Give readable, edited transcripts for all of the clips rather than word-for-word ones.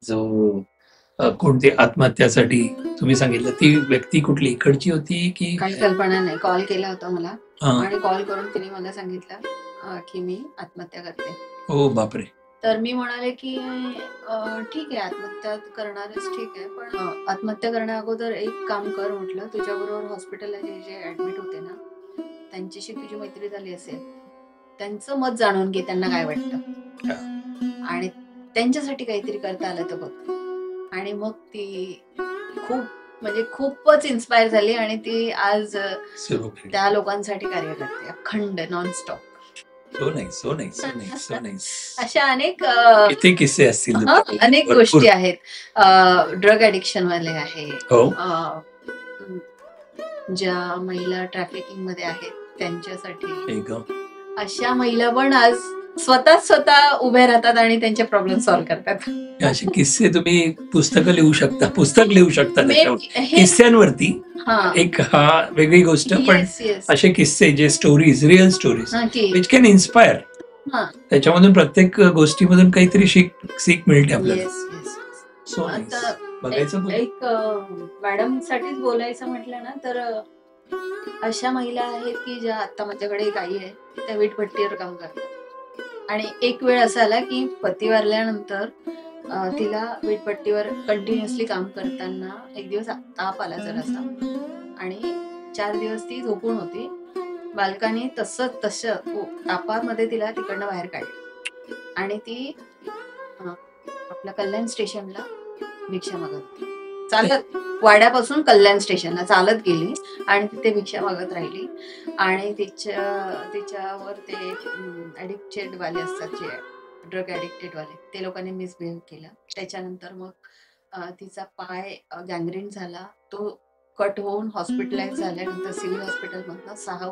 जो कोणती आत्महत्यासाठी तुम्ही सांगितलं, ती व्यक्ती कुठली इकडची होती की काही कल्पना नाही. कॉल केला होता मला आणि कॉल करून तिने मला सांगितलं की मी आत्महत्या करते. हो बापरे. तर मी म्हणाले की ठीक आहे, आत्महत्या करणारच ठीक आहे, पण आत्महत्या करण्या अगोदर एक काम कर म्हटलं, तुझ्याबरोबर हॉस्पिटलला जे ऍडमिट होते ना, त्यांच्याशी तुझी मैत्री झाली असेल, त्यांचं मत जाणून घे, त्यांना काय वाटतं आणि त्यांच्यासाठी काहीतरी करता आलं तर बघ. आणि मग ती खूपच इन्स्पायर झाली आणि ती आज त्या लोकांसाठी कार्य करते अखंड नॉनस्टॉप. अशा अनेक किती किस्से असतील, अनेक गोष्टी आहेत. ड्रग ऍडिक्शन वाले आहे, ज्या महिला ट्रॅफिकिंग मध्ये आहेत त्यांच्यासाठी, अशा महिला पण आज स्वतः उभे राहतात आणि त्यांचे प्रॉब्लेम सॉल्व्ह करतात. असे किस्से तुम्ही पुस्तक लिहू शकता किस्स्यांवरती. एक हा वेगळी गोष्ट, पण असे किस्से जे stories, real stories which can inspire, त्याच्यामधून प्रत्येक गोष्टीमधून काहीतरी सीख मिळते आपल्याला. बघायचं. एक मॅडम साठीच बोलायचं म्हटलं ना, तर अशा महिला आहेत की ज्या आता माझ्याकडे एक आई आहे, त्या वीटभट्टीवर काम करतात. आणि एक वेळ असा आला की पती वारल्यानंतर तिला वीटभट्टीवर कंटिन्युअसली काम करताना एक दिवस ताप आला जरासा, आणि 4 दिवस ती झोपून होती. बालकाने तसं तापामध्ये तिला तिकडनं बाहेर काढलं आणि ती आपल्या कल्याण स्टेशनला भिक्षा मागत होती. चालत वाड्यापासून कल्याण स्टेशनला चालत गेली आणि तिथे भिक्षा मागत राहिली. आणि तिच्यावर ते ऍडिक्टेड वाले असतात, जे ड्रग ऍडिक्टेड वाले, ते लोकांनी मिसबिहेव केला. त्याच्यानंतर मग तिचा पाय गँग्रीन झाला, तो कट होऊन हॉस्पिटलाइज झाल्यानंतर सिव्हिल हॉस्पिटलमधनं 6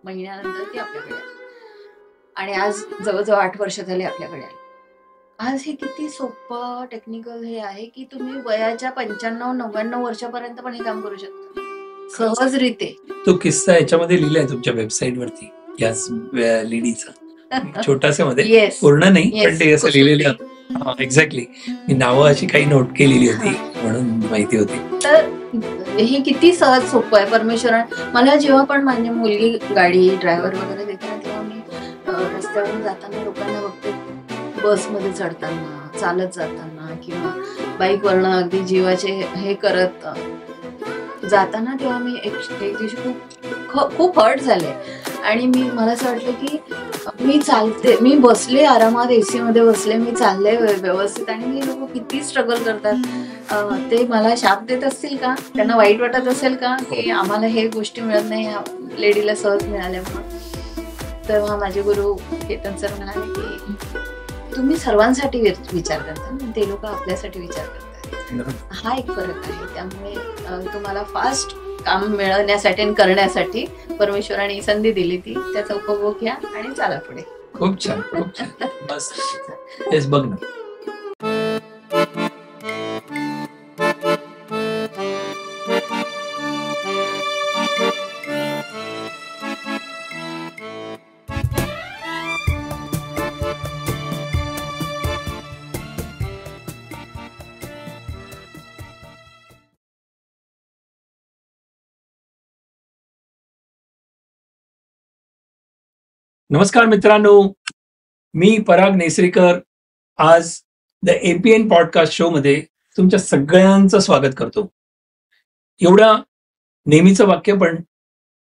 महिन्यानंतर ती आपल्याकडे आली आणि आज जवळजवळ 8 वर्ष झाली आपल्याकडे आली. आज हे किती सोपं टेक्निकल हे आहे की तुम्ही वयाच्या 95-99 वर्षापर्यंत पण हे काम करू शकता सहजरीते. तो किस्सा याच्यामध्ये लिहिलाय तुमच्या वेबसाईट वरती, याच लेडीचा, छोटासा मध्ये, पूर्ण नाही पण ते असं लिहिलेलं. एक्झॅक्टली, मी नावं अशी काही नोट केलेली होती म्हणून माहिती होती. तर हे किती सहज सोपं आहे. परमेश्वराने मला जेव्हा पण माझी मुलगी गाडी ड्रायव्हर वगैरे देते ना, तेव्हा मी रस्त्यावरून जाताना लोकांना बघते, बसमध्ये चढताना, चालत जाताना किंवा बाईकवरनं अगदी जीवाचे हे करत जाताना, तेव्हा मी एक दिवशी खूप हर्ट झाले आणि मला असं वाटलं की मी चालते, मी बसले आरामात, एसी मध्ये बसले, मी चालले व्यवस्थित, आणि हे लोक किती स्ट्रगल करतात. ते मला शाप देत असतील का, त्यांना वाईट वाटत असेल का की आम्हाला हे गोष्टी मिळत नाही, ह्या लेडीला सहज मिळाल्या म्हणून. तेव्हा माझे गुरु केतन सर म्हणाले की तुम्ही सर्वांसाठी विचार करता, ते लोक आपल्यासाठी विचार करतात. हा एक फरक आहे. त्यामुळे तुम्हाला फास्ट काम मिळवण्यासाठी आणि करण्यासाठी परमेश्वराने संधी दिली, ती त्याचा उपभोग घ्या आणि चला पुढे. खूप छान, खूप छान, मस्त. बघ ना, नमस्कार मित्रांनो, मी पराग नेसरीकर आज द एपीएन पॉडकास्ट शो मध्ये तुमच्या सगळ्यांचं स्वागत करतो. एवढा नेहमीचं वाक्य, पण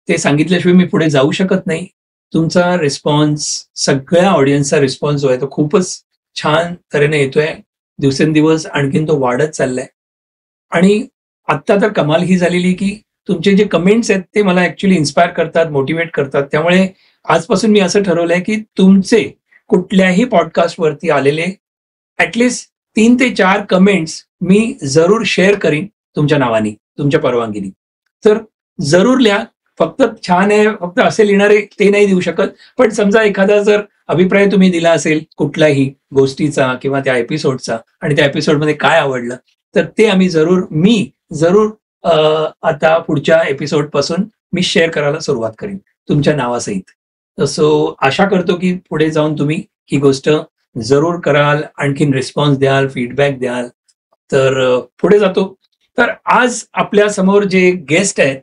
ते सांगितल्याशिवाय मी पुढे जाऊ शकत नाही. तुमचा रिस्पॉन्स, सगळ्या ऑडियन्सचा रिस्पॉन्स जो आहे तो खूपच छान तऱ्हेने येतोय. दिवसेंदिवस आणखीन तो वाढत चाललाय. आणि आत्ता तर कमाल ही झालेली की तुमचे जे कमेंट्स आहेत ते मला ऍक्च्युली इन्स्पायर करतात, मोटिवेट करतात. त्यामुळे आजपासून मी असं ठरवलंय की तुमचे कुठल्याही पॉडकास्ट वरती आलेले ऍटलिस्ट 3 ते 4 कमेंट्स मी जरूर शेअर करीन तुमच्या नावाने, तुमच्या परवानगीने. तर जरूर लिहा. फक्त छान आहे फक्त असे लिहिणारे ते नाही देऊ शकत, पण समजा एखादा जर अभिप्राय तुम्ही दिला असेल कुठल्याही गोष्टीचा किंवा त्या एपिसोडचा, आणि त्या एपिसोडमध्ये काय आवडलं, तर ते मी जरूर आता पुढच्या एपिसोड पासून मी शेअर करायला सुरुवात करीन तुमच्या नावासहित. सो आशा करतो की पुढे जाऊन तुम्ही ही गोष्ट जरूर कराल, आणखीन रिस्पॉन्स द्याल, फीडबॅक द्याल, तर पुढे जातो. तर आज आपल्या समोर जे गेस्ट आहेत,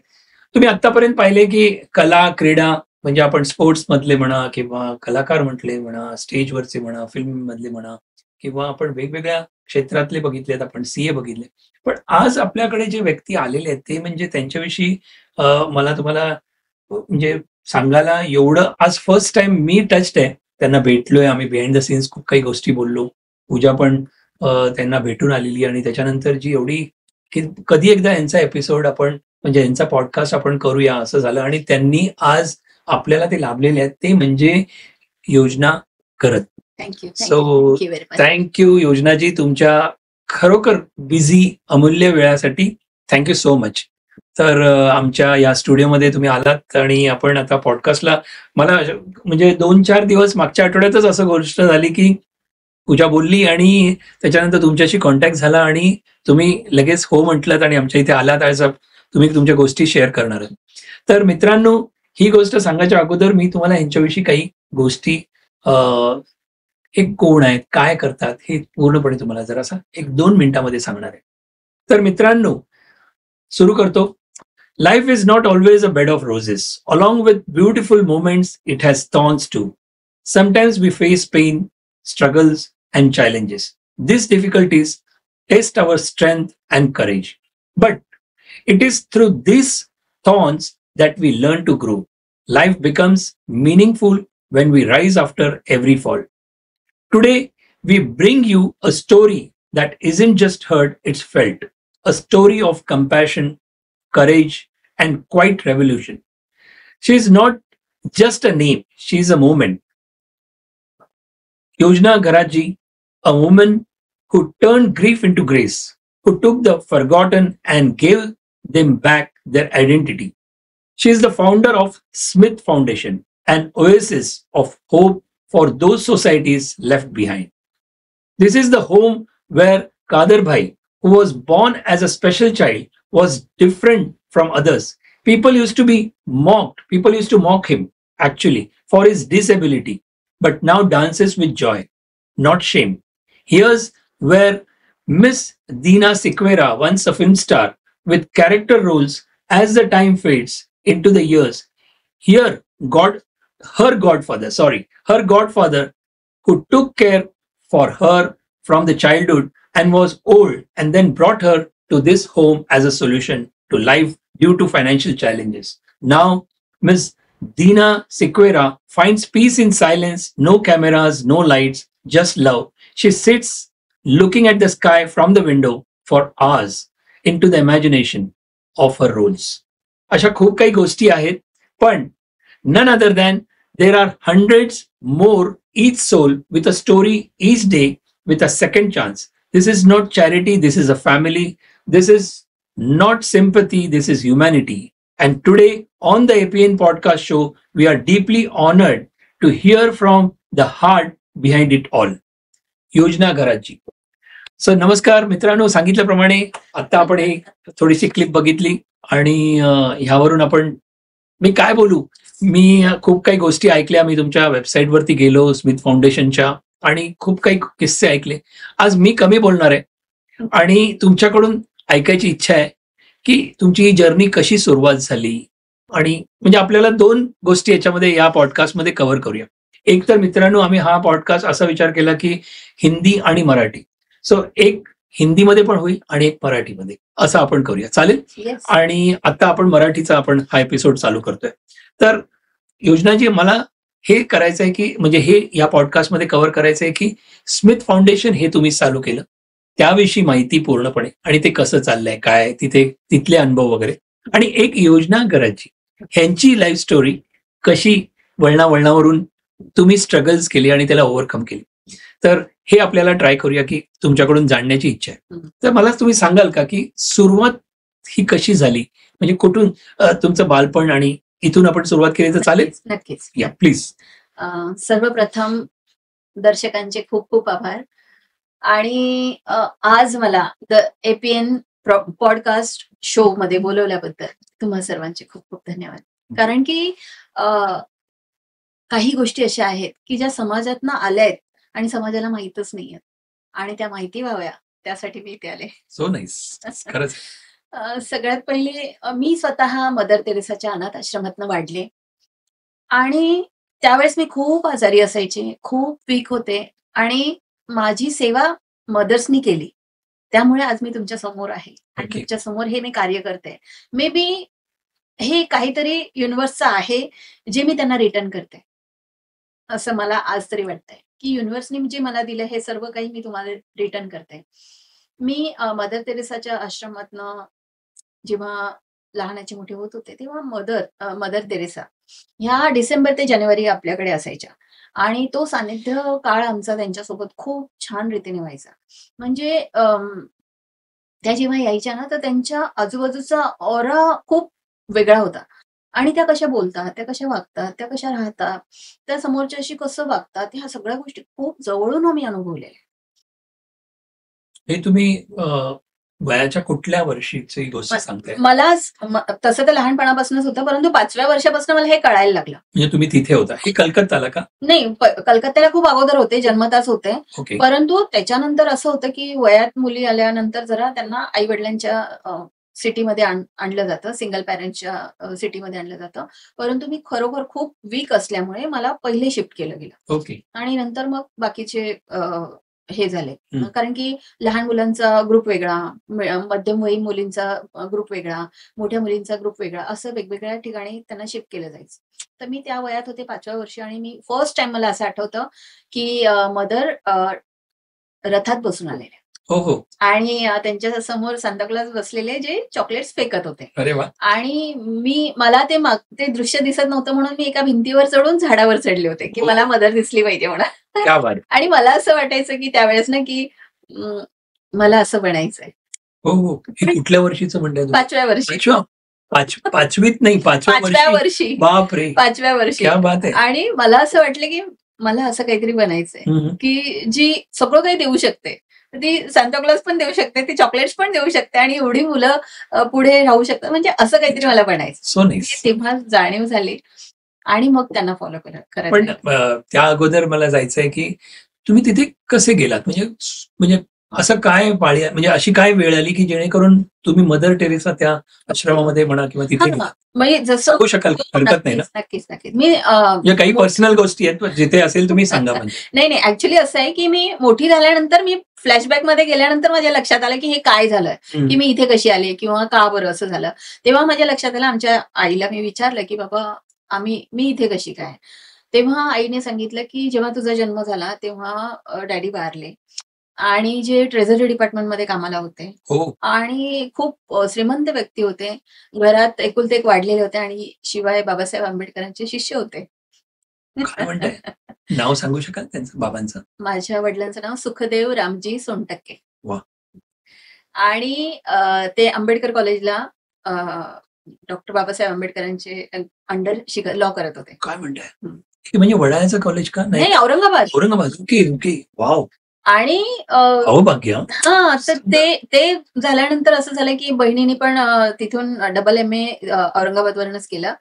तुम्ही आतापर्यंत पाहिले की कला, क्रीडा म्हणजे आपण स्पोर्ट्स मधले म्हणा किंवा कलाकार म्हटले म्हणा, स्टेजवरचे म्हणा, फिल्म मधले म्हणा किंवा आपण वेगवेगळ्या क्षेत्रातले बघितलेत, आपण सीए बघितले. पण आज आपल्याकडे जे व्यक्ती आलेले आहेत ते म्हणजे त्यांच्याविषयी मला तुम्हाला म्हणजे सांगायला एवढं आज फर्स्ट टाइम मी टच्ड आहे. त्यांना भेटलोय आम्ही बिहाइंड द सीन्स खूप काही गोष्टी बोललो. पूजा पण त्यांना भेटून आलेली आणि त्याच्यानंतर जी एवढी की कधी एकदा यांचा एपिसोड आपण म्हणजे यांचा पॉडकास्ट आपण करूया असं झालं आणि त्यांनी आज आपल्याला ते लाभलेले आहेत ते म्हणजे योजना करत. Thank you so very much. Thank you योजनाजी, तुमच्या खरोखर बिझी अमूल्य वेळासाठी थँक्यू सो मच. तर आमच्या या स्टुडिओमध्ये तुम्ही आलात आणि आपण आता पॉडकास्टला मला म्हणजे 2-4 दिवस मागच्या आठवड्यातच असं गोष्ट झाली की पूजा बोलली आणि त्याच्यानंतर तुमच्याशी कॉन्टॅक्ट झाला आणि तुम्ही लगेच हो म्हटलात आणि आमच्या इथे आलात आज तुम्ही तुमच्या गोष्टी शेअर करणार आहात. तर मित्रांनो, ही गोष्ट सांगायच्या अगोदर मी तुम्हाला यांच्याविषयी काही गोष्टी हे कोण आहेत, काय करतात हे पूर्णपणे तुम्हाला जरासा 1-2 मिनिटामध्ये सांगणार आहे. तर मित्रांनो, सुरू करतो. Life is not always a bed of roses. Along with beautiful moments, it has thorns too. Sometimes we face pain, struggles, and challenges. These difficulties test our strength and courage. But it is through these thorns that we learn to grow. Life becomes meaningful when we rise after every fall. Today, we bring you a story that isn't just heard, it's felt. A story of compassion, courage, and quiet revolution. She is not just a name, she is a moment. Yojana Garaji, a woman who turned grief into grace, who took the forgotten and gave them back their identity. She is the founder of Smith Foundation, an oasis of hope for those societies left behind. This is the home where Kader Bhai, who was born as a special child, was different from others. People used to be mocked. People used to mock him, actually, for his disability, but now dances with joy, not shame. Here's where Miss Dina Sequeira, once a film star with character roles as the time fades into the years, here her godfather, who took care for her from the childhood and was old and then brought her to this home as a solution to life due to financial challenges. Now, Ms. Dina Sequeira finds peace in silence, no cameras, no lights, just love. She sits looking at the sky from the window for hours into the imagination of her roles. अशा खूप काही गोष्टी आहेत, पण none other than there are hundreds more, each soul with a story each day with a second chance. This is not charity, this is a family. This is not sympathy, this is humanity. And today on the APN podcast show, we are deeply honored to hear from the heart behind it all. योजना घराची. So नमस्कार मित्रांनो, सांगितल्याप्रमाणे आता आपण ही थोडीशी clip बघितली आणि ह्यावरून आपण मी काय बोलू, मी खूप काही गोष्टी ऐकल्या. मी तुमच्या वेबसाईटवरती गेलो स्मिथ फाउंडेशनच्या आणि खूप काही किस्से ऐकले. आज मी कमी बोलणार आहे आणि तुमच्याकडून ऐकायची इच्छा आहे की तुमची ही जर्नी कशी सुरुवात झाली. आणि म्हणजे आपल्याला 2 गोष्टी याच्यामध्ये या पॉडकास्टमध्ये कव्हर करूया. एक तर मित्रांनो, आम्ही हा पॉडकास्ट असा विचार केला की हिंदी आणि मराठी, सो एक हिंदीमध्ये पण होईल आणि एक मराठीमध्ये, असं आपण करूया, चालेल? आणि आता आपण मराठीचा आपण हा एपिसोड चालू करतोय. तर योजनाजी, मला हे करायचं आहे की म्हणजे हे या पॉडकास्टमध्ये कव्हर करायचं आहे की स्मिथ फाउंडेशन हे तुम्ही चालू केलं त्याविषयी माहिती पूर्णपणे आणि ते कसं चाललंय, काय तिथे तिथले अनुभव वगैरे, आणि एक योजना करायची ह्यांची लाईफ स्टोरी कशी वळणावरून तुम्ही स्ट्रगल्स केली आणि त्याला ओव्हरकम केली. तर हे आपल्याला ट्राय करूया की तुमच्याकडून जाणण्याची इच्छा आहे. तर मला तुम्ही सांगाल का की सुरुवात ही कशी झाली, म्हणजे कुठून तुमचं बालपण, आणि इथून आपण सुरुवात केली तर चालेल? नक्कीच. या प्लीज. सर्वप्रथम दर्शकांचे खूप खूप आभार. आणि आज मला द एपीएन पॉडकास्ट शो मध्ये बोलवल्याबद्दल तुम्हा सर्वांचे खूप खूप धन्यवाद. कारण की काही गोष्टी अशा आहेत की ज्या समाजातनं आल्या आहेत आणि समाजाला माहीतच नाहीयेत. आणि त्या माहिती व्हाव्या त्यासाठी मी इथे आले. So nice. खरंच. सगळ्यात पहिले मी स्वतः मदर तेरेसाच्या अनाथ आश्रमातनं वाढले आणि त्यावेळेस मी खूप आजारी असायचे, खूप वीक होते आणि माझी सेवा मदर्सनी केली. त्यामुळे आज मी तुमच्या समोर आहे आणि ओके. तुमच्या समोर हे मी कार्य करते. मे बी हे काहीतरी युनिव्हर्सचं आहे, जे मी त्यांना रिटर्न करते. असं मला आज तरी वाटतंय, की युनिव्हर्सनी जे मला दिलं हे सर्व काही मी तुम्हाला रिटर्न करते. मी मदर तेरेसाच्या आश्रमातनं जेव्हा लहानाचे मोठे होत होते, तेव्हा मदर तेरेसा ह्या डिसेंबर ते जानेवारी आपल्याकडे असायच्या आणि तो सानिध्य काळ आमचा त्यांच्यासोबत खूप छान रीतीने व्हायचा. म्हणजे त्या जेव्हा यायच्या ना, तर त्यांच्या आजूबाजूचा ऑरा खूप वेगळा होता आणि त्या कशा बोलतात, त्या कशा वागतात, त्या कशा राहतात, त्या समोरच्याशी कसं वागतात, ह्या सगळ्या गोष्टी खूप जवळून आम्ही अनुभवलेल्या. हे तुम्ही वयाच्या कुठल्या वर्षीची गोष्ट सांगताय? मला तसं तर लहानपणापासूनच होतं, परंतु 5व्या वर्षापासून मला हे कळायला लागलं. म्हणजे तुम्ही तिथे होता. हे कलकत्ताला का? नाही, कलकत्त्याला खूप अगोदर होते, जन्मताच होते. ओके. परंतु त्याच्यानंतर असं होतं, की वयात मुली आल्यानंतर जरा त्यांना आई-वडिलांच्या सिटीमध्ये आणलं जातं, सिंगल पॅरेंट्सच्या सिटीमध्ये आणलं जातं. परंतु मी खरोखर खूप वीक असल्यामुळे मला पहिले शिफ्ट केलं गेलं ओके. आणि नंतर मग बाकीचे हे झाले. हं. कारण की लहान मुलांचा ग्रुप वेगळा, मध्यमवयीन मुलींचा ग्रुप वेगळा, मोठ्या मुलींचा ग्रुप वेगळा, असं वेगवेगळ्या ठिकाणी त्यांना शिफ्ट केलं जायचं. तर मी त्या वयात होते 5व्या वर्षी आणि मी फर्स्ट टाईम मला असं आठवतं, की मदर रथात बसून आलेल्या हो, हो. आणि त्यांच्या समोर सांताक्लॉज बसलेले जे चॉकलेट्स फेकत होते अरे वाह! आणि मला ते दृश्य दिसत नव्हतं म्हणून मी एका भिंतीवर चढून झाडावर चढले होते, की हो. मला मदर दिसली पाहिजे म्हणून. क्या बात! आणि मला असं वाटायचं, की त्यावेळेस ना, की मला असं बनायचंय. हो, हो. हे कुठल्या वर्षीचं म्हणताय तुम्ही? 5व्या वर्षी. 5वीत नाही, 5व्या 5व्या वर्षी. वर्षी. बापरे! 5व्या वर्षी. क्या बात है! आणि मला असं वाटलं, की मला असं काहीतरी बनायचंय, हं, हं. की जी सगळं काही देऊ शकते. ती सांताक्लॉज पण देऊ शकते, ती चॉकलेट्स पण देऊ शकते आणि एवढी मुलं पुढे राहू शकतात. म्हणजे असं काहीतरी मला बनायचं. So nice. तेव्हा जाणीव झाली आणि मग त्यांना फॉलो करत पण राहिले. त्या अगोदर मला जायचंय, की तुम्ही तिथे कसे गेलात? म्हणजे असं काय म्हणजे अशी काय वेळ आली, की जेणेकरून तुम्ही मदर टेरेसा त्या आश्रमामध्ये म्हणा किंवा तिथे हां, गेलात? म्हणजे जसं सांगू शकाल का? हरकत नाही ना? नक्कीच. मी म्हणजे काही पर्सनल गोष्टी आहेत, जिथे असेल तुम्ही सांगा म्हणजे. नाही, ऍक्च्युअली असं आहे, की मी मोठी झाल्यानंतर मी फ्लॅशबॅकमध्ये गेल्यानंतर माझ्या लक्षात आलं, की हे काय झालं? हं. की मी इथे कशी आले किंवा का बरं असं झालं? तेव्हा माझ्या लक्षात आलं, आमच्या आईला मी विचारलं, की "बाबा मी इथे कशी काय?" तेव्हा आईने सांगितलं, की "जेव्हा तुझा जन्म झाला तेव्हा डॅडी वारले आणि जे ट्रेझरी डिपार्टमेंटमध्ये कामाला होते हो. आणि खूप श्रीमंत व्यक्ती होते. घरात एकुलते एक वाढलेले होते आणि शिवाय बाबासाहेब आंबेडकरांचे शिष्य होते." काय म्हणताय? नाव सांगू शकाल त्यांचं, बाबांचं? माझ्या वडिलांचं नाव सुखदेव रामजी सोनटक्के. वाह! आणि ते आंबेडकर कॉलेजला डॉक्टर बाबासाहेब आंबेडकरांचे अंडर लॉ करत होते. काय म्हणताय? हं. हे म्हणजे वडाळ्याचं कॉलेज का? नाही. नाही, Aurangabad. Aurangabad. Okay, okay. Wow! आणि अहोभाग्य. हां, तर ते झाल्यानंतर असं झालं, की बहिणीने पण तिथून डबल एम.ए. औरंगाबादवरूनच केलं.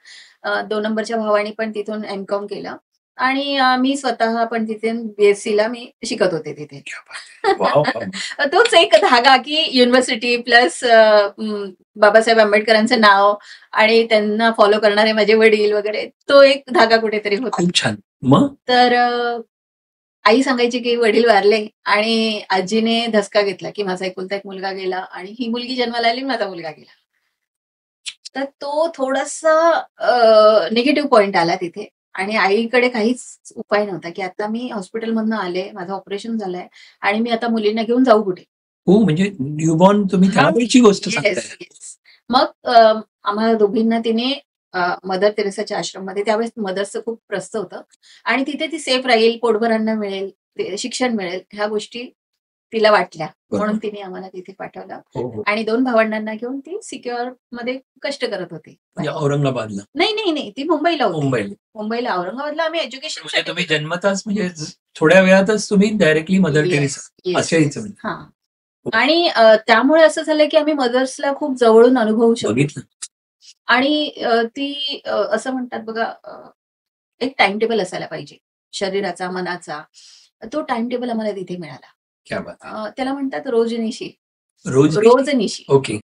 2 नंबरच्या भावाने पण तिथून एम.कॉम केलं आणि मी स्वतः पण तिथे बी.एससीला मी शिकत होते तिथे. क्या बात है! वॉव! वॉव! तोच एक धागा, की युनिव्हर्सिटी प्लस बाबासाहेब आंबेडकरांचं नाव आणि त्यांना फॉलो करणारे माझे वडील वगैरे, तो एक धागा कुठेतरी होता. खूप छान. मग? तर आई सांगायची, की वडील वारले आणि आजीने धसका घेतला, की माझा एकुलता एक मुलगा गेला आणि ही मुलगी जन्माला आली, माझा मुलगा गेला. तर तो थोडासा निगेटिव्ह पॉइंट आला तिथे आणि आईकडे काहीच उपाय नव्हता, की आता मी हॉस्पिटलमधनं आले, माझं ऑपरेशन झालंय आणि मी आता मुलींना घेऊन जाऊ कुठे? हो, म्हणजे न्यूबॉर्न तुम्ही त्यावेळची गोष्ट सांगताय. येस. मग आम्हाला दोघींना तिने मदर तेरेसाच्या आश्रममध्ये त्यावेळेस मदर्सचं खूप प्रस्त होतं आणि तिथे ती सेफ राहील, पोटभर अन्न मिळेल, शिक्षण मिळेल, ह्या गोष्टी तिला वाटल्या. बरोबर. म्हणून तिने आम्हाला तिथे पाठवलं हो, हो. आणि 2 भावंडांना घेऊन ती सिक्युअर मध्ये कष्ट करत होती. म्हणजे औरंगाबादला. नाही. ती मुंबईला होती. मुंबईला. औरंगाबादला आम्ही म्हणजे एज्युकेशन तुम्ही जन्मताच म्हणजे थोड्या वेळातच तुम्ही डायरेक्टली मदर टेरेसा असं यायचं म्हणजे. हां. आणि त्यामुळे असं झालं, की आम्ही मदर्सला खूप जवळून अनुभवू शकतो. बघितलं. आणि ती असं म्हणतात बघा एक टाईम टेबल असायला पाहिजे. शरीराचा, मनाचा. तो टाइम टेबल आम्हाला तिथे मिळाला. क्या बात आहे. त्याला म्हणतात रोजनिशी. रोज रोजनिशी. ओके.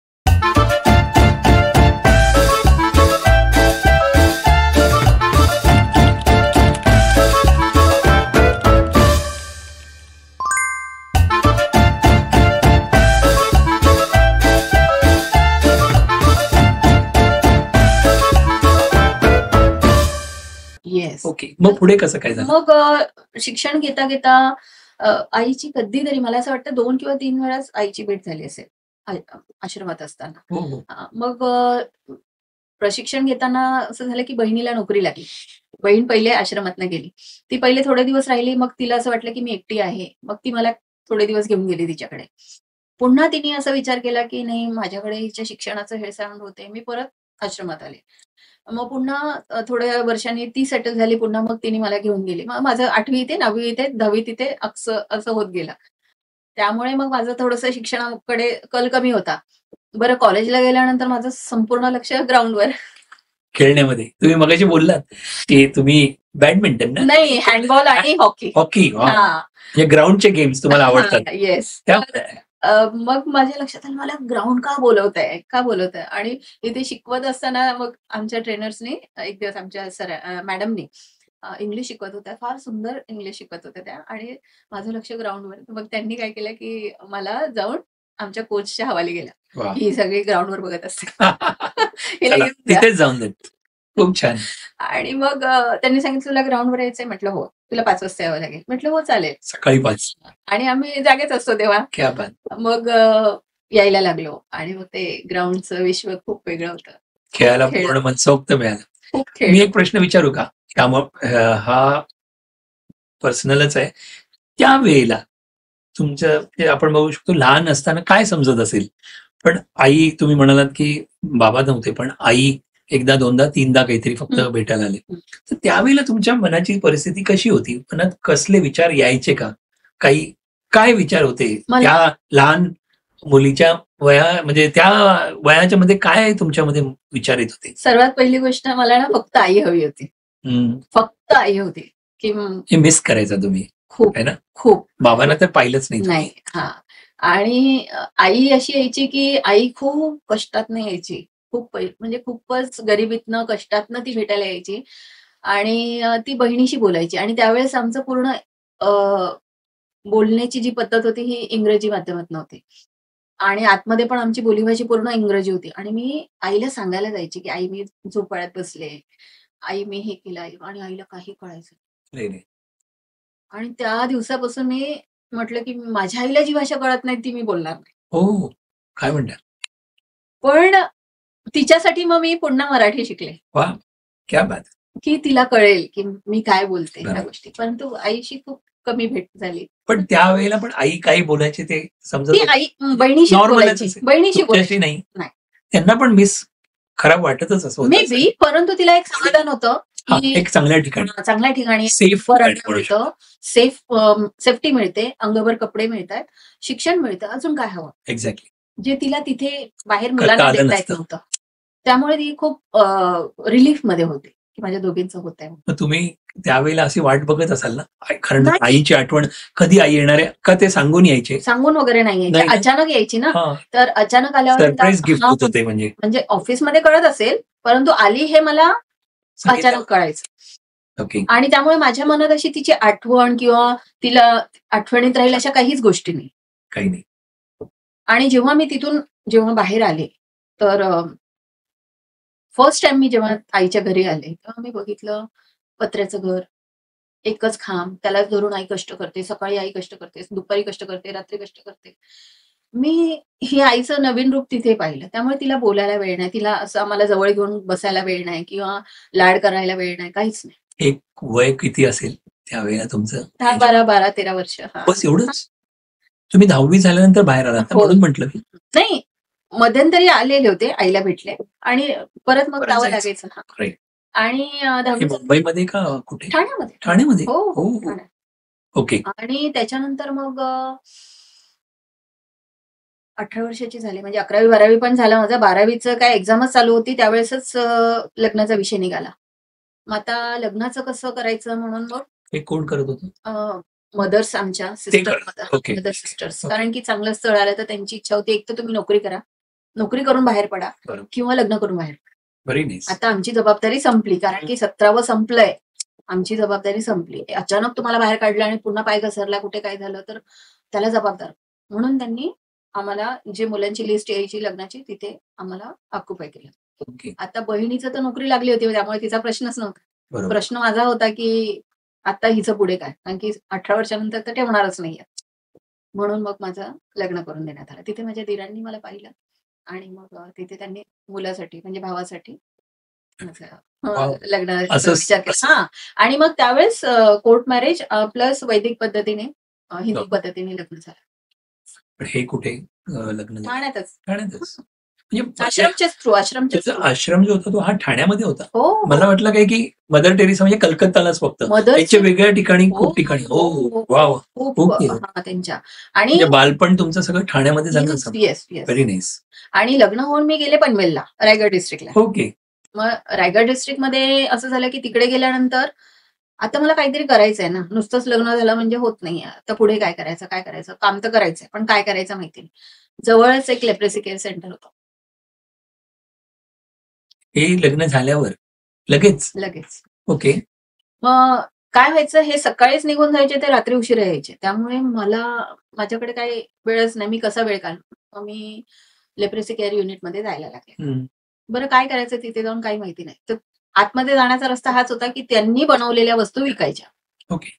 येस. ओके. मग पुढे कसं काय झालं? मग शिक्षण घेता घेता आईची कधीतरी मला असं वाटतं 2 किंवा 3 वेळाच आईची भेट झाली असेल आश्रमात असताना. हो हो. मग प्रशिक्षण घेताना असं झालं की बहिणीला नोकरी लागली. बहीण पहिले आश्रमातनं गेली. ती पहिले थोडे दिवस राहिली. मग तिला असं वाटलं की मी एकटी आहे. मग ती मला थोडे दिवस घेऊन गेली तिच्याकडे. पुन्हा तिने असा विचार केला की नाही माझ्याकडे हिच्या शिक्षणाचं हेळसांड होते. मी परत आश्रमात आले. मग पुन्हा थोड्या वर्षांनी ती सेटल झाली. पुन्हा मग तिने मला घेऊन गेली. मग माझं 8वी इथे, 9वी इथे, 10वी तिथे असं होत गेलं. त्यामुळे मग माझं थोडंसं शिक्षणाकडे कल कमी होता. बरं कॉलेजला गेल्यानंतर माझं संपूर्ण लक्ष ग्राउंडवर. खेळण्यामध्ये तुम्ही मगाशी बोललात की तुम्ही बॅडमिंटन ना? नाही, हँडबॉल आणि हॉकी. हॉकी. हां. हे ग्राउंडचे गेम्स तुम्हाला आवडतात. हां, येस. त्यामुळे मग माझ्या लक्षात आलं मला ग्राउंड का बोलवताय? का बोलवताय? आणि इथे शिकवत असताना मग आमच्या ट्रेनर्सनी एक दिवस आमच्या मॅडमनी इंग्लिश शिकवत होत्या. फार सुंदर इंग्लिश शिकवत होत्या त्या आणि माझं लक्ष ग्राउंडवर. मग त्यांनी काय केलं की मला जाऊन आमच्या कोचच्या हवाली गेल्या. वा. ही सगळी ग्राउंडवर बघत असते. हिला चला, घेऊन जा. तिथेच जाऊन देत. खूप छान. आणि मग त्यांनी सांगितलं तुला ग्राउंडवर यायचंय? म्हटलं हो. तुला 5 वाजता यावं लागेल. म्हटलं हो चालेल. सकाळी 5. आणि आम्ही जागेच असतो तेव्हा. क्या बात. मग यायला लागलो आणि मग ते ग्राउंडचं विश्व खूप वेगळं होतं. खेळायला खेळ. पूर्ण मनसोक्त मिळालं. खूप मी खेळ. एक प्रश्न विचारू का? हा पर्सनलच आहे. त्यावेळेला तुमचं ते आपण बघू शकतो लहान असताना काय समजत असेल? पण आई तुम्ही म्हणालात की बाबा नव्हते, पण आई एकदा, दोनदा, तीनदा काहीतरी फक्त भेटायला आले. तर त्यावेळेला तुमच्या मनाची परिस्थिती कशी होती? मनात कसले विचार यायचे का? काय विचार होते? त्या लहान मुलीच्या म्हणजे त्या वयाच्या मध्ये काय तुमच्यामध्ये विचार येत होते? सर्वात पहिली गोष्ट मला ना फक्त आई हवी होती. फक्त आई होती की हे मिस करायचा तुम्ही खूप आहे ना? खूप. बाबांना तर पाहिलंच नाही तुम्ही. नाही. हां. आणि आई अशी यायची की आई खूप कष्टातनं यायची. म्हणजे खूपच गरिबीतनं, कष्टातनं ती भेटायला यायची आणि ती बहिणीशी बोलायची आणि त्यावेळेस आमचं पूर्ण बोलण्याची जी पद्धत होती ही इंग्रजी माध्यमातून होती आणि आतमध्ये पण आमची बोलीभाषा पूर्ण इंग्रजी होती आणि मी आईला सांगायला जायची की आई मी झोपाळ्यात बसले, आई मी हे केलं आणि आईला काही कळायचं नाही. आणि त्या दिवसापासून मी म्हटलं की माझ्या आईला जी भाषा कळत नाही ती मी बोलणार नाही. हो. काय म्हणता? पण तिच्यासाठी मग मी पुन्हा मराठी शिकले. वा. क्या बात. की तिला कळेल की मी काय बोलते ह्या बरोबर. गोष्टी. परंतु आईशी खूप कमी भेट झाली. पण त्यावेळेला पण आई काही बोलायची ते समजत ती होतं? आई बहिणीशी नॉर्मलच बोलायची. असेल. बहिणीशी बोलायची. तुमच्याशी नाही. नाही. त्यांना पण मिस खराब वाटतच असं होतं मे असेल. बी परंतु तिला एक समाधान होतं हां, की एक चांगल्या ठिकाणी चांगल्या ठिकाणी सेफ वर ठिकाणी अन्न म्हणू मिळतं, सेफ्टी मिळते, अंगभर कपडे मिळतात, शिक्षण मिळतं. अजून काय हवं? एक्झॅक्टली. जे तिला तिथे बाहेर करता मुलांना आलं देता येत नसतं. नव्हतं. त्यामुळे ती खूप रिलीफमध्ये होती की माझ्या दोघींचं होतंय. मग तुम्ही त्यावेळेला अशी वाट बघत असाल ना? कारण नाही. आईची आठवण कधी आई येणार आहे का ते सांगून यायचे? सांगून वगैरे नाही यायची. नाही ना? अचानक यायची ना. हां. तर अचानक आल्यावर सरप्राईज गिफ्ट हां, होत होते म्हणजे. म्हणजे ऑफिसमध्ये कळत असेल, परंतु आली हे मला सांगितलं. अचानक कळायचं. ओके. आणि त्यामुळे माझ्या मनात अशी तिची आठवण किंवा तिला आठवणीत राहील अशा काहीच गोष्टी नाही. काही नाही. आणि जेव्हा मी तिथून बाहेर आले, तर फर्स्ट टाइम मी जेव्हा आईच्या घरी आले, तेव्हा मी बघितलं पत्र्याचं घर, एकच खांब, त्यालाच धरून आई कष्ट करते. सकाळी आई कष्ट करते, दुपारी कष्ट करते, रात्री कष्ट करते. मी हे आईचं नवीन रूप तिथे पाहिलं. त्यामुळे तिला बोलायला वेळ नाही, तिला असं आम्हाला जवळ घेऊन बसायला वेळ नाही किंवा लाड करायला वेळ नाही, काहीच नाही. एक वय किती असेल त्यावेळेला तुमचं? 10, 12, 13 वर्ष. हां. बस एवढंच? तुम्ही 10वी झाल्यानंतर बाहेर आलात ना, हो. म्हणून म्हटलं मी. नाही, मध्यंतरी आलेले होते, आईला भेटले आणि परत मग परत जावं जायचं. लागायचं. हां. राईट. आणि हे 10वी मुंबईमध्ये का कुठे? ठाण्यामध्ये. ठाण्यामध्ये? हो, हो, हो. ठाण्यात. ओके. आणि त्याच्यानंतर मग 18 वर्षाची झाली म्हणजे 11वी 12वी पण झालं माझं. 12वीचं काय एक्झामच चालू होती त्यावेळेसच लग्नाचा विषय निघाला. मग आता लग्नाचं कसं करायचं म्हणून मग हे कोण करत होतं? मदर्स आमच्या सिस्टर करा. ओके. Mother sisters, okay. कारण की चांगलं स्थळ आलं तर त्यांची इच्छा होती एक तर तुम्ही नोकरी करा, नोकरी करून बाहेर पडा बरोबर. किंवा लग्न करून बाहेर पडा. Very nice. आता आमची जबाबदारी संपली, कारण की 17वं संपलंय, आमची जबाबदारी संपली. अचानक तुम्हाला बाहेर काढलं आणि पुन्हा पाय घसरला, कुठे काय झालं तर त्याला जबाबदार. म्हणून त्यांनी आम्हाला जे मुलांची लिस्ट यायची लग्नाची तिथे आम्हाला ऑक्युपाय केलं. ओके. आता बहिणीचं तर नोकरी लागली होती त्यामुळे तिचा प्रश्नच नव्हता. बरोबर. प्रश्न माझा होता की आता हिचं पुढे काय, कारण की 18 वर्षानंतर तर ठेवणारच नाहीये. म्हणून मग माझं लग्न करून देण्यात आलं. तिथे माझ्या दिरांनी मला पाहिलं आणि मग तिथे त्यांनी मुलासाठी म्हणजे भावासाठी वाव. लग्नाचा असं- विचार केला. हा, आणि मग त्यावेळेस कोर्ट मॅरेज प्लस वैदिक पद्धतीने हिंदू हो. पद्धतीने लग्न झालं. पण हे कुठे लग्न झालं? ठाण्यातच ठाण्यातच. म्हणजे आश्रमच्याच थ्रू त्याचा आश्रम जो होता तो हा ठाण्यामध्ये होता. हो, मला वाटलं काय की मदर टेरेसा म्हणजे कलकत्तालाच फक्त, मदर त्याच्या वेगळ्या ठिकाणी हो, खूप ठिकाणी. हो, हो हो, वाव. खूप ओके. हा, त्यांच्या आणि म्हणजे बालपण तुमचं सगळं ठाण्यामध्ये झालं असं. Yes yes. Very nice. आणि लग्न होऊन मी गेले पनवेलला, रायगड डिस्ट्रिक्टला. ओके. मग रायगड डिस्ट्रिक्टमध्ये असं झालं की तिकडे गेल्यानंतर आता मला काहीतरी करायचंय ना, नुसतंच लग्न झालं म्हणजे होत नाहीये. आता पुढे काय करायचं, काम तर करायचंय पण काय करायचं माहिती नाही. जवळच एक लेप्रेसी केअर सेंटर होतं. हे लग्न झाल्यावर लगेच. ओके. मग काय व्हायचं, हे सकाळीच निघून जायचे ते रात्री उशिरा यायचे, त्यामुळे माझ्याकडे काही वेळच नाही. मी कसा वेळ काढू, मग मी लेप्रेसी केअर युनिटमध्ये जायला लागले. बरं काय करायचं तिथे जाऊन काही माहिती नाही. तर आतमध्ये जाण्याचा रस्ता हाच होता की त्यांनी बनवलेल्या वस्तू विकायच्या. ओके.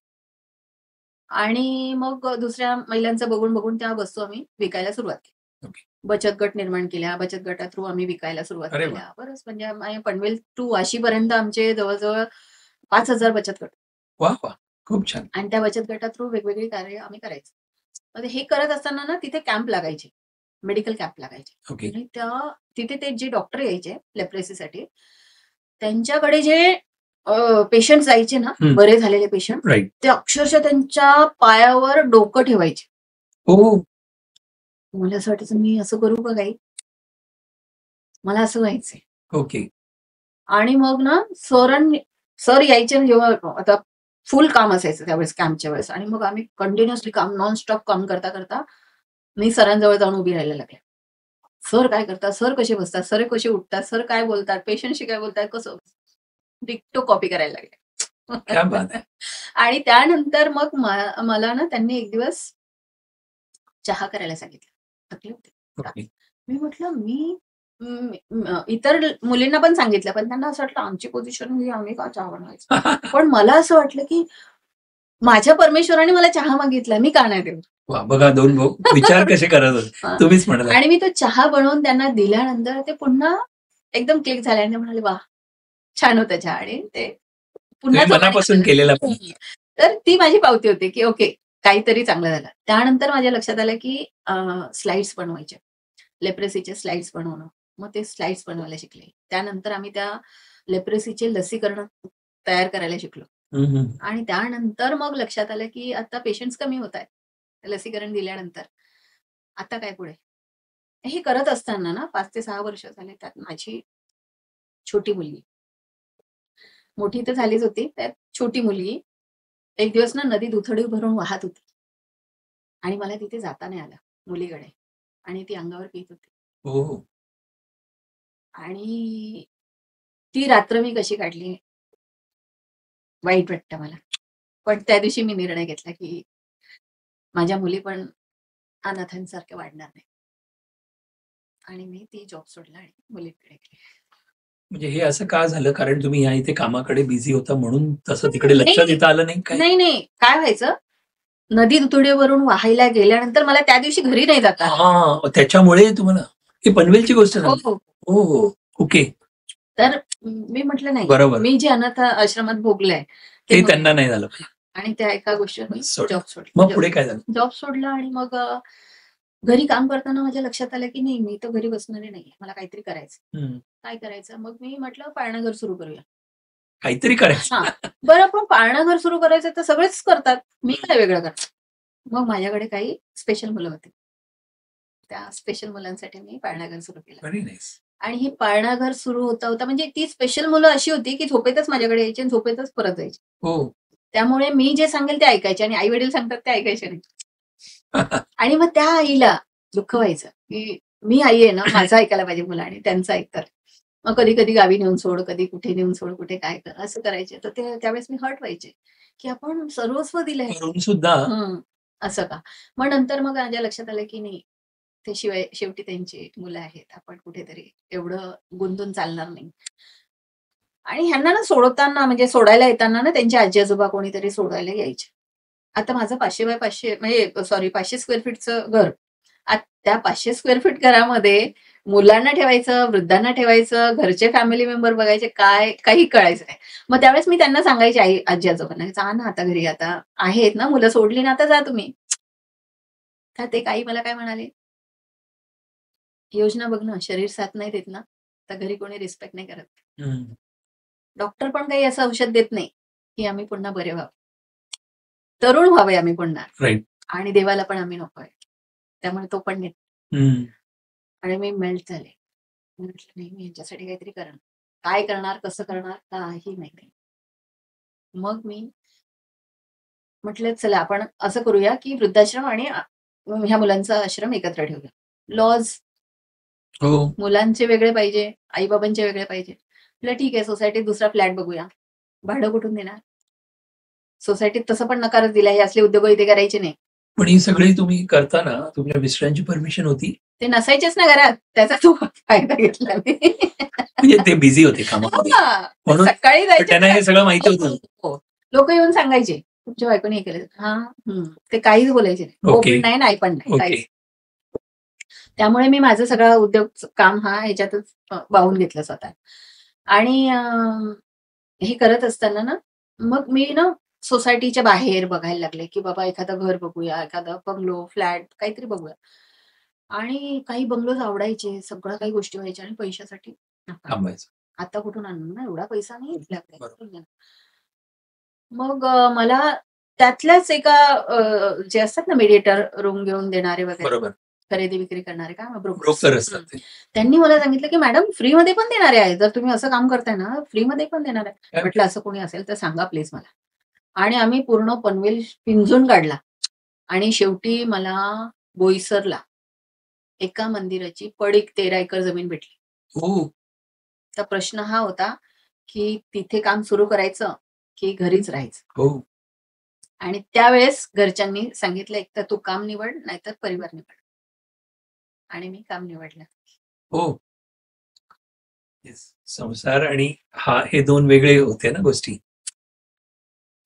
आणि मग दुसऱ्या महिलांचं बघून त्या वस्तू आम्ही विकायला सुरुवात केली. ओके. बचत गट निर्माण केल्या, बचत गटा थ्रू आम्ही विकायला सुरुवात अरे वा. केल्या. बरंच म्हणजे पनवेल टू वाशीपर्यंत आमचे जवळजवळ 5,000 बचत गट, वा वा, खूप छान. आणि त्या बचत गटा थ्रू वेगवेगळी कार्य आम्ही करायचो. म्हणजे हे करत असताना ना तिथे कॅम्प लागायचे, मेडिकल कॅम्प लागायचे. ओके. आणि तिथे ते जे डॉक्टर यायचे लेप्रेसीसाठी, त्यांच्याकडे जे पेशंट जायचे ना, बरे झालेले पेशंट, राईट. ते अक्षरशः त्यांच्या पायावर डोकं ठेवायचे. हो. मला असं वाटायचं मी असं करू का काही, मला असं व्हायचंय. ओके. आणि मग ना सर यायचे ना जेव्हा, आता फुल काम असायचं त्यावेळेस कॅम्पच्या वेळेस, आणि मग आम्ही कंटिन्युअसली काम नॉनस्टॉप काम करता करता मी सरांजवळ जाऊन उभी राहायला लागले. सर काय करतात, सर कसे बसतात, सर कसे उठतात, सर काय बोलतात, पेशंटशी काय बोलतात, कसं डिक्टो कॉपी करायला लागले. क्या बात आहे. आणि त्यानंतर मग मला ना त्यांनी एक दिवस चहा करायला सांगितलं. थकले होते. ओके. मी म्हटलं इतर मुलींना पण सांगितलं, पण त्यांना असं वाटलं आमची पोझिशन ही, आम्ही का चहा बनवायचं. पण मला असं वाटलं की माझ्या परमेश्वराने मला चहा मागितला, मी का नाही देऊ. वा, बघा दोन विचार कसे करत होते तुम्हीच म्हणाला. आणि मी तो चहा बनवून त्यांना दिल्यानंतर ते पुन्हा एकदम क्लिक झाले आणि ते म्हणाले वा छान होतं चहा, आणि ते पुन्हा मनापासून केलेला. तर ती माझी पावती होती की ओके काहीतरी चांगलं झालं. त्यानंतर माझ्या लक्षात आलं की स्लाइड्स बनवायचे, लेप्रेसीचे स्लाइड्स बनवणं. मग ते स्लाइड्स बनवायला शिकले. त्यानंतर आम्ही त्या लेप्रेसीचे लसीकरण तयार करायला शिकलो. आणि त्यानंतर मग लक्षात आलं की आता पेशंट्स कमी होत आहेत लसीकरण दिल्यानंतर, आता काय पुढे. हे करत असताना ना 5 ते 6 वर्ष झाले, त्यात माझी छोटी मुलगी, मोठी तर झालीच होती, त्यात छोटी मुलगी एक दिवस ना नदीत उथडी भरून वाहत होती आणि मला तिथे जाता नाही आलं मुलीकडे, आणि ती अंगावर पीत होती. हो. आणि ती रात्र मी कशी काढली वाईट वाटतं मला. पण त्या दिवशी मी निर्णय घेतला की माझ्या मुली पण अनाथांसारखे वाढणार नाही, आणि मी ती जॉब सोडला आणि मुलीकडे गेले. म्हणजे हे असं का झालं, कारण तुम्ही या इथे कामाकडे बिझी होता म्हणून तसं तिकडे लक्ष देता आलं नाही काय? नाही काय व्हायचं, नदी दुथडीवरून वाहायला गेल्यानंतर मला त्या दिवशी घरी नाही जाता. हा, त्याच्यामुळे तुम्हाला ही पनवेलची गोष्ट हो झाली. हो हो. ओके. तर मी म्हटलं नाही, बरोबर. मी जे अनाथ आश्रमात भोगलंय ते त्यांना नाही झालं. आणि त्या एका गोष्टीवर जॉब सोडला. मग पुढे काय झालं? जॉब सोडला आणि मग घरी काम करताना माझ्या लक्षात आलं की नाही, मी तर घरी बसणारे नाहीये, मला काहीतरी करायचं. काय करायचं, मग मी म्हटलं पाळणाघर सुरू करूया. काहीतरी करायचं. बरं, पण पाळणाघर सुरू करायचं तर सगळेच करतात, मी काय वेगळं करतो. मग माझ्याकडे काही स्पेशल मुलं होती, त्या स्पेशल मुलांसाठी मी पाळणाघर सुरू केलं. Very nice. आणि हे पाळणाघर सुरू होता म्हणजे ती स्पेशल मुलं अशी होती की झोपेतच माझ्याकडे यायची आणि झोपेतच परत जायची. हो. त्यामुळे मी जे सांगेल ते ऐकायचे आणि आई वडील सांगतात ते ऐकायचे नाही. आणि मग त्या आईला दुःख व्हायचं की मी आई आहे ना, माझं ऐकायला पाहिजे मुलं आणि त्यांचं ऐकतात. मग कधी कधी गावी नेऊन सोड, कधी कुठे नेऊन सोड, कुठे काय कर असं करायचे. तर ते त्यावेळेस मी हर्ट व्हायचे की आपण सर्वस्व दिलंय करून सुद्धा असं का. मग नंतर मग माझ्या लक्षात आलं की नाही, ते शिवाय शेवटी त्यांची मुलं आहेत, आपण कुठेतरी एवढं गुंतून चालणार नाही. आणि ह्यांना ना सोडताना म्हणजे सोडायला येताना ना त्यांचे आजी आजोबा कोणीतरी सोडायला यायचे. आता माझं 500 बाय 500 म्हणजे सॉरी 500 स्क्वेअर फीटचं घर. त्या 500 स्क्वेअर फीट घरामध्ये मुलांना ठेवायचं, वृद्धांना ठेवायचं, घरचे फॅमिली मेंबर बघायचे, काय काही कळायचं नाही. मग त्यावेळेस मी त्यांना सांगायचे आई आजी आजोबांना, जा ना आता घरी, आता आहेत ना मुलं, सोडली ना आता जा तुम्ही. तर ते काही मला काय म्हणाले, योजना बघ ना, शरीर साथ नाही देत ना, तर घरी कोणी रिस्पेक्ट नाही करत. डॉक्टर पण काही असं औषध देत नाही की आम्ही पुन्हा बरे व्हावं, तरुण व्हावे आम्ही पुन्हा. राईट. आणि देवाला पण आम्ही नकोय, त्यामुळे तो पण नाही. आणि मी मेल्ट झाले. म्हटलं नाही, मी यांच्यासाठी काहीतरी करणार. काय करणार, कसं करणार, काही माहिती. मग मी म्हटलं चला आपण असं करूया की वृद्धाश्रम आणि ह्या मुलांचा आश्रम एकत्र ठेवूया. लॉज मुलांचे वेगळे पाहिजे, आई बाबांचे वेगळे पाहिजे. म्हटलं ठीक आहे, सोसायटीत दुसरा फ्लॅट बघूया. भाडं कुठून देणार? सोसायटीत तसं पण नकारच दिला, हे असले उद्योग इथे करायचे नाही. पण ही सगळी तुम्ही करताना तुमच्या मिस्टरांची परमिशन होती? ते नसायचेच ना घरात, त्याचा तो फायदा घेतला मी. म्हणजे ते बिझी होते कामामध्ये म्हणून सकाळी जायचे, त्यांना हे सगळं माहिती होतं. लोक येऊन सांगायचे तुमच्या बायकोने हे केलं. ते काहीच बोलायचे नाही, हो पण नाही, नाही पण नाही. त्यामुळे मी माझं सगळं उद्योग काम हा ह्याच्यातच वाहून घेतलं स्वतः. आणि हे करत असताना ना मग मी ना सोसायटीच्या बाहेर बघायला लागले की बाबा एखादं घर बघूया, एखादा बंगलो, फ्लॅट काहीतरी बघूया. आणि काही बंगलोज आवडायचे, सगळ्या काही गोष्टी व्हायच्या आणि पैशासाठी आता कुठून आणू ना, एवढा पैसा नाही आपल्याकडे. मग मला त्यातल्याच एका जे असतात ना मीडिएटर, रूम घेऊन देणारे वगैरे, खरेदी विक्री करणारे, काय ब्रोकर असतात, त्यांनी मला सांगितलं की मॅडम फ्री मध्ये पण देणारे आहे, जर तुम्ही असं काम करताय ना फ्री मध्ये पण देणार आहे. म्हटलं असं कोणी असेल तर सांगा प्लीज मला. आणि आम्ही पूर्ण पनवेल पिंजून काढला आणि शेवटी मला बोईसरला एका मंदिराची पडीक 13 एकर जमीन भेटली. तर प्रश्न हा होता की तिथे काम सुरू करायचं की घरीच राहायचं. आणि त्यावेळेस घरच्यांनी सांगितलं एक तर तू काम निवड, नाहीतर परिवार निवड. आणि मी काम निवडलं. संसार आणि हे दोन वेगळे होते ना गोष्टी,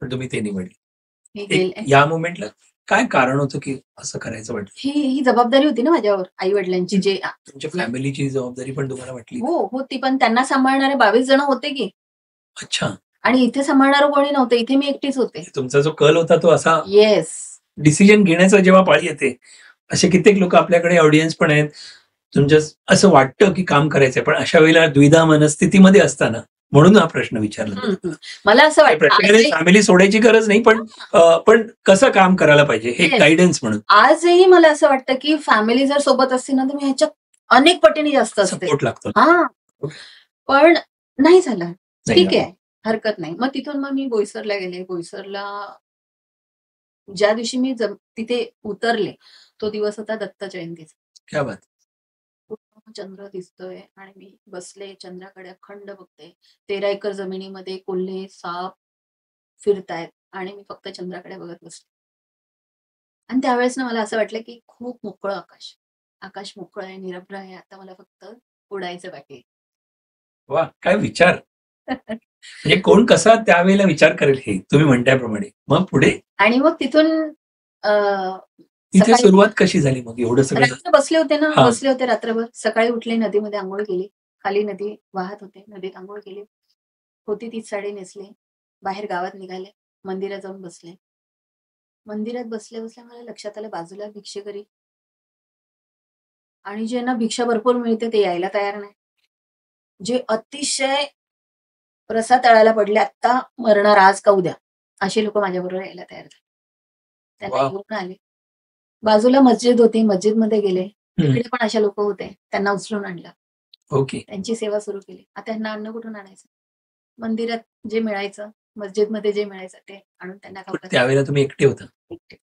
पण तुम्ही ते निवडली. या मोमेंटला काय कारण होतं की असं करायचं वाटलं? ही जबाबदारी होती ना माझ्यावर, आई वडिलांची, जे तुमच्या फॅमिलीची जबाबदारी पण तुम्हाला वाटली? हो होती, पण त्यांना सांभाळणारे 22 जण होते की. अच्छा. आणि इथे सांभाळणारं कोणी नव्हतं, इथे मी एकटीच होते. तुमचा जो कल होता तो असा, येस, डिसिजन घेण्याचा जेव्हा पाळी येते, असे कित्येक लोक आपल्याकडे ऑडियन्स पण आहेत, तुमच्या असं वाटतं की काम करायचंय पण अशा वेळेला द्विधा मनस्थितीमध्ये असताना, म्हणून हा प्रश्न विचारला. मला असं वाटतं फॅमिली सोडायची गरज नाही, पण कसं काम करायला पाहिजे हे गायडन्स म्हणून. आजही मला असं वाटतं की फॅमिली जर सोबत असते ना तर मी ह्याच्या अनेक पटीने जास्त सपोर्ट लागतो. पण नाही झालं, ठीक आहे, हरकत नाही. मग तिथून मग मी बोईसरला गेले. बोईसरला ज्या दिवशी मी तिथे उतरले तो दिवस होता दत्त जयंतीचा. क्या बात. चंद्र दिसतोय आणि मी बसले चंद्राकडे, अखंड बघते. 13 एकर जमिनीमध्ये कोल्हे साप फिरतायत आणि मी फक्त चंद्राकडे बघत बसले. आणि त्यावेळेस ना मला असं वाटलं की खूप मोकळं आकाश मोकळं आहे, निरभ्र आहे, आता मला फक्त उडायचं बाकी. वा, काय विचार. म्हणजे कोण कसा त्यावेळेला विचार करेल हे तुम्ही म्हणल्याप्रमाणे. मग पुढे आणि मग तिथून तिथे सुरुवात कशी झाली मग? एवढं सगळं बसले होते रात्रभर. सकाळी उठले, नदीमध्ये आंघोळ केली, खाली नदी वाहत होते, नदीत आंघोळ केली, होती तीच साडी नेसली, बाहेर गावात निघाले, मंदिरात जाऊन बसले. मंदिरात बसल्या बसल्या मला लक्षात आलं बाजूला भिक्षेकरी, आणि ज्यांना भिक्षा भरपूर मिळते ते यायला तयार नाही, जे अतिशय रसा तळायला पडले, आता मरणार आज का उद्या, असे लोक माझ्याबरोबर यायला तयार झाले. त्यांना घेऊन आले. बाजूला मस्जिद होती, मस्जिद मध्ये गेले, तिकडे पण अशा लोक होते, त्यांना उचलून आणलं. त्यांची सेवा सुरू केली. आता त्यांना अन्न कुठून आणायचं? मंदिरात जे मिळायचं मस्जिदमध्ये जे मिळायचं ते आणून त्यांना पण खाऊ त्यावेळेला तुम्ही एकटे होता. घालायचे.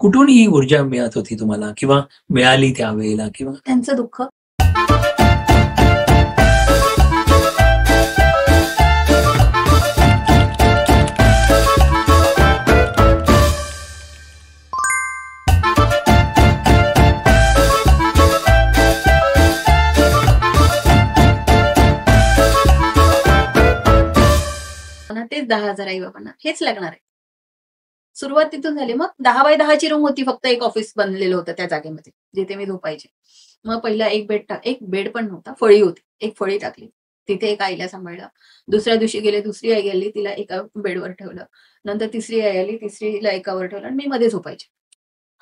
कुठून ही ऊर्जा मिळत होती तुम्हाला किंवा मिळाली त्यावेळेला किंवा त्यांचं दुःख तेच 10,000 आई बाबांना हेच लागणार आहे. सुरुवात तिथून झाली. मग 10x10 ची रूम होती, फक्त एक ऑफिस बनलेलं होतं त्या जागेमध्ये जिथे मी झोपायचे. मग पहिला एक बेड पण नव्हता, फळी होती. एक फळी टाकली, तिथे एक आईला सांभाळलं. दुसऱ्या दिवशी गेले, दुसरी आई आली, तिला एका बेडवर ठेवलं. नंतर तिसरी आई आली, तिसरीला एकावर ठेवलं आणि मी मध्ये झोपायचे.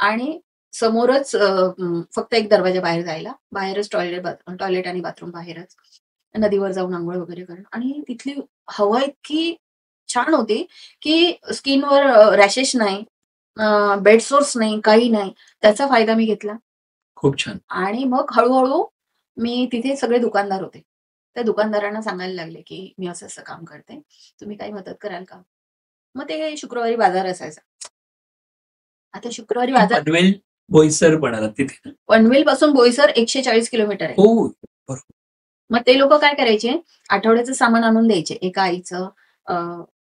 आणि समोरच फक्त एक दरवाजा बाहेर जायला, बाहेरच टॉयलेट आणि बाथरूम बाहेरच. नदीवर जाऊन अंघोळ वगैरे करणं. आणि तिथली हवा इतकी छान होती की स्किनवर रॅशेस नाही, बेड सोर्स नाही, काही नाही. त्याचा फायदा मी घेतला. खूप छान. आणि मग हळूहळू मी तिथे सगळे दुकानदार होते. त्या दुकानदारांना सांगायला लागले की मी असं असं काम करते, तुम्ही काही मदत कराल का? मग ते शुक्रवारी बाजार असायचा. आता शुक्रवारी बाजार पनवेल बोईसर म्हणालात तिथे. पनवेल पासून बोईसर 140 किलोमीटर आहे. हो बरोबर. मग ते लोक काय करायचे, आठवड्याचं सामान आणून द्यायचे. एका आईचं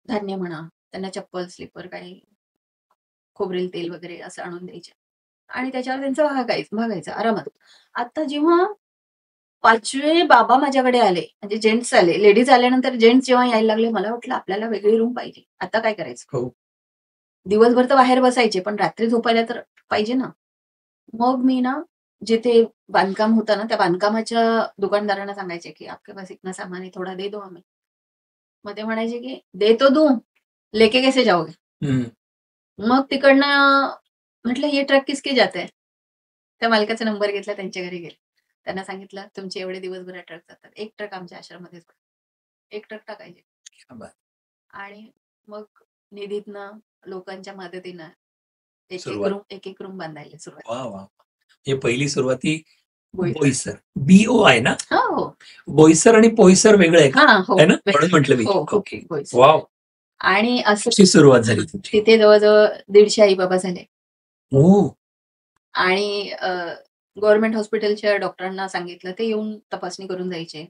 धान्य म्हणा, त्यांना चप्पल, स्लीपर, काही खोबरेल तेल वगैरे असं आणून द्यायचे. आणि त्याच्यावर त्यांचं भागायचं आरामात. आता जेव्हा 5वे बाबा माझ्याकडे आले, म्हणजे जेंट्स आले, लेडीज आल्यानंतर जेंट्स जेव्हा यायला लागले, मला वाटलं आपल्याला वेगळी रूम पाहिजे. आता काय करायचं? हो. दिवसभर तर बाहेर बसायचे, पण रात्री झोपायला तर पाहिजे ना. मग मी ना, जिथे बांधकाम होतं ना, त्या बांधकामाच्या दुकानदारांना सांगायचे की आपके पास इतना सामान है, थोडा दे दो हमें. मग ते म्हणायचे की दे तो दूं, लेके कैसे जाओगे? हम्म. मग तिकडनं म्हटलं ये ट्रक किसके जाते है? त्या मालकाचा नंबर घेतला, त्यांच्या घरी गेले. त्यांना सांगितलं तुमचे एवढे दिवसभर ट्रक जातात, एक ट्रक आमच्या आश्रममध्येच पडतो. एक ट्रक टाकायचे. क्या बात. आणि मग निधीतनं, लोकांच्या मदतीनं सुरुवात. एक रूम बांधायला सुरुवात. वा वा. हे पहिली सुरुवाती बोईसर. बोईसर. BO आहे ना? हो हो बोईसर आणि पोईसर वेगळं आहे का? हा हो आहे ना? म्हणून म्हटलं मी. हो हो ओके. बोईसर. वाव. आणि असं कशी सुरुवात झाली तुमची? तिथे जवळजवळ 150 आई बाबा झाले. हो. आणि गव्हर्नमेंट हॉस्पिटलच्या डॉक्टरांना सांगितलं, ते येऊन तपासणी करून जायचे.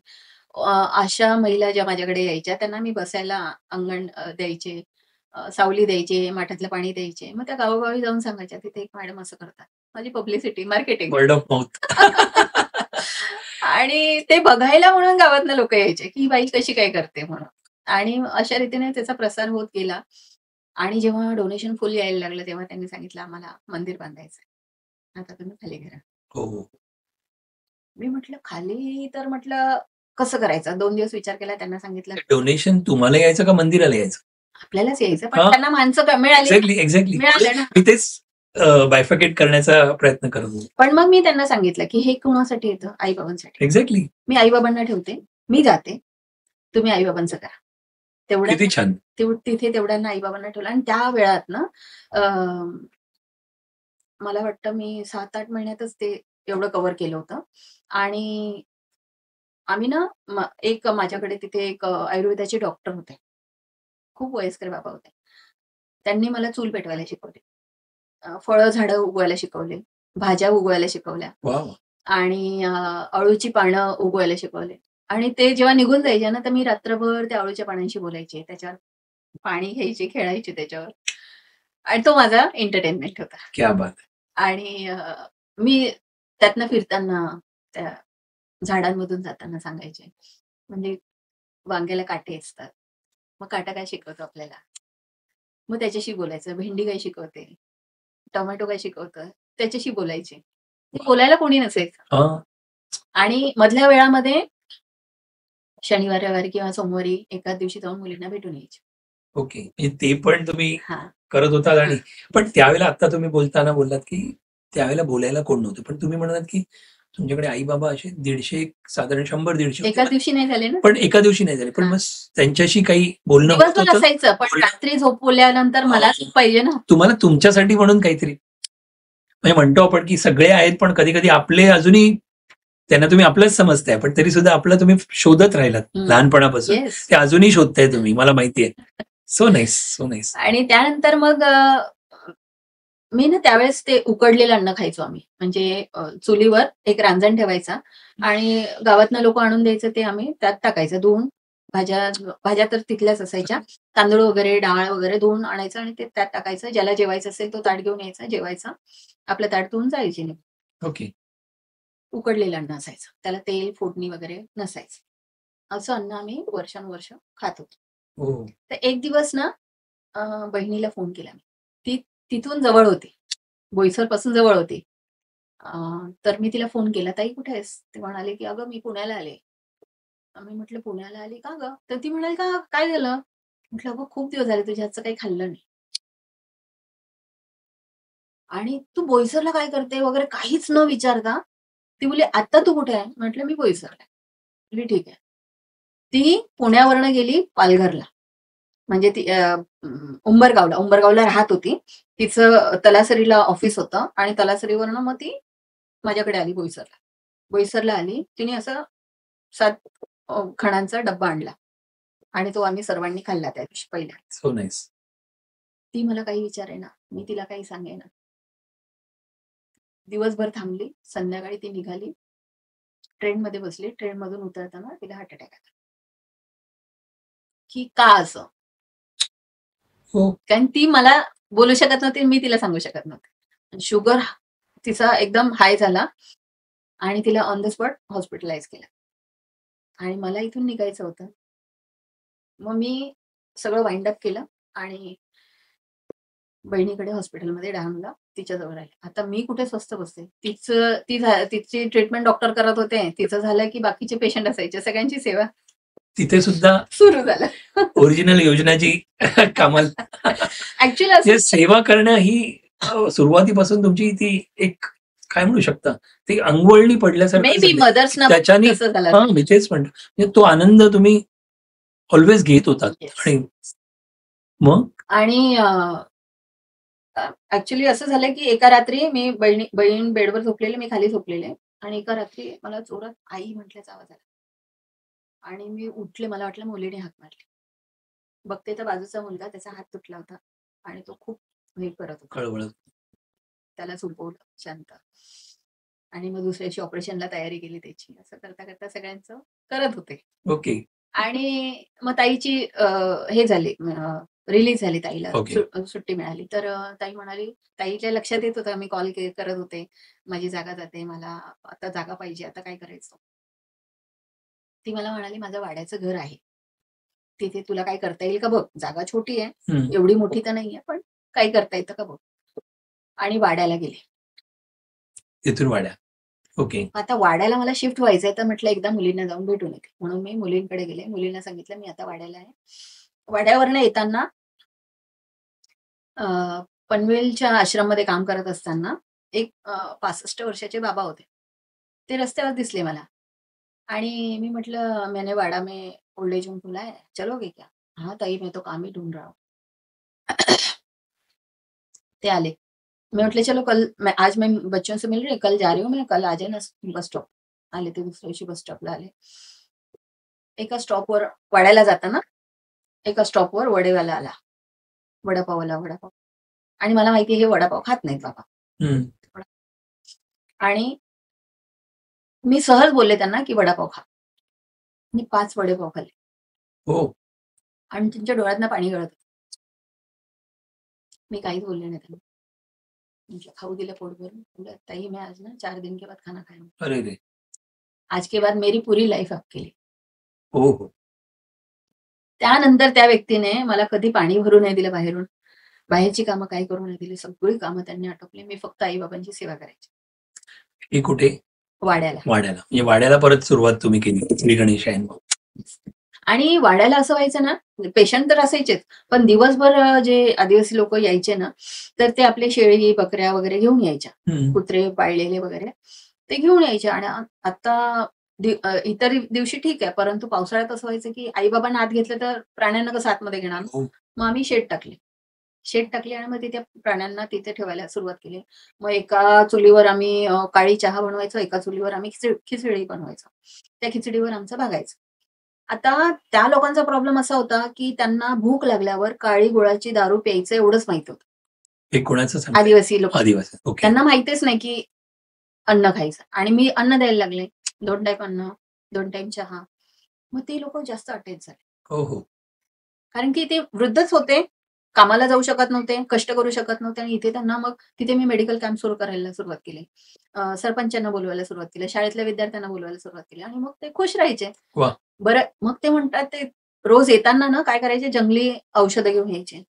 अशा महिला ज्या माझ्याकडे यायच्या त्यांना मी बसायला अंगण द्यायचे, सावली द्यायचे, माठातलं पाणी द्यायचे. मग त्या गावोगावी जाऊन सांगायच्या तिथे एक मॅडम असं करतात. माझी publicity, marketing. Word of mouth. आणि ते बघायला म्हणून गावातनं लोक यायचे की ही बाई कशी काय करते म्हणून. आणि अशा रीतीने त्याचा प्रसार होत गेला. आणि जेव्हा डोनेशन फुल यायला लागलं, तेव्हा त्यांनी सांगितलं आम्हाला मंदिर बांधायचंय, आता तुम्ही खाली करा. हो. मी म्हटलं खाली, तर म्हटलं कसं करायचं? 2 दिवस विचार केला. त्यांना सांगितलं डोनेशन तुम्हाला यायचं का मंदिराला यायचं? आपल्यालाच यायचं, पण हा. त्यांना माणसं मिळाली. एक्झॅक्टली. मिळालं ना. मी तेच बायफिकेट करण्याचा प्रयत्न करत होतो. पण मग मी त्यांना सांगितलं की हे कोणासाठी येतं? आई-बाबांसाठी. एक्झॅक्टली. मी आई-बाबांना ठेवते, मी जाते, तुम्ही आई-बाबांचं करा. तेवढ्या किती छान. तिथे तेवढ्यांना आई-बाबांना ठेवलं. आणि त्या वेळात ना मला वाटतं मी 7-8 महिन्यातच ते एवढं कव्हर केलं होतं. आणि आम्ही ना माझ्याकडे तिथे एक आयुर्वेदाचे डॉक्टर होते. खूप वयस्कर बाबा होते. त्यांनी मला चूल पेटवायला शिकवली. फळं झाडं उगवायला शिकवले, भाज्या उगवायला शिकवल्या. वाव. आणि अळूची पानं उगवायला शिकवले. आणि ते जेव्हा निघून जायचे ना, तर मी रात्रभर त्या अळूच्या पानांशी बोलायचे, त्याच्यावर पाणी घ्यायची, खेळायची त्याच्यावर. आणि तो माझा एंटरटेनमेंट होता. क्या बात. आणि मी त्यातनं फिरताना, त्या झाडांमधून जाताना सांगायचे, म्हणजे वांग्याला काटे असतात, मग काटा काय शिकवतो आपल्याला, मग त्याच्याशी बोलायचं. भेंडी काय शिकवते, टोमॅटो काय शिकवतं, त्याच्याशी बोलायचे. बोलायला कोणी नसायचं. हा. आणि मधल्या वेळामध्ये शनिवार, रविवारी किंवा सोमवारी एकाच दिवशी जाऊन मुलींना भेटून यायचे. ओके. म्हणजे ते पण तुम्ही हा. करत होतात. आणि पण त्यावेळेला आता तुम्ही बोलताना बोललात की त्यावेळेला बोलायला कोण नव्हतं, पण तुम्ही म्हणालात की तुमच्याकडे आई बाबा असे 150, साधारण 100-150 एकाच दिवशी नाही झाले ना, पण एका दिवशी नाही झाले. पण मग त्यांच्याशी काही बोलणं होत दिवसभर होतं? असायचं, पण रात्री झोपल्यानंतर मला पाहिजे ना. तुम्हाला तुमच्यासाठी म्हणून काहीतरी, म्हणजे म्हणतो आपण की सगळे आहेत, पण कधी कधी आपले अजूनही त्यांना तुम्ही आपलंच समजताय, पण तरी सुद्धा आपलं तुम्ही शोधत राहिलात लहानपणापासून. येस. ते अजूनही शोधताय तुम्ही, मला माहितीये. So nice, so nice. आणि त्यानंतर मग मी ना त्यावेळेस ते उकडलेलं अन्न खायचो आम्ही. म्हणजे चुलीवर एक रांजण ठेवायचा आणि गावातनं लोक आणून द्यायचं, ते आम्ही त्यात टाकायचं धुवून. भाज्या तर तिथल्याच असायच्या. तांदूळ वगैरे, डाळ वगैरे धुवून आणायचं आणि ते त्यात टाकायचं. ज्याला जेवायचं असेल तो ताट घेऊन यायचा, जेवायचा. आपलं ताट धुवून जायची नाही. ओके. उकडलेलं अन्न असायचं. त्याला तेल, फोडणी वगैरे नसायचं. असं अन्न आम्ही वर्षानुवर्ष खात होतो. हो. तर एक दिवस ना बहिणीला फोन केला मी. ती तिथून जवळ होती. बोईसरपासून जवळ होती. तर मी तिला फोन केला, "ताई कुठे आहेस?" ते म्हणाले, की "अगं मी पुण्याला आले." मी म्हटलं, "पुण्याला आली का गं?" तर ती म्हणाली, "का काय झालं?" म्हटलं, "अगं खूप दिवस झाले तुझ्या हातचं काही खाल्लं नाही. आणि तू बोईसरला काय करते?" वगैरे काहीच न विचारता ती बोलली, "आता तू कुठे आहे?" म्हटलं, "मी बोईसरला आहे." बोलली, "ठीक आहे." ती पुण्यावरनं गेली पालघरला. म्हणजे ती उंबरगावला राहत होती. तिचं तलासरीला ऑफिस होतं आणि तलासरीवरनं मग ती माझ्याकडे आली बोईसरला. बोईसरला आली. तिने असं 7 खणांचा डब्बा आणला आणि तो आम्ही सर्वांनी खाल्ला त्या दिवशी पहिल्या. So nice. ती मला काही विचारेना, मी तिला काही सांगेना. दिवसभर थांबली. संध्याकाळी ती निघाली. ट्रेनमध्ये बसली. ट्रेनमधून उतरताना तिला हार्ट अटॅक आला. की का असं? हो. कारण ती मला बोलू शकत नव्हती, मी तिला सांगू शकत नव्हते. शुगर तिचा एकदम हाय झाला आणि तिला ऑन द स्पॉट हॉस्पिटलाइज केलं. आणि मला इथून निघायचं होतं. मग मी सगळं वाइंड अप केलं आणि बहिणीकडे हॉस्पिटलमध्ये डहाणूला तिच्याजवळ राहिले. आता मी कुठे स्वस्त बसते. तिची ट्रीटमेंट डॉक्टर करत होते. तिचं झालं की बाकीचे पेशंट असायचे. सगळ्यांची सेवा तिथे सुद्धा सुरू झालं. ओरिजिनल योजनाची कामाला ऍक्च्युअली असं सेवा करणं ही सुरुवातीपासून तुमची ती एक काय म्हणू शकता, ती अंगवळणी पडल्यासारखं मे बी झालंय. मदर्सना त्याच्याने तसं झालं हां, मी तेच म्हणतो. म्हणजे तो आनंद तुम्ही ऑल्वेज घेत होतात. Yes. आणि मग आणि ऍक्च्युअली असं झालं की एका रात्री मी बहीण बेडवर झोपलेली, मी खाली झोपलेले आणि एका रात्री मला जोरात आई म्हटल्याचा आवाज आला आणि मी उठले. मला वाटलं मुलीने हाक मारली. बघते तर बाजूचा मुलगा, त्याचा हात तुटला होता आणि तो खूप हे करत होता. कळवळ. त्याला झोपवलं शांत आणि मग दुसऱ्या दिवशी ऑपरेशनला तयारी केली त्याची. असं करता करता सगळ्यांचं करत होते. ओके. आणि मग ताईची हे झाली, रिलीज झाली ताईला. Okay. सुट्टी मिळाली. तर ताई म्हणाली, ताईच्या लक्षात येत होतं मी कॉल करत होते. माझी जागा जाते, मला आता जागा पाहिजे, आता काय करायचं? ती मला म्हणाली, "माझं वाड्याचं घर आहे. तिथे तुला काय करता येईल का बघ. जागा छोटी आहे, हं. एवढी मोठी तर नाहीये, पण काही करता येतं का बघ." आणि वाड्याला गेले. तिथून वाड्या. ओके. आता वाड्याला मला शिफ्ट व्हायचंय, तर म्हटलं एकदा मुलींना जाऊन भेटून येते. म्हणून मी मुलींकडे गेले. मुलींना सांगितलं, "मी आता वाड्याला आहे." वाड्यावरनं येताना पनवेलच्या आश्रममध्ये काम करत असताना एक 65 वर्षाचे बाबा होते. ते रस्त्यावर दिसले मला आणि मी म्हटलं, "मैंने वाडा में ओल्ड एज होम खोला है, चलोगे क्या?" "हाँ ताई, मैं तो काम ही ढूंढ रहा हूँ." ते आले. मैं म्हटले, "चलो आज मैं बच्चों से मिल रही हूँ, कल जा रही हूँ मैं, कल आ जाना बस स्टॉप." आले ते दुसऱ्या दिवशी बस स्टॉपला आले. एका स्टॉपवर वाड्याला जाताना एका स्टॉपवर वडेवाला आला. वडापाववाला वडापाव. आणि मला माहिती आहे हे वडापाव खात नाहीत बाबा. हं. आणि मी सहज बोलले त्यांना, की "वडापाव खा." मी 5 वडेपाव खाल्ले हो. आणि त्यांच्या डोळ्यातनं पाणी गळत होतं. मी काहीच बोलले नाही त्यांना. म्हटलं खाऊ दिलं पोट भरून. म्हटलं, "ताई मैं आज ना 4 दिन के बाद खाना खाया हूँ. अरे रे! आज के बाद मेरी पूरी लाईफ आपके लिए." हो, हो. त्यानंतर त्या व्यक्तीने मला कधी पाणी भरू नाही दिलं बाहेरून. बाहेरची कामं काही करू नाही दिली. सगळी कामं त्यांनी आटोपली. मी फक्त आई-बाबांची सेवा करायची. हे कुठे? वाड्याला. वाड्याला. म्हणजे वाड्याला परत सुरुवात तुम्ही केली श्री गणेशायन. आणि वाड्याला असं व्हायचं ना, पेशंट तर असायचेच, पण दिवसभर जे आदिवासी लोक यायचे ना, तर ते आपले शेळी, बकऱ्या वगैरे घेऊन यायच्या. हं. कुत्रे पाळलेले वगैरे ते घेऊन यायचे. आणि आता इतर दिवशी ठीक आहे, परंतु पावसाळ्यात असं व्हायचं की आई-बाबांना आत घेतलं तर प्राण्यांना कसं आतमध्ये घेणार? हो. मग आम्ही शेड टाकले. शेड टाकली आणि मग तिथे प्राण्यांना तिथे ठेवायला सुरुवात केली. मग एका चुलीवर आम्ही काळी चहा बनवायचो, एका चुलीवर आम्ही खिचडी बनवायचो. त्या खिचडीवर आमचं भागायचं. आता त्या लोकांचा प्रॉब्लेम असा होता, की त्यांना भूक लागल्यावर काळी गुळाची दारू प्यायचं एवढंच माहिती होतं. हे कोणाचं सांगताय? आदिवासी लोक. आदिवासी. ओके. त्यांना माहितीच नाही की अन्न खायचं. आणि मी अन्न द्यायला लागले. 2 टाईम अन्न, 2 टाईम चहा. मग ते लोक जास्त अटॅच झाले. हो, हो. कारण की ते वृद्धच होते. कामाला जाऊ शकत नव्हते, कष्ट करू शकत नव्हते आणि इथे त्यांना मग तिथे मी मेडिकल कॅम्प सुरू करायला सुरुवात केली. सरपंचांना बोलवायला सुरुवात केली, शाळेतल्या विद्यार्थ्यांना बोलवायला सुरुवात केली आणि मग ते खुश राहायचे. वाह! बरं मग ते म्हणतात ते रोज येताना ना काय करायचे, जंगली औषधं घेऊन यायचे,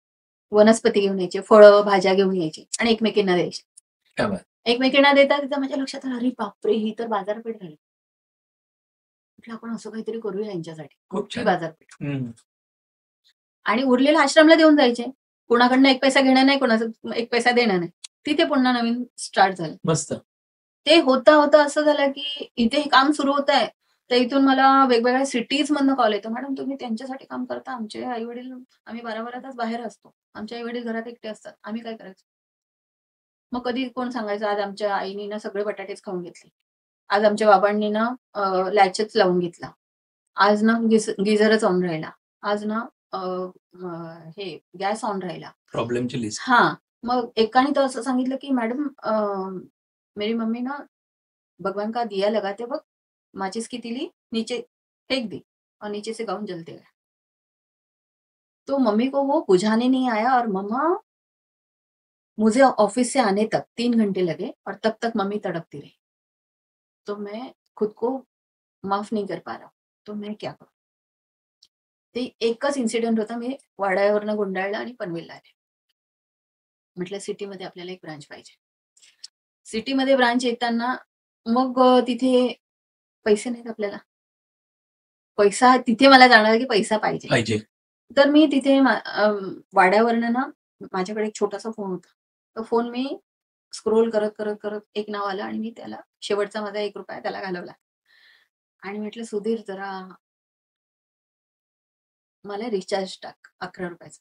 वनस्पती घेऊन यायचे, फळं, भाज्या घेऊन यायचे आणि एकमेकींना द्यायचे. क्या बात! एकमेकींना देता माझ्या लक्षात आलं, अरे बापरे! ही तर बाजारपेठ झाली. म्हटलं आपण असं काहीतरी करूया यांच्यासाठी. खूप मोठी छान. बाजारपेठ. हं. आणि उरलेला आश्रमला देऊन जायचे. कुणाकडनं 1 पैसा घेणं नाही, कुणाचा 1 पैसा देणं नाही. तिथे पुन्हा नवीन स्टार्ट झालं. मस्त. ते होता असं झालं, की इथे हे काम सुरू होतंय. तर इथून मला वेगवेगळ्या सिटीजमधनं कॉल येतो. "मॅडम तुम्ही त्यांच्यासाठी काम करता. आमचे आई-वडील आम्ही 12-12 तास बाहेर असतो. आमचे आई-वडील घरात एकटे असतात. आम्ही काय करायचं?" मग कधी कोण सांगायचं, "आज आमच्या आईनी ना सगळे बटाटेच खाऊन घेतले. आज आमच्या बाबांनी ना लॅचच लावून घेतला. आज ना गिझरच ऑन राहिला. आज ना अ, हे गॅस ऑन राहिला." प्रॉब्लेमची लिस्ट. हां. मग एकाने तर असं सांगितलं, की "मॅडम मेरी मम्मी ना भगवान का दिया लगाते वक़्त माचिस की तीली नीचे फेंक दी और नीचे से गाउन जलते गया। तो मम्मी को वो बुझाने नहीं आया और मम्मा मुझे ऑफिस से आने तक 3 घंटे लगे और तब तक मम्मी तड़पती रही। तो मैं खुद को माफ नहीं कर पा रहा हूँ, तो मैं क्या करूँ?" ते एकच इन्सिडेंट होता. मी वाड्यावरनं गुंडाळलं आणि पनवेलला आले. म्हटलं सिटीमध्ये आपल्याला एक ब्रांच पाहिजे. सिटीमध्ये ब्रांच येताना मग तिथे पैसे नाहीत आपल्याला. पैसा तिथे मला जाणवलं की पैसा पाहिजे. पाहिजे. तर मी तिथे वाड्यावरनं ना माझ्याकडे एक छोटासा फोन होता. तो फोन मी स्क्रोल करत एक नाव आलं आणि मी त्याला शेवटचा माझा ₹1 त्याला घालवला. आणि म्हटलं, "सुधीर जरा मला रिचार्ज टाक ₹11 चा."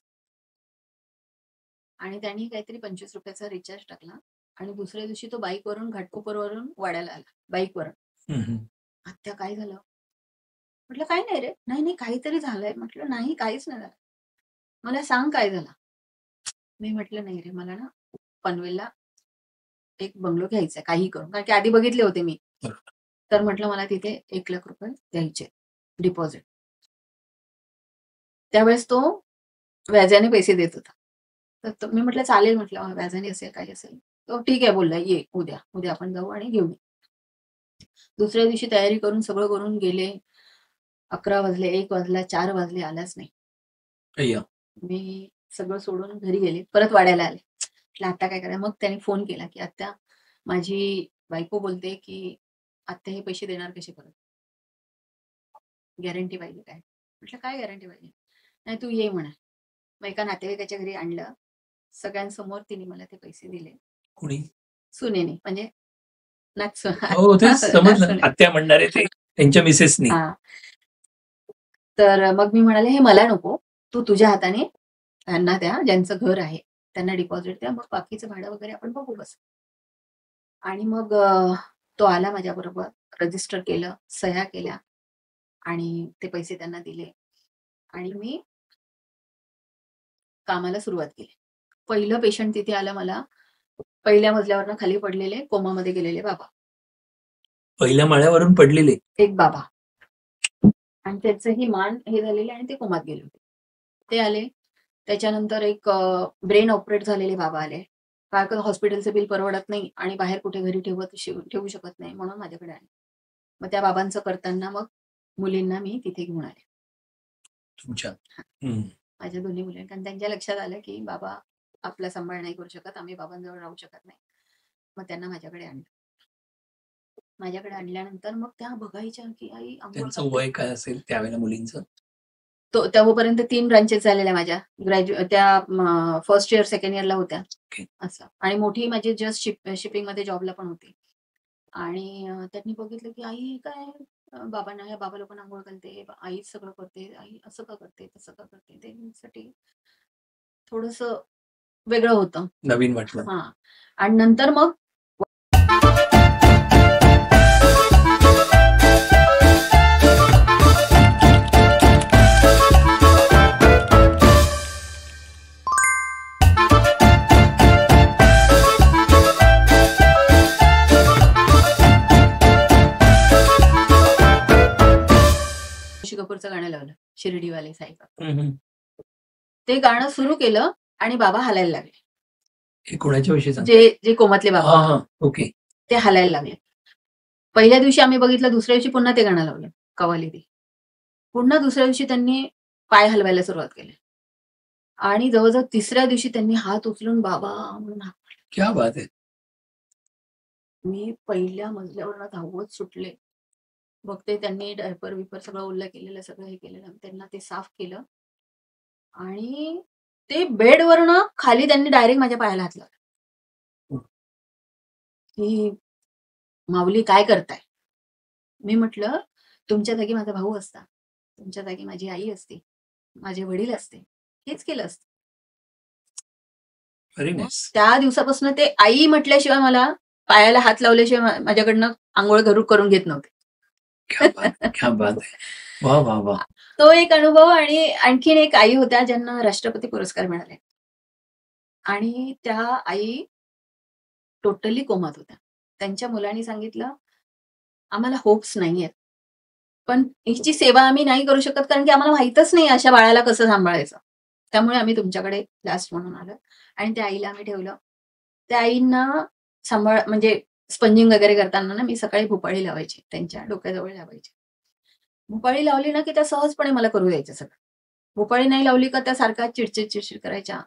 आणि त्यांनी काहीतरी ₹25 चा रिचार्ज टाकला आणि दुसऱ्या दिवशी तो बाईकवरून घाटकोपरवरून वाड्याला आला. बाईकवरून. हं, हं. "आत्या काय झालं?" म्हटलं, "काही नाही रे." "नाही, नाही काहीतरी झालंय." म्हटलं, "नाही काहीच नाही झालं." "मला सांग काय झालं?" मी म्हटलं, "नाही रे मला ना पनवेलला एक बंगलो घ्यायचा आहे काहीही करून." कारण की आधी बघितले होते मी. बरोबर. तर म्हटलं, "मला तिथे ₹1,00,000 द्यायचे डिपॉझिट." त्यावेळेस तो व्याजाने पैसे देत होता. तर तो मी म्हटलं, "चालेल," म्हटलं, "व्याजाने असेल, काही असेल." तो ठीक आहे बोलला, "ये उद्या. उद्या आपण जाऊ आणि घेऊन ये." दुसऱ्या दिवशी तयारी करून सगळं करून गेले. 11 वाजले, 1 वाजला, 4 वाजले, आलाच नाही. अय्या! मी सगळं सोडून घरी गेले. परत वाड्याला आले. म्हटलं आता काय करायचं? मग त्याने फोन केला, की "आत्या, माझी बायको बोलते, की आत्या हे पैसे देणार कसे परत? गॅरंटी पाहिजे काय?" म्हटलं, "काय गॅरंटी पाहिजे?" "नाही तू ये" म्हणा. मग एका नातेवाईकाच्या घरी आणलं. सगळ्यांसमोर तिने मला ते पैसे दिले. कुणी? सुनेने म्हणजे नातसू हो, तेच समजलं. नातसूने. आत्या म्हणणारे ते त्यांच्या मिसेसनी. हां. तर मग मी म्हणाले, "हे मला नको. तू तुझ्या हाताने त्यांना द्या, ज्यांचं घर आहे. त्यांना डिपॉझिट द्या. मग बाकीचं भाडं वगैरे आपण बघू कसं." आणि मग तो आला माझ्याबरोबर. रजिस्टर केलं, सह्या केल्या आणि ते पैसे त्यांना दिले आणि मी कामाला सुरुवात केली. पहिलं पेशंट तिथे आलं मला. पहिल्या मजल्यावरनं खाली पडलेले, कोमामध्ये गेलेले बाबा. पहिल्या माळ्यावरून पडलेले. एक बाबा आणि त्यांचंही मान हे झालेली आणि ते कोमात गेले होते. ते आले. त्याच्यानंतर एक ब्रेन ऑपरेट झालेले बाबा आले. कारण का हॉस्पिटलचं बिल परवडत नाही आणि बाहेर कुठे घरी ठेवू शकत नाही म्हणून माझ्याकडे आले. मग त्या बाबांचं करताना मग मुलींना मी तिथे घेऊन आले. तुमच्या. हं. माझ्या दोन्ही मुली कारण त्यांच्या लक्षात आलं, की बाबा आपला सांभाळ नाही करू शकत. आम्ही बाबांजवळ राहू शकत नाही. मग त्यांना माझ्याकडे आणलं. माझ्याकडे आणल्यानंतर मग त्या बघायच्या, की आई अंघोळ त्यांचं घालते. वय काय असेल त्यावेळेला मुलींचं? तेव्हापर्यंत 3 ब्रांचेस झालेल्या माझ्या. त्या फर्स्ट इयर, सेकंड इयरला होत्या. ओके. असं आणि मोठी माझी जस्ट शिपिंगमध्ये जॉबला पण होती. आणि त्यांनी बघितलं, की आई काय बाबांना या बाबा लोकांना अंघोळ घालते, आईच सगळं करते, आई असं का करते, तसं का करते. त्यांच्यासाठी थोडंसं वेगळं होतं. नवीन वाटलं. हा. आणि नंतर मग ऋषी कपूरचं गाणं लावलं, शिर्डीवाले साईबाबा. हम्म. ते गाणं सुरू केलं आणि बाबा हलायला लागले. हे कोणाच्या विषयी सांग? जे कोमातले बाबा हा होते, हा ओके. ते हलायला लागले. पहिल्या दिवशी आम्ही बघितलं, दुसऱ्या दिवशी पुन्हा ते गाणं लावलं, कवाली दी. पुन्हा दुसऱ्या दिवशी त्यांनी पाय हलवायला सुरुवात केली. आणि जवळजवळ तिसऱ्या दिवशी त्यांनी हात उचलून बाबा म्हणून हाक मारला. क्या बात आहे. मी पहिल्या मजल्यावरनं धावत सुटले. बघते त्यांनी डायपर विपर सगळं ओल्लं केलेलं, सगळं हे केलेलं. त्यांना ते साफ केलं आणि ते बेडवरनं खाली त्यांनी डायरेक्ट माझ्या पायाला हात लावला. की माऊली काय करताय? मी म्हटलं, तुमच्या जागी माझा भाऊ असता, तुमच्या जागी माझी आई असते, माझे वडील असते, हेच केलं असतं. Very nice. त्या दिवसापासून ते आई म्हटल्याशिवाय मला पायाला हात लावल्याशिवाय माझ्याकडनं आंघोळ करून घेत नव्हते. क्या बात, क्या बात आहे. वा वा वा. तो एक अनुभव. आणि आणखीन एक आई होत्या ज्यांना राष्ट्रपती पुरस्कार मिळाले. आणि त्या आई टोटली कोमात होत्या. त्यांच्या मुलांनी सांगितलं, आम्हाला होप्स नाहीयेत, पण हिची सेवा आम्ही नाही करू शकत कारण की आम्हाला माहीतच नाही अशा बाळाला कसं सांभाळायचं. त्यामुळे आम्ही तुमच्याकडे लास्ट म्हणून आलो. आणि त्या आईला आम्ही ठेवलं. त्या आईंना म्हणजे स्पंजिंग वगैरे करताना ना मी सकाळी भोपाळी लावायची, त्यांच्या डोक्याजवळ लावायची. भोपाळी लावली ना की त्या सहजपणे मला करू द्यायचं सगळं. भोपाळी नाही लावली का त्या सारखा चिडचिड करायच्या,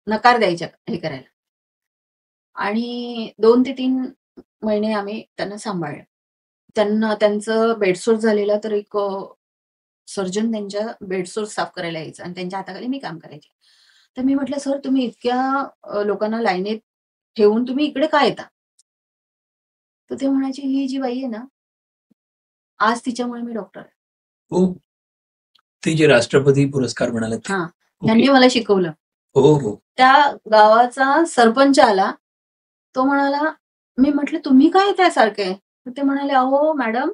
नकार द्यायच्या हे करायला. आणि 2 ते 3 महिने आम्ही त्यांना सांभाळलं. त्यांचं बेडसोर झालेला, तर एक सर्जन त्यांच्या बेडसोर साफ करायला यायचं आणि त्यांच्या हाताखाली मी काम करायचे. तर मी म्हटलं, सर तुम्ही इतक्या लोकांना लाईनीत ठेवून तुम्ही इकडे का येता? तर ते म्हणायचे, ही जी बाई आहे ना, आज तिच्यामुळे मी डॉक्टर आहे. हो. ते जे राष्ट्रपती पुरस्कार म्हणाले ते. हा, त्यांनी मला शिकवलं. हो हो. त्या गावाचा सरपंच आला, तो म्हणाला, मी म्हटलं तुम्ही काय येताय सारखे? तर ते म्हणाले, अहो मॅडम,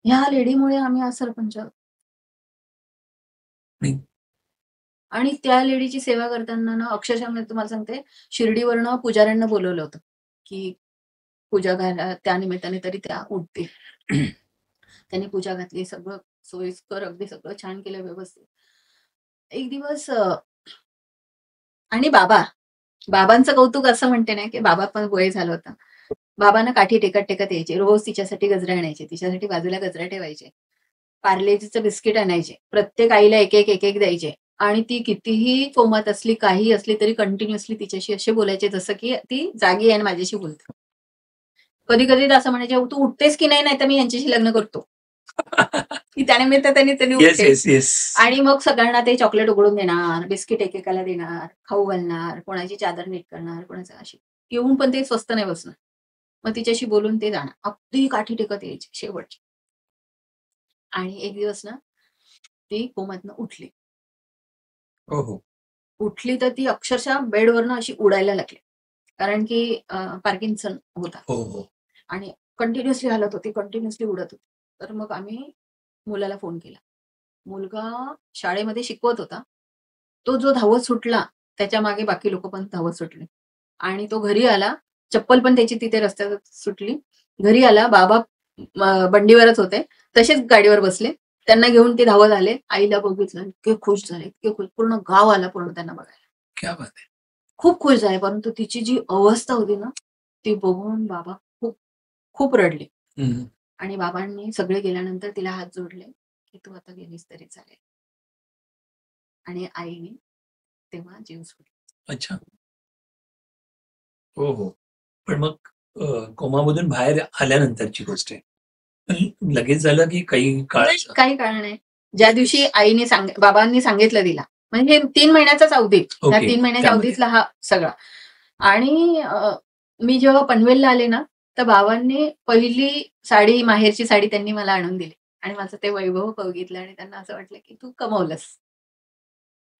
ह्या लेडीमुळे आम्ही आज सरपंच आहोत. आणि त्या लेडीची सेवा करताना ना अक्षरशः मी तुम्हाला सांगते, शिर्डीवरनं पुजाऱ्यांना बोलवलं होतं की पूजा घाला, त्या निमित्ताने तरी त्या उठतील. त्यांनी पूजा घातली, सगळं सोयीस्कर, अगदी सगळं छान केलं, व्यवस्थित. एक दिवस आणि बाबांचं कौतुक असं म्हणते ना की बाबा पण वय झालं होतं. बाबांना काठी टेकत यायचे, रोज तिच्यासाठी गजरे आणायचे, तिच्यासाठी बाजूला गजरा ठेवायचे, पार्लेजीचं बिस्किट आणायचे, प्रत्येक आईला एक एक द्यायचे. आणि ती कितीही कोमात असली, काही असली तरी कंटिन्युअसली तिच्याशी असे बोलायचे जसं की ती जागी आहे आणि माझ्याशी बोलते. कधी कधी असं म्हणायचे, तू उठतेस की नाही, तर मी यांच्याशी लग्न करतो. की त्यानिमित्त त्यांनी उठते. आणि मग सगळ्यांना ते चॉकलेट उघडून देणार, बिस्किट एकेकाला देणार, खाऊ घालणार, कोणाची चादर नीट करणार, कोणाचं अशी येऊन पण ते स्वस्त नाही बसणार. मग तिच्याशी बोलून ते जाणार, अगदी काठी टेकत यायची शेवटची. आणि एक दिवस ना ती कोमातनं उठली. उठली तर ती अक्षरशः बेडवरनं अशी उडायला लागली, कारण की पार्किन्सन होता. आणि कंटिन्युअसली हालत होती, कंटिन्युअसली उडत होती. तर मग आम्ही मुलाला फोन केला. मुलगा शाळेमध्ये शिकवत होता. तो जो धावत सुटला, त्याच्या मागे बाकी लोक पण धावत सुटले. आणि तो घरी आला, चप्पल पण त्याची तिथे रस्त्यात सुटली. घरी आला, बाबा बंडीवरच होते, तसेच गाडीवर बसले. त्यांना घेऊन ते धावत आले. आईला बघितलं, इतके खुश झाले, इतके खुश, पूर्ण गाव आला पूर्ण त्यांना बघायला. क्या बात आहे. खूप खुश झाले. परंतु तिची जी अवस्था होती ना, ती बघून बाबा खूप खूप रडले. आणि बाबांनी सगळे गेल्यानंतर तिला हात जोडले की तू आता गेलीस तरी चालेल. आणि आईने तेव्हा जीव सोडला. अच्छा. हो हो. पण मग कोमामधून बाहेर आल्यानंतरची गोष्ट आहे. लगेच झालं की काही काळ? काही काळ नाही. ज्या दिवशी आईने बाबांनी सांगितलं तिला, म्हणजे 3 महिन्याचाच अवधी, त्या 3 महिन्याच्या अवधीतला हा सगळा. आणि मी जेव्हा पनवेलला आले ना, तर बाबांनी पहिली साडी, माहेरची साडी त्यांनी मला आणून दिली. आणि माझं ते वैभव बघितलं आणि त्यांना असं वाटलं की तू कमवलंस.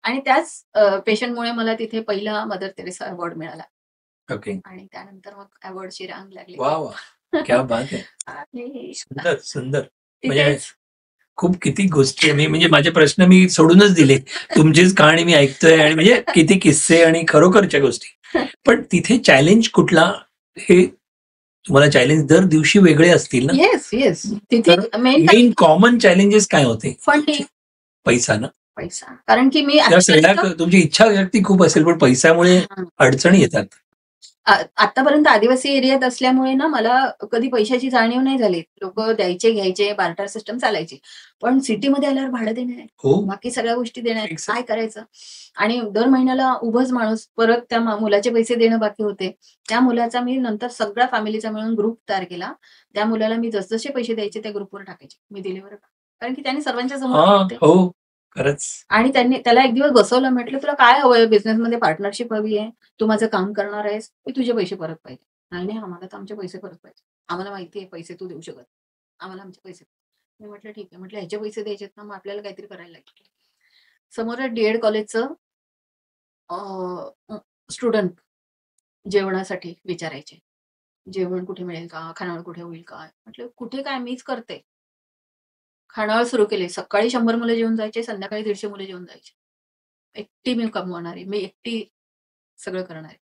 आणि त्याच पेशंटमुळे मला तिथे पहिला मदर तेरेसा अवॉर्ड मिळाला. ओके. आणि त्यानंतर मग अवॉर्डची रांग लागली. वा वा, क्या बात आहे. आणि सुंदर सुंदर. म्हणजे तिथेच खूप किती गोष्टी मी म्हणजे माझे प्रश्न मी सोडूनच दिले. तुमचीच कहाणी मी ऐकतोय आणि म्हणजे किती किस्से आणि खरोखरच्या गोष्टी. पण तिथे चॅलेंज कुठला, हे तुम्हाला चॅलेंज दर दिवशी वेगळे असतील ना? येस येस तिथे तर मेन मेन कॉमन चॅलेंजेस काय होते? फंडिंग, पैसा ना? पैसा. कारण की मी त्या सगळ्या तुमची इच्छा शक्ती खूप असेल पण पैशामुळे अडचणी येतात. आतापर्यंत आदिवासी एरियात असल्यामुळे ना मला कधी पैशाची जाणीव नाही झाली. लोक द्यायचे घ्यायचे, बार्टर सिस्टम चालायची. पण सिटीमध्ये आल्यावर भाडं देणे, हो, बाकी सगळ्या गोष्टी देणे, Fix आहे. काय करायचं? आणि दर महिन्याला उभंच माणूस परत त्या मुलाचे पैसे देणं बाकी होते. त्या मुलाचा मी नंतर सगळ्या फॅमिलीचा मिळून ग्रुप तयार केला. त्या मुलाला मी जसजसे पैसे द्यायचे त्या ग्रुपवर टाकायचे. मी दिले बरं का. कारण की त्यांनी सर्वांच्या समोर हा, होते. हो, खरंच. आणि त्याला एक दिवस बसवलं, म्हटलं तुला काय हवंय? बिझनेसमध्ये पार्टनरशिप हवी आहे? तू माझं काम करणार आहेस? मी तुझे पैसे परत पाहिजे. नाही, आम्हाला तर आमचे पैसे परत पाहिजे. आम्हाला माहिती आहे पैसे तू देऊ शकत. आम्हाला आमचे पैसे. मी म्हटलं ठीक आहे. म्हटलं ह्याचे पैसे द्यायचेत ना, मग आपल्याला काहीतरी करायला लागेल. समोर डीएड कॉलेजचं स्टुडंट जेवणासाठी विचारायचे. जेवण कुठे मिळेल का? खानावळ कुठे होईल का? म्हटलं कुठे काय, मीच करते. खानावळ सुरू केले. सकाळी 100 मुलं जेवून जायचे, संध्याकाळी 150 मुलं जेवून जायचे. एकटी मी कमवणारी, मी एकटी सगळं करणार.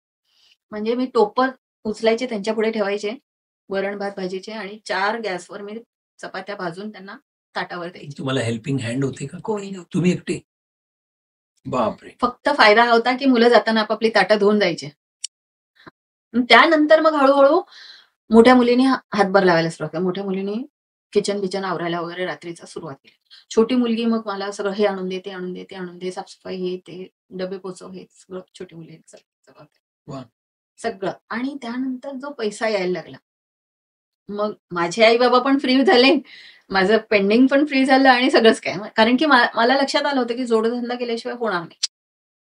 म्हणजे मी टोपर उचलायचे, त्यांच्या पुढे ठेवायचे, वरण भात भाजीचे आणि 4 गॅसवर मी चपात्या भाजून त्यांना ताटावर द्यायचे. तुम्हाला हेल्पिंग हँड होते का? कोणी नव्हतं. तुम्ही एकटे? बापरे. फक्त फायदा हा होता की मुलं जाताना आपापली ताटं धुवून जायचे. त्यानंतर मग हळूहळू मोठ्या मुलीने हातभार लावायला सुरुवात केली. मोठ्या मुलीने किचन आवरायला वगैरे रात्रीचा सुरुवात केली. छोटी मुलगी मग मला सगळं हे आणून दे, ते आणून दे, ते आणून दे, साफसफाई हे ते, डबे पोचव, हे सगळं छोटी मुली वा. सगळं. आणि त्यानंतर जो पैसा यायला लागला, मग माझे आई बाबा पण फ्री झाले, माझं पेंडिंग पण फ्री झालं आणि सगळंच काय. कारण की मला लक्षात आलं होतं की जोडधंदा केल्याशिवाय होणार नाही.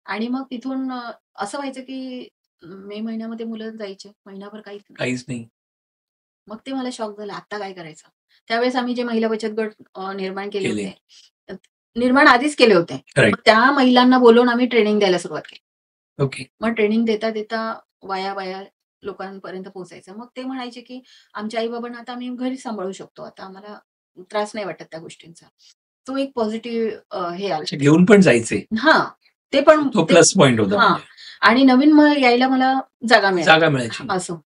आणि मग तिथून असं व्हायचं की मे महिन्यामध्ये मुलं जायचे, महिनाभर काहीच नाही. मग ते मला शॉक झालं, आता काय करायचं? त्यावेळेस आम्ही जे महिला बचत गट निर्माण केले होते, निर्माण आधीच केले होते. Right. मग त्या महिलांना बोलवून आम्ही ट्रेनिंग द्यायला सुरुवात केली. ओके. मग ट्रेनिंग देता वाया लोकांपर्यंत पोहोचायचं. मग ते म्हणायचे की आमच्या आई बाबांना आता आम्ही घरी सांभाळू शकतो, आता आम्हाला त्रास नाही वाटत त्या गोष्टींचा. तो एक पॉझिटिव्ह हे आलं. घेऊन पण जायचे. हा, ते पण तो प्लस पॉइंट होता. हा, आणि नवीन मग यायला मला जागा मिळाली असं.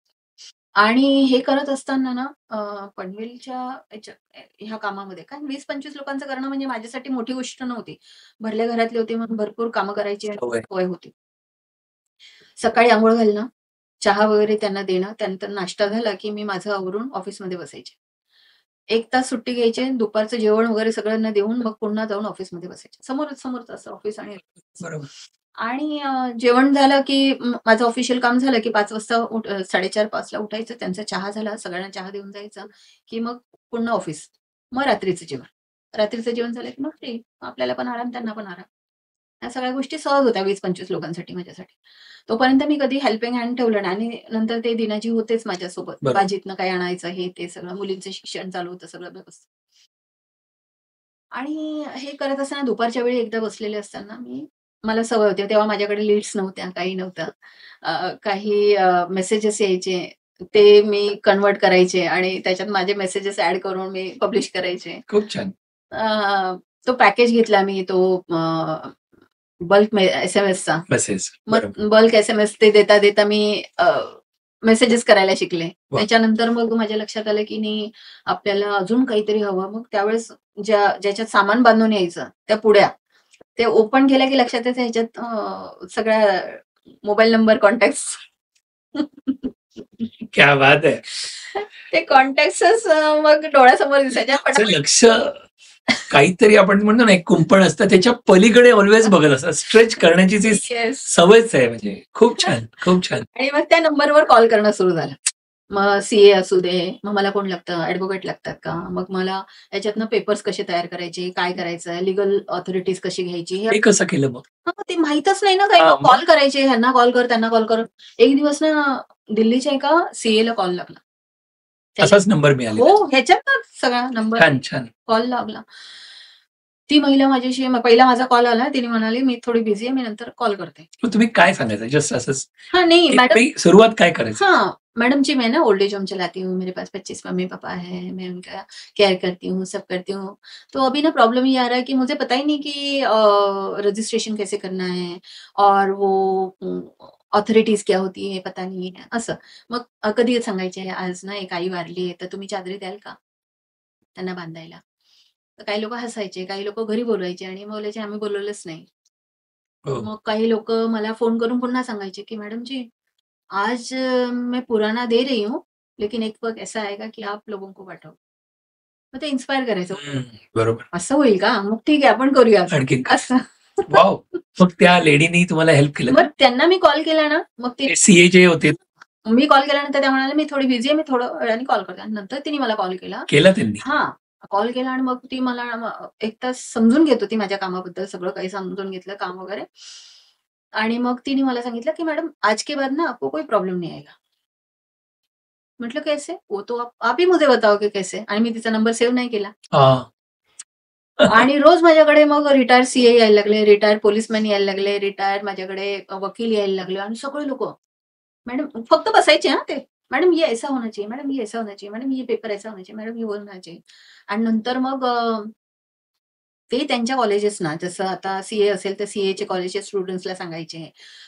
आणि हे करत असताना ना पनवेलच्या ह्या कामामध्ये, कारण 20-25 लोकांचं करणं म्हणजे माझ्यासाठी मोठी गोष्ट नव्हती. भरल्या घरातले होते म्हणून भरपूर कामं करायची सवय होती. सकाळी अंघोळ घालणं, चहा वगैरे त्यांना देणं, त्यानंतर नाश्ता झाला की मी माझं आवरून ऑफिसमध्ये बसायचे. 1 तास सुट्टी घ्यायचे, दुपारचं जेवण वगैरे सगळ्यांना देऊन मग पुन्हा जाऊन ऑफिसमध्ये बसायचे. समोरच असं ऑफिस आणि बरोबर. आणि जेवण झालं की माझं ऑफिशियल काम झालं की 5 वाजता 4:30-5 ला उठायचं. त्यांचा चहा झाला, सगळ्यांना चहा देऊन जायचा की मग पुन्हा ऑफिस. मग रात्रीचं जेवण झालं की मग फ्री. आपल्याला पण आराम, त्यांना पण आराम. या सगळ्या गोष्टी सहज होत्या 20-25 लोकांसाठी माझ्यासाठी. तोपर्यंत मी कधी हेल्पिंग हँड ठेवलं नाही. आणि नंतर ते दिनाजी होतेच माझ्यासोबत. भाजीतनं काय आणायचं, हे ते सगळं. मुलींचं शिक्षण चालू होतं, सगळं व्यवस्थित. आणि हे करत असताना दुपारच्या वेळी एकदा बसलेले असताना मला सवय होती. तेव्हा माझ्याकडे लीड्स नव्हत्या, काही नव्हतं. काही मेसेजेस यायचे, ते मी कन्व्हर्ट करायचे आणि त्याच्यात माझे मेसेजेस ऍड करून मी पब्लिश करायचे. खूप छान. तो पॅकेज घेतला मी, तो बल्क SMS-चा. मग बल्क SMS ते देता मी मेसेजेस करायला शिकले. त्याच्यानंतर मग माझ्या लक्षात आलं की नाही, आपल्याला अजून काहीतरी हवं. मग त्यावेळेस ज्याच्यात सामान बांधून यायचं, त्या पुड्या, ते ओपन केल्या की लक्षात यायचं ह्याच्यात सगळ्या मोबाईल नंबर, कॉन्टॅक्ट. क्या बात आहे. ते कॉन्टॅक्ट्स मग डोळ्यासमोर दिसायच्या. लक्ष काहीतरी आपण म्हणतो ना, एक कुंपण असतं, त्याच्या पलीकडे ऑलवेज बघत असतात. स्ट्रेच करण्याची जी सवयच आहे. म्हणजे खूप छान, खूप छान. आणि मग त्या नंबरवर कॉल करणं सुरू झालं. मग CA असू दे, मग मला कोण लागतं, ऍडव्होकेट लागतात का, मग मला याच्यातनं पेपर्स कसे तयार करायचे, काय करायचं, लिगल ऑथॉरिटीज कशी घ्यायची, हे कसं केलं मग? ते माहितच नाही ना काही. कॉल करायचे, ह्यांना कॉल कर, त्यांना कॉल कर. एक दिवस ना दिल्लीच्या एका CA ला कॉल लागला. असाच नंबर मिळाला. हो, ह्याच्यात सगळा नंबर छान कॉल लागला. ती महिला माझ्याशी पहिला माझा कॉल आला. तिने म्हणाली, "मी थोडी बिझी आहे. मी नंतर कॉल करते." मग तुम्ही काय सांगायचं? जस्ट असंच हां, नहीं एक मैडम काही सुरुवात काय करायची? हाँ, मैडम जी मैं ना ओल्ड एज होम चलाती हूँ, मेरे पास 25 मम्मी-पापा हैं, मैं उनका केयर करती हूँ, सब करती हूँ। तो अभी ना प्रॉब्लम ये आ रहा है कि मुझे पता ही नहीं कि रजिस्ट्रेशन कैसे करना है और वो ऑथॉरिटीज क्या होती है पता नहीं है, असं. मग कधी सांगायचे, "आज ना एक आई वारली आहे, तर तुम्ही चादरी द्याल का त्यांना बांधायला?" तर काही लोकं हसायचे, काही लोकं घरी बोलवायचे आणि मग बोलायचे, "आम्ही बोलवलंच नाही." हो. मग काही लोकं मला फोन करून पुन्हा सांगायचे, की "मॅडम जी आज मैं पुराना दे रही हूँ, लेकिन एक वक्त ऐसा आएगा की आप लोगों को पाठवू." मग ते इन्स्पायर करायचं. बरोबर. असं होईल का? मग ठीक आहे आपण करूया आणखीन काय? असं. वॉव! मग त्या लेडीनी तुम्हाला हेल्प केलं मग का? त्यांना मी कॉल केला ना, मग ते सीए जे होते मी कॉल केल्यानंतर त्या म्हणाल्या, "मी थोडी बिझी आहे, मी थोड्या वेळाने कॉल करते." आणि नंतर तिने मला कॉल केला. केला त्यांनी? हां, कॉल केला आणि मग ती मला 1 तास समजून घेत होती माझ्या कामाबद्दल, सगळं काही समजून घेतलं काम वगैरे. आणि मग तिने मला सांगितलं, की "मैडम आज के बाद ना आपको कोई प्रॉब्लम नहीं आएगा." म्हटलं, "कैसे?" "वो तो आप ही मुझे बताओगे कैसे?" आणि मी तिचा नंबर सेव्ह नाही केला. हां. आणि रोज माझ्याकडे मग रिटायर्ड सीए यायला लागले, रिटायर्ड पोलिसमॅन यायला लागले, रिटायर्ड माझ्याकडे वकील यायला लागले आणि सगळे लोकं. मॅडम फक्त बसायचे हां ते. "मैडम ये ऐसा होना चाहिए, मैडम ये ऐसा होना चाहिए, मैडम ये पेपर ऐसा होना चाहिए, मैडम ये वो होना चाहिए." आणि नंतर मग ते त्यांच्या कॉलेजेसना जसं आता सीए असेल तर सीएचे कॉलेजच्या स्टुडंट्सला सांगायचे.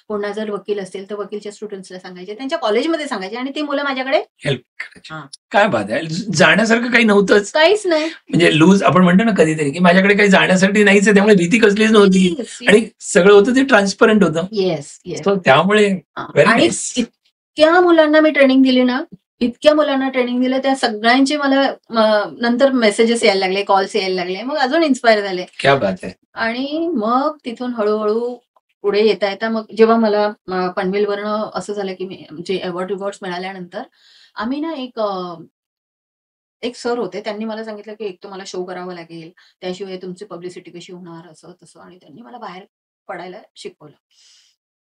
पुन्हा जर वकील असेल तर वकीलच्या स्टुडंट्सला सांगायचे. त्यांच्या कॉलेजमध्ये सांगायचे आणि ती मुलं माझ्याकडे हेल्प करायची. हां. काय बात आहे! जाण्यासारखं काही नव्हतंच. काहीच नाही. म्हणजे लूज आपण म्हणतो ना कधीतरी, की माझ्याकडे काही जाण्यासाठी नाहीच आहे, त्यामुळे भीती कसलीच नव्हती येस, आणि सगळं होतं ते ट्रान्सपरंट होतं. Yes, yes. सो त्यामुळे व्हेरी आणि नाईस. इतक्या मुलांना मी ट्रेनिंग दिली ना, इतक्या मुलांना ट्रेनिंग दिलं, त्या सगळ्यांचे मला नंतर मेसेजेस यायला लागले, कॉल्स यायला लागले. मग अजून इन्स्पायर झाले. क्या बात है! आणि मग तिथून हळू-हळू पुढे येता-येता मग जेव्हा मला पनवेलवरनं असं झालं, की मी जे अवॉर्ड्स मिळाल्यानंतर आम्ही ना एक सर होते. त्यांनी मला सांगितलं, की एक तुम्हाला शो करावा लागेल. त्याशिवाय तुमची पब्लिसिटी कशी होणार असं-तसं आणि त्यांनी मला बाहेर पडायला शिकवलं.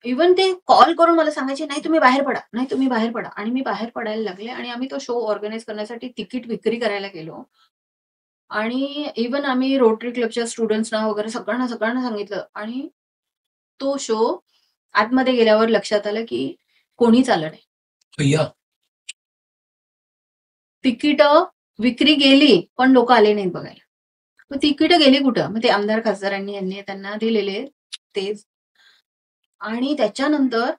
इव्हन ते कॉल करून मला सांगायचे, "नाही तुम्ही बाहेर पडा, नाही तुम्ही बाहेर पडा." आणि मी बाहेर पडायला लागले आणि आम्ही तो शो ऑर्गनाइज करण्यासाठी तिकीट विक्री करायला गेलो. आणि इव्हन आम्ही रोटरी क्लबच्या स्टुडंट्सना वगैरे सगळ्यांना, सगळ्यांना सांगितलं आणि तो शो आतमध्ये गेल्यावर लक्षात आलं, की कोणीच आलं नाही. अय्या! तिकीटं विक्री गेली, पण लोकं आले नाहीत बघायला. मग तिकीटं गेली कुठं? मग ते आमदार खासदारांनी यांनी त्यांना दिलेले तेच. आणि त्याच्यानंतर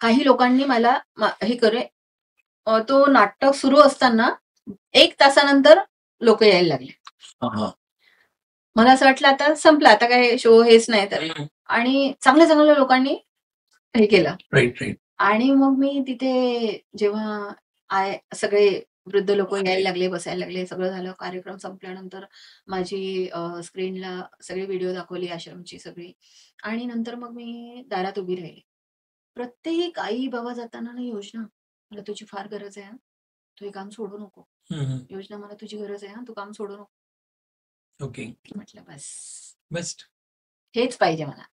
काही लोकांनी मला हे तो नाटक सुरू असताना 1 तासानंतर लोकं यायला लागले. हां, हां. मला असं वाटलं आता संपलं, आता काय शो हेच नाही तर. आणि चांगल्या-चांगल्या लोकांनी हे केलं. Right, right. आणि मग मी तिथे जेव्हा सगळे वृद्ध लोकं यायला लागले, बसायला लागले, सगळं झालं. कार्यक्रम संपल्यानंतर माझी स्क्रीनला सगळी व्हिडिओ दाखवली आश्रमची सगळी आणि नंतर मग मी दारात उभी राहिली. प्रत्येक आई-बाबा जाताना ना योजना, "मला तुझी फार गरज आहे हां. तू हे काम सोडू नको. हं, हं. योजना मला तुझी गरज आहे हां. तू काम सोडू नको." ओके. म्हटलं बस. बेस्ट. हेच पाहिजे मला.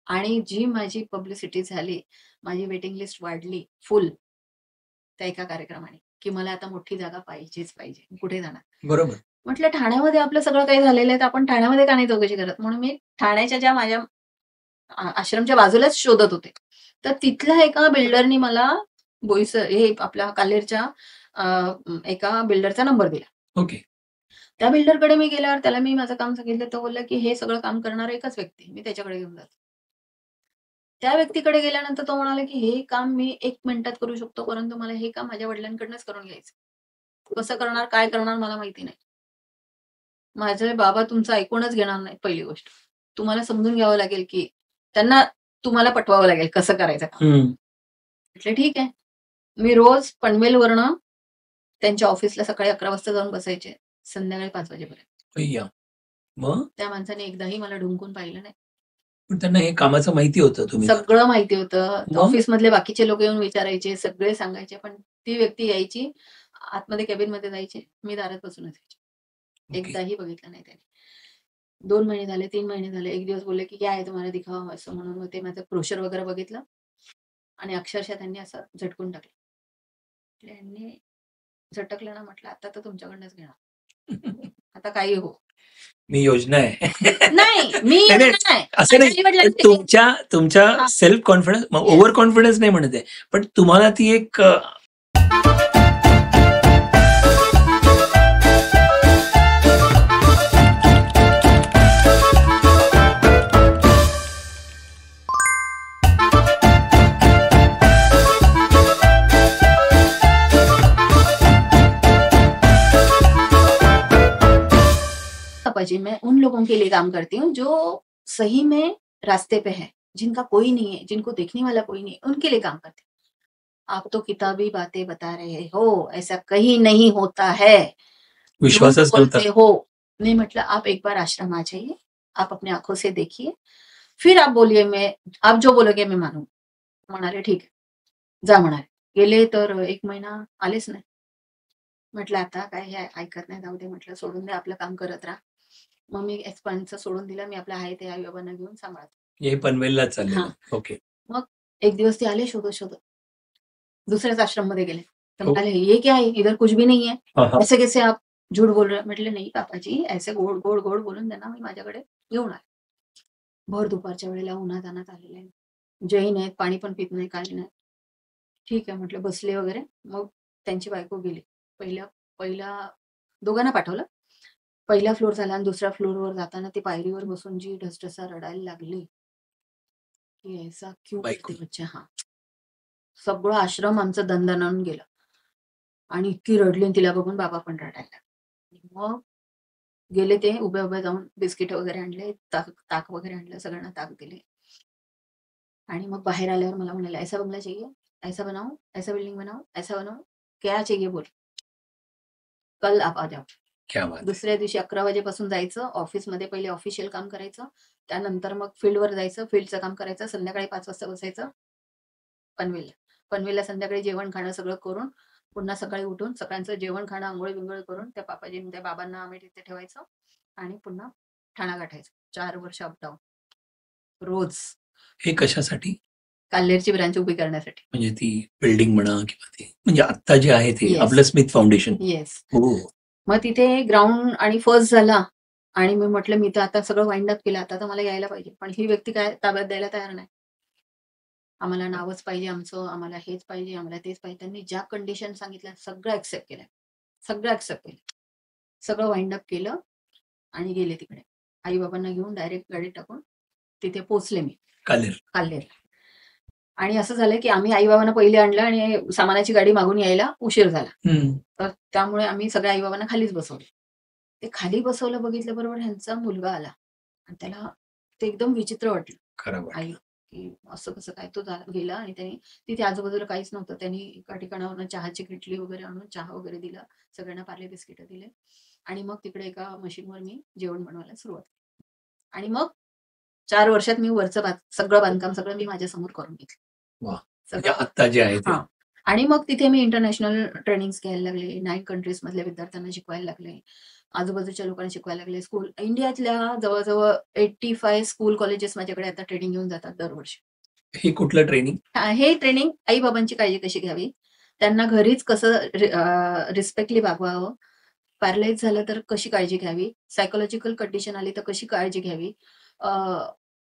आणि जी माझी पब्लिसिटी झाली, माझी वेटिंग लिस्ट वाढली फुल त्या एका कार्यक्रमाने, की मला आता मोठी जागा पाहिजेच पाहिजे. मी कुठे जाणार? बरोबर. म्हटलं ठाण्यामध्ये आपलं सगळं काही झालेलं आहे, तर आपण ठाण्यामध्ये का नाही चौकशी करत? म्हणून मी ठाण्याच्या ज्या माझ्या आश्रमच्या बाजूलाच शोधत होते. तर तिथल्या एका बिल्डरनी मला बोईसर हे आपल्या काल्हेरच्या अ, एका बिल्डरचा नंबर दिला. ओके. त्या बिल्डरकडे मी गेल्यावर त्याला मी माझं काम सांगितलं. तो बोलला, की "हे सगळं काम करणारा एकच व्यक्ती आहे. मी त्याच्याकडे घेऊन जातो." त्या व्यक्तीकडे गेल्यानंतर तो म्हणाला, की "हे काम मी 1 मिनिटात करू शकतो, परंतु मला हे काम माझ्या वडिलांकडूनच करून घ्यायचं. कसं करणार, काय करणार मला माहिती नाही. माझे बाबा तुमचं ऐकूनच घेणार नाहीत पहिली गोष्ट. तुम्हाला समजून घ्यावं लागेल, की त्यांना तुम्हाला पटवावं लागेल कसं करायचं काम." हं. म्हटलं, "ठीक आहे." मी रोज पनवेलवरनं त्यांच्या ऑफिसला सकाळी 11 वाजता जाऊन बसायचे, संध्याकाळी 5 वाजेपर्यंत. अय्या! मग? त्या माणसाने एकदाही मला ढुंकून पाहिलं नाही. पण त्यांना हे कामाचं माहिती होतं तुम्ही सगळं माहिती होतं. मग? ऑफिसमधले बाकीचे लोक येऊन विचारायचे, सगळे सांगायचे. पण ती व्यक्ती यायची, आतमध्ये कॅबिनमध्ये जायचे. मी दारात बसून असायचे. ओके. एकदाही बघितलं नाही त्याने. 2 महिने झाले, 3 महिने झाले. एक दिवस बोलले, की "क्या है तुम्हारा दिखाओ" असं म्हणून मग ते माझं ब्रोशर वगैरे बघितलं आणि अक्षरशः त्यांनी असं झटकून टाकलं. त्यांनी झटकलं ना म्हटलं, "आता तर तुमच्याकडनंच घेणार. आता काही हो." मी योजना आहे. नाही, मी नाही, नाही, योजना नाही. असं नाही. माझ्या आई-वडिलांनी पण तुमच्या हा. तुमच्या self confidence, Yes. Over confidence नाही म्हणत आहे, पण तुम्हाला ती एक पापा जी, मैं उन लोगों के लिए काम करती हूँ जो सही में रास्ते पे है, जिनका कोई नहीं है, जिनको देखने वाला कोई नहीं है, उनके लिए काम करती हूँ. आप तो किताबी बातें बता रहे हो, ऐसा कहीं नहीं होता है. झूठ विश्वासच नव्हता. बोलते हो. नहीं, मतलब आप एक बार आश्रम आ जाइए, आप अपने आंखों से देखिए, फिर आप बोलिए आप जो बोलोगे मैं मानू. म्हणाले ठीक आहे, जा म्हणाले. गेले तर 1 महिना आलेच नाही. म्हटलं आता काय हे ऐकत नाही, जाऊ दे म्हटलं, सोडून दे, आपलं काम करत राहा. मग मी एक्सपर्टचं सोडून दिलं. मी आपलं आहे ते आई-बाबांना घेऊन सांभाळते. हे पनवेललाच चाललेलं. हां. ओके. मग एक दिवस ते आले शोधत. दुसऱ्याच आश्रममध्ये गेले. तर हो. म्हणाले, "ये क्या है? इधर कुछ भी नहीं है. हां, हां. ऐसे कैसे आप झूठ बोल रहे हो?" म्हटलं, "नाही पापाजी, ऐसे गोड, गोड, गोड बोलून त्यांना मी माझ्याकडे घेऊन आले." भर दुपारच्या वेळेला उन्हातान्हात आलेले आहे. जैन आहेत, पाणी पण पित नाही, काही नाही. ठीक आहे म्हटलं, बसले वगैरे. मग त्यांची बायको गेली. पहिल्या दोघांना पाठवलं. पहिला फ्लोर झाला आणि दुसऱ्या फ्लोरवर जाताना ती पायरीवर बसून जी ढसढसा रडायला लागली, की ऐसा क्यों बायको. करते बच्चे. हां. सगळं आश्रम आमचं दणदणाणून गेलं. आणि इतकी रडली आणि तिला बघून बाबा पण रडायला लागले. मग गेले ते उभ्या-उभ्या जाऊन बिस्किट वगैरे आणले, ताक वगैरे आणलं, सगळ्यांना ताक दिले. आणि मग बाहेर आल्यावर मला म्हणाले, "ऐसा बंगला चाहिए, ऐसा बनाओ, ऐसा बिल्डिंग बनाओ, ऐसा बनाओ, क्या चाहिए बोल. कल आप आ जाओ." क्या बात है. दुसऱ्या दिवशी 11 वाजेपासून जायचं. ऑफिसमध्ये पहिले ऑफिशियल काम करायचं. त्यानंतर मग फील्डवर जायचं. फील्डचं काम करायचं. संध्याकाळी 5 वाजता बसायचं पनवेलला. पनवेलला संध्याकाळी जेवण-खाणं सगळं करून, पुन्हा सकाळी उठून सगळ्यांचं जेवण-खाणं, अंघोळ-बिंघोळ करून त्या त्या बाबांना आम्ही तिथे ठेवायचं आणि पुन्हा ठाणा गाठायचं. 4 वर्ष अपडाऊन. रोज. हे कशासाठी? काल्हेरची ब्रांच उभी करण्यासाठी. म्हणजे ती बिल्डिंग म्हणा किंवा ते म्हणजे आत्ता जे आहे ते येस. आपलं स्मिथ फाउंडेशन. येस. हो. मग तिथे ग्राउंड आणि फर्स्ट झाला आणि मी म्हटलं, मी तर आता सगळं वाइंड अप केलं, आता तर मला यायला पाहिजे. पण ही व्यक्ती काय ताब्यात द्यायला तयार नाही. आम्हाला नावच पाहिजे आमचं, आम्हाला हेच पाहिजे, आम्हाला तेच पाहिजे. त्यांनी ज्या कंडिशन सांगितल्या सगळं ऍक्सेप्ट केलं. सगळं वाइंड अप केलं आणि गेले तिकडे. आई-बाबांना घेऊन डायरेक्ट गाडीत टाकून तिथे पोहोचले मी काल्हेरला. आणि असं झालं की आम्ही आई-बाबांना पहिले आणलं आणि सामानाची गाडी मागून यायला उशीर झाला. तर त्यामुळे आम्ही सगळ्या आई-बाबांना खालीच बसवले. ते खाली बसवलं, बघितल्याबरोबर ह्यांचा मुलगा आला आणि त्याला ते एकदम विचित्र वाटलं. खरं वाटलं. आई, की असं कसं काय तो गेला आणि त्यांनी तिथे आजूबाजूला काहीच नव्हतं. त्यांनी एका ठिकाणावरून चहाची किटली वगैरे आणून चहा वगैरे दिला. सगळ्यांना पार्ले बिस्किट दिले आणि मग तिकडे एका मशीनवर मी जेवण बनवायला सुरुवात केली. आणि मग 4 वर्षात मी वरचं सगळं बांधकाम सगळं मी माझ्यासमोर करून घेतलं. वाह! म्हणजे सगळं. आत्ता जे आहे ते. हां. आणि मग तिथे मी इंटरनॅशनल ट्रेनिंग्स घ्यायला लागले. 9 कंट्रीज मधल्या विद्यार्थ्यांना शिकवायला लागले. आजूबाजूच्या लोकांना शिकवायला लागले. इंडियातल्या जवळ-जवळ 85 स्कूल कॉलेजेस माझ्याकडे आता ट्रेनिंग घेऊन जातात दरवर्षी. हे कुठलं ट्रेनिंग? हे ट्रेनिंग आई-बाबांची काळजी कशी घ्यावी, त्यांना घरीच कसं रिस्पेक्टली वागवावं, पॅरालाईज झालं तर कशी काळजी घ्यावी, सायकॉलॉजिकल कंडिशन आली तर कशी काळजी घ्यावी,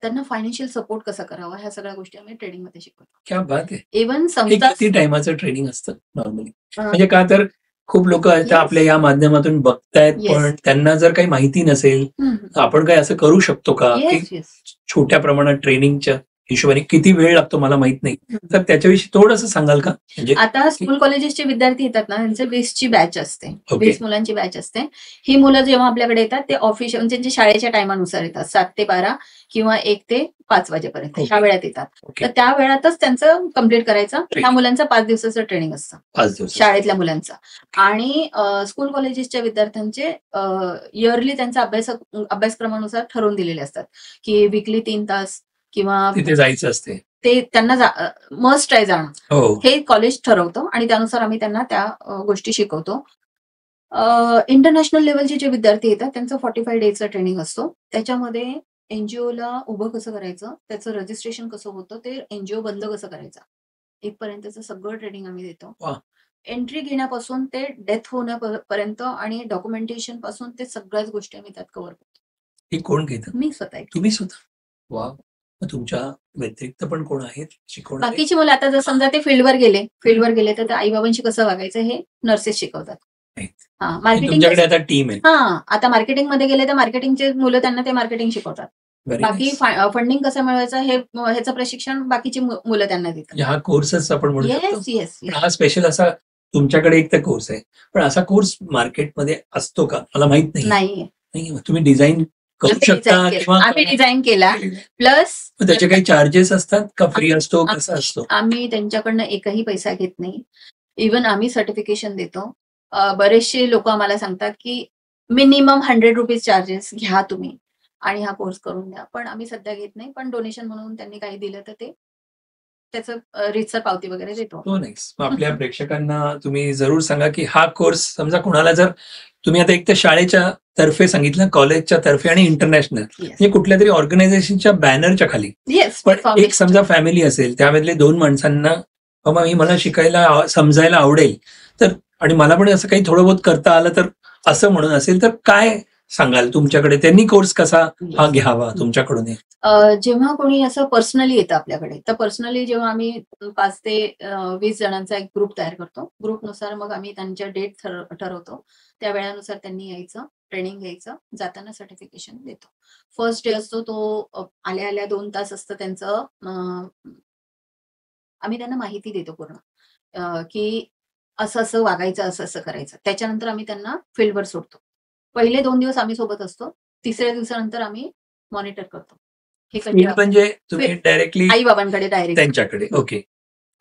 त्यांना फायनान्शियल सपोर्ट कसा करावा, ह्या सगळ्या गोष्टी आम्ही ट्रेनिंगमध्ये शिकवतो. क्या बात आहे. इव्हन हे संस्था किती टायमाचं ट्रेनिंग असतं नॉर्मली? म्हणजे का तर खूप लोक आता Yes. आपल्या या माध्यमातून बघतायत, Yes. पण त्यांना जर काही माहिती नसेल तर आपण काय असं करू शकतो का की येस येस छोट्या प्रमाणात ट्रेनिंगच्या हिशोबाने किती वेळ लागतो मला माहित नाही, तर त्याच्याविषयी थोडंसं सांगाल का? म्हणजे आता स्कूल कॉलेजेसचे विद्यार्थी येतात ना, त्यांचे 20ची बॅच असते. Okay. 20 मुलांची बॅच असते. ही मुलं जेव्हा आपल्याकडे येतात ते ऑफिशियल म्हणजे त्यांच्या शाळेच्या टायमानुसार येतात. 7 ते 12 किंवा 1 ते 5 वाजेपर्यंत Okay. ह्या वेळात येतात. ओके, तर त्या वेळातच त्यांचं कम्प्लीट करायचं. ह्या Training. मुलांचं 5 दिवसाचं ट्रेनिंग असतं 5 दिवस शाळेतल्या मुलांचं. आणि स्कूल कॉलेजेसच्या विद्यार्थ्यांचे इयरली त्यांचा अभ्यासक्रमानुसार ठरवून दिलेले असतात की वीकली 3 तास किंवा तिथे जायचं असते. ते त्यांना मस्ट आहे जाणं. हो, हे कॉलेज ठरवतं आणि त्यानुसार आम्ही त्यांना त्या गोष्टी शिकवतो. इंटरनॅशनल लेव्हलचे जे विद्यार्थी येतात त्यांचं 45 डेजचा ट्रेनिंग असतो. त्याच्यामध्ये एनजीओला उभं कसं करायचं, त्याचं रजिस्ट्रेशन कसं होतं, ते एनजीओ बंद कसं करायचं, इथपर्यंतचं सगळं ट्रेनिंग आम्ही देतो. वाह! एंट्री घेण्यापासून ते डेथ होण्यापर्यंत आणि डॉक्युमेंटेशन पासून ते सगळ्याच गोष्टी आम्ही त्यात कव्हर करतो. हे कोण घेतं? मी स्वतः एकटी. तुम्ही स्वतः? वा. मग तुमच्या व्यतिरिक्त पण कोण आहेत शिकवणारे? बाकीची मुलं आता जर समजा ते फील्डवर गेले तर आई बाबांशी कसं वागायचं हे नर्सेस शिकवतात. आहेत. हा आणि मार्केटिंग तुमच्याकडे आता टीम आहे. हा आता मार्केटिंग मध्ये गेले तर मार्केटिंगचे मुलं त्यांना ते मार्केटिंग शिकवतात. Very बाकी nice. फंडिंग कसं मिळवायचं ह्याचं प्रशिक्षण बाकीची मुलं त्यांना देतात. म्हणजे हा कोर्सच आपण म्हणू शकतो. येस येस पण हा स्पेशल असा तुमच्याकडे एक तर कोर्स आहे, पण असा कोर्स मार्केटमध्ये असतो का? मला माहित नाही. नाहीये. नाही, मग तुम्ही डिझाईन करू शकता किंवा आम्ही डिझाईन केला प्लस मग त्याचे काही चार्जेस असतात का? फ्री असतो, कसा असतो? आम्ही त्यांच्याकडनं एकही पैसा घेत नाही. इव्हन आम्ही सर्टिफिकेशन देतो. बरेचसे लोक आम्हाला सांगतात की मिनिमम ₹100 चार्जेस घ्या तुम्ही आणि हा कोर्स करून द्या. पण आम्ही सध्या घेत नाही. पण डोनेशन म्हणून त्यांनी काही दिलं तर ते त्याचं रीतसर पावती वगैरे देतो. हो नाईस. मग आपल्या प्रेक्षकांना तुम्ही जरूर सांगा की हा कोर्स समजा कुणाला जर तुम्ही आता एक तर शाळेच्या तर्फे सांगितलं, कॉलेजच्या तर्फे आणि इंटरनॅशनल म्हणजे कुठल्या तरी ऑर्गनायझेशनच्या बॅनरच्या खाली. येस पण एक समजा फॅमिली असेल, त्यामधले 2 माणसांना बाबा मला शिकायला समजायला आवडेल तर आणि मला पण असं काही थोडं बहुत करता आलं तर असं म्हणून असेल तर काय सांगाल तुमच्याकडे? त्यांनी कोर्स कसा हा घ्यावा तुमच्याकडून? जेव्हा कोणी असं पर्सनली येतं आपल्याकडे तर पर्सनली जेव्हा आम्ही 5 ते 20 जणांचा एक ग्रुप तयार करतो. ग्रुपनुसार मग आम्ही त्यांच्या डेट ठरवतो. त्या वेळानुसार त्यांनी यायचं, ट्रेनिंग घ्यायचं, जाताना सर्टिफिकेशन देतो. फर्स्ट डे असतो तो आल्या 2 तास असतं त्यांचं. आम्ही त्यांना माहिती देतो पूर्ण की असं वागायचं, असं करायचं. त्याच्यानंतर आम्ही त्यांना फील्डवर सोडतो. पहिले 2 दिवस आम्ही सोबत असतो. तिसऱ्या दिवसानंतर आम्ही मॉनिटर करतो. हे फील्ड म्हणजे तुम्ही डायरेक्टली आई बाबांकडे डायरेक्ट त्यांच्याकडे. ओके.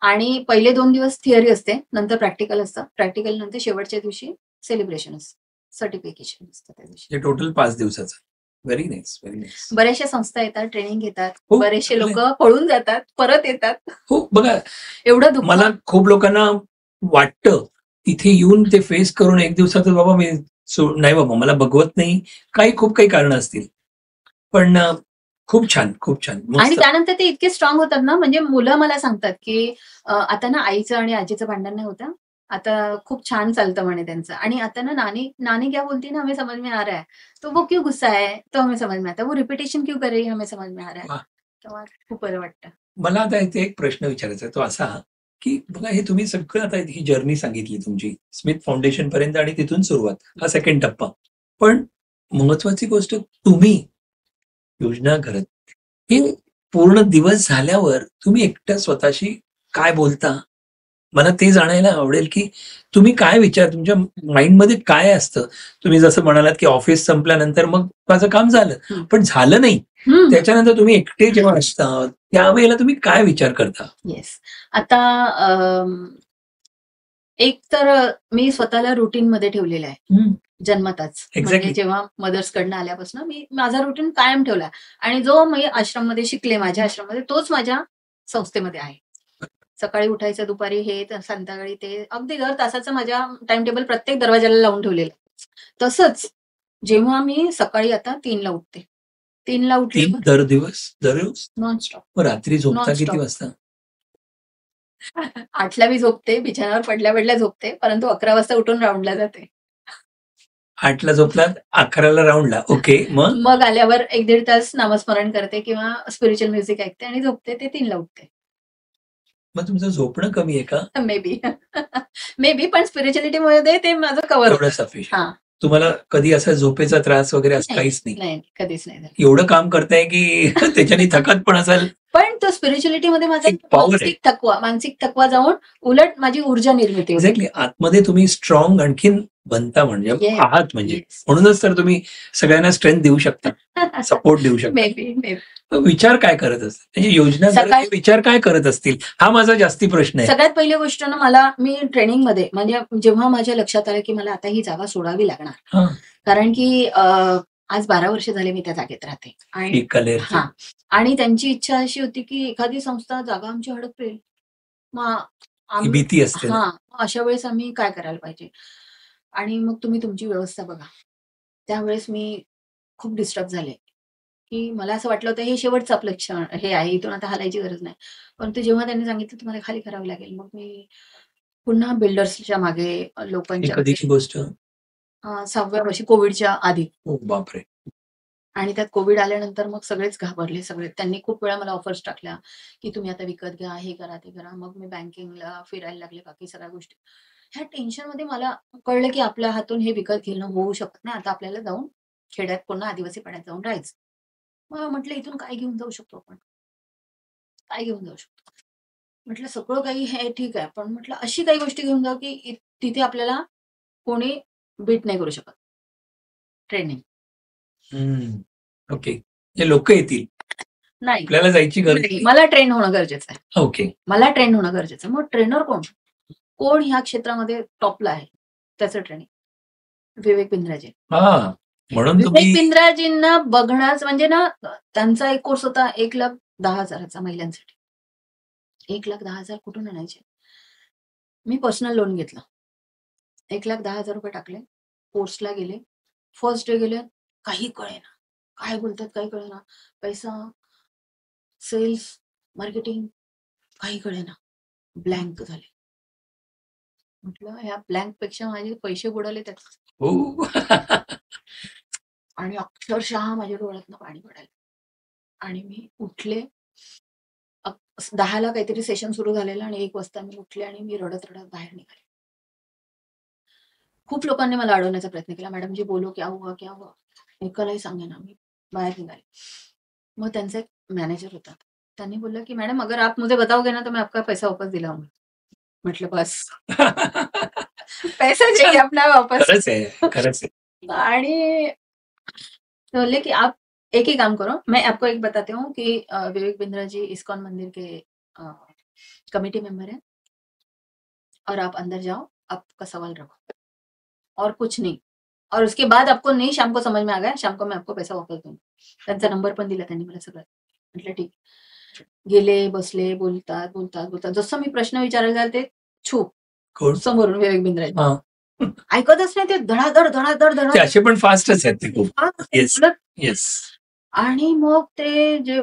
आणि पहिले 2 दिवस थिअरी असते, नंतर प्रॅक्टिकल असतं. प्रॅक्टिकल नंतर शेवटच्या दिवशी सेलिब्रेशन असतं, सर्टिफिकेशन असतं त्या दिवशी. हे टोटल 5 दिवसाचं. Very nice, very nice. बऱ्याचशा संस्था येतात, ट्रेनिंग घेतात. हो, बरेचसे लोक पळून जातात, परत येतात. हो बघा, एवढं दुःख. मला खूप लोकांना वाटतं तिथे येऊन ते फेस करून एक दिवसात बाबा मी नाही बाबा मला बघवत नाही, खूप काही कारण असतील. पण खूप छान, खूप छान. आणि त्यानंतर ते इतके स्ट्रॉंग होतात ना, म्हणजे मुलं मला सांगतात की आता ना आईचं आणि आजीचं भांडण नाही होतं. आता खूप छान चालतं म्हणे त्यांचं. आणि आता ना नानी क्या बोलती ना हमें समझ में आ रहा है. तो वो क्यों गुस्सा है तो हमें समझ में आता है. वो रिपिटेशन क्यों कर रही है हमें समझ में आ रहा है. तेव्हा खूप बरं वाटतं. मला आता इथे एक प्रश्न विचारायचा आहे तो असा की बघा हे तुम्ही सगळं आता ही जर्नी सांगितली तुमची स्मिथ फाउंडेशन पर्यंत आणि तिथून सुरुवात, हा सेकंड टप्पा. पण महत्वाची गोष्ट तुम्ही योजना करत हे पूर्ण दिवस झाल्यावर तुम्ही एकट्या स्वतःशी काय बोलता? मला ते जाणायला आवडेल की तुम्ही काय विचार तुमच्या माइंडमध्ये काय असतं? तुम्ही जसं म्हणालात की ऑफिस संपल्यानंतर मग माझं काम झालं, पण झालं नाही. त्याच्यानंतर तुम्ही एकटे जेव्हा असता त्यावेळेला तुम्ही काय विचार करता? येस. आता एक तर मी स्वतःला रुटीन मध्ये ठेवलेलं आहे जन्मताच. म्हणजे जेव्हा मदर्स कडनं आल्यापासून मी माझा रुटीन कायम ठेवला आणि जो मी आश्रममध्ये शिकले माझ्या आश्रममध्ये तोच माझ्या संस्थेमध्ये आहे. सकाळी उठायचं, दुपारी हे, संध्याकाळी ते, अगदी दर तासाचं माझ्या टाइम टेबल प्रत्येक दरवाजाला लावून ठेवलेलं. तसंच जेव्हा मी सकाळी आता 3ला उठते. 3ला उठले दर दिवस नॉनस्टॉप. रात्री झोपता किती वाजता? 8ला मी झोपते, बिछाण्यावर पडल्या झोपते, परंतु 11 वाजता उठून राऊंडला जाते. 8ला झोपलात, 11ला राऊंडला. ओके. मग आल्यावर 1-1.5 तास नामस्मरण करते किंवा स्पिरिच्युअल म्युझिक ऐकते आणि झोपते. ते 3ला उठते. मग तुमचं झोपणं कमी आहे का? मे बी पण स्पिरिच्युअलिटी मध्ये ते माझं कव्हर एवढं सफिशियंट. तुम्हाला कधी असा झोपेचा त्रास वगैरे असं काहीच नाही? नाही, कधीच नाही झालं. एवढं काम करताय की त्याच्याने थकत पण असेल. पण तो स्पिरिच्युअलिटी मध्ये माझा मानसिक थकवा जाऊन उलट माझी ऊर्जा निर्मिती होते. एक्झॅक्टली. आतमध्ये तुम्ही स्ट्रॉंग आणखीन बनता म्हणजे आहात म्हणजे म्हणूनच तर तुम्ही सगळ्यांना स्ट्रेंथ देऊ शकता, सपोर्ट देऊ शकता. मे विचार काय करत असतात म्हणजे योजना विचार काय करत असतील हा माझा जास्ती प्रश्न आहे. सगळ्यात पहिली गोष्ट ना मी ट्रेनिंग मध्ये म्हणजे जेव्हा माझ्या लक्षात आलं की मला आता ही जागा सोडावी लागणार, कारण की आज 12 वर्ष झाले मी त्या जागेत राहते आणि त्यांची इच्छा अशी होती की एखादी संस्था जागा आमची हडपेल, मग भीती असते. अशा वेळेस आम्ही काय करायला पाहिजे आणि मग तुम्ही तुमची व्यवस्था बघा. त्यावेळेस मी खूप डिस्टर्ब झाले की मला असं वाटलं होतं हे शेवटचं आपलं क्षण हे आहे, इथून आता हलायची गरज नाही. परंतु जेव्हा त्यांनी सांगितलं तुम्हाला खाली करावं लागेल, मग मी पुन्हा बिल्डर्सच्या मागे लोकांच्या. कधीची गोष्ट? 6व्या वर्षी कोविडच्या आधी. बापरे. आणि त्यात कोविड आल्यानंतर मग सगळेच घाबरले. त्यांनी खूप वेळा मला ऑफर्स टाकल्या की तुम्ही आता विकत घ्या, हे करा, ते करा. मग मी बँकिंगला फिरायला लागले, बाकी सगळ्या गोष्टी. ह्या टेन्शनमध्ये मला कळलं की आपल्या हातून हे विकत घेणं होऊ शकत नाही. आता आपल्याला जाऊन खेड्यात पुन्हा आदिवासी पाड्यात जाऊन राहायचं. मग म्हटलं इथून काय घेऊन जाऊ शकतो आपण? काय घेऊन जाऊ शकतो? म्हटलं सगळं काही हे ठीक आहे, पण म्हटलं अशी काही गोष्टी घेऊन जाऊ की तिथे आपल्याला कोणी बीट नाही करू शकत. Training okay. हे लोक येतील, नाही, आपल्याला जायची गरज नाही. नाही. मला ट्रेन होणं गरजेचं आहे. ओके. मला ट्रेन होणं गरजेचं आहे. मग ट्रेनर कोण? कोण ह्या क्षेत्रामध्ये टॉपला आहे त्याचं ट्रेनिंग? विवेक बिंद्राजी. हा, म्हणून विवेक तुम्ही बिंद्राजींना बघण्याच म्हणजे ना, त्यांचा एक कोर्स होता 1,10,000चा महिलांसाठी. 1,10,000 कुठून आणायचे? मी पर्सनल लोन घेतलं. 1,10,000 रुपये टाकले. कोर्सला गेले. फर्स्ट डे गेले, काही कळेना. काय बोलतात काही कळेना. पैसा, सेल्स, मार्केटिंग काही कळेना. ब्लँक झाले. म्हटलं ह्या ब्लँक पेक्षा माझे पैसे बुडाले त्यात. हो. आणि अक्षरशः माझ्या डोळ्यातनं पाणी पडायला. आणि मी उठले. 10ला काहीतरी सेशन सुरू झालेलं आणि 1 वाजता मी उठले आणि मी रडत बाहेर निघाले. खूप लोकांनी मला अडवण्याचा प्रयत्न केला. मॅडम जी बोलो क्या हुआ क्या हुआ? एकालाही सांगेना. मी बाहेर निघाले. मग त्यांचा एक मॅनेजर होता. त्यांनी बोललं की मॅडम अगर आप मुझे बताओगे ना तो मैं आपका पैसा वापस दिलाऊंगा. म्हटलं बस. पैसा चाहिए अपना वापस. खरंच आहे, खरंच आहे. आणि बोले कि आप एक ही काम करो, मैं आपको एक बताती हूँ कि विवेक बिंद्रा जी इस्कॉन मंदिर के कमेटी मेंबर हैं और आप अंदर जाओ, आपका सवाल रखो और कुछ नहीं. और उसके बाद आपको नहीं शाम को समझ में आ गया, शाम को मैं आपको पैसा वापस दूंगी. त्यांचा नंबर पण दिला त्यांनी मला सगळं. म्हटलं ठीक. गेले, बसले, बोलतात. जसं मी प्रश्न विचारायला जाल ते छूप कोण? समोरून विवेक बिंद्राजी. हा. ऐकतच नाही ते. धडाधड ते असे पण फास्टच आहेत ते खूप. येस, बोलत. येस. आणि मग ते जे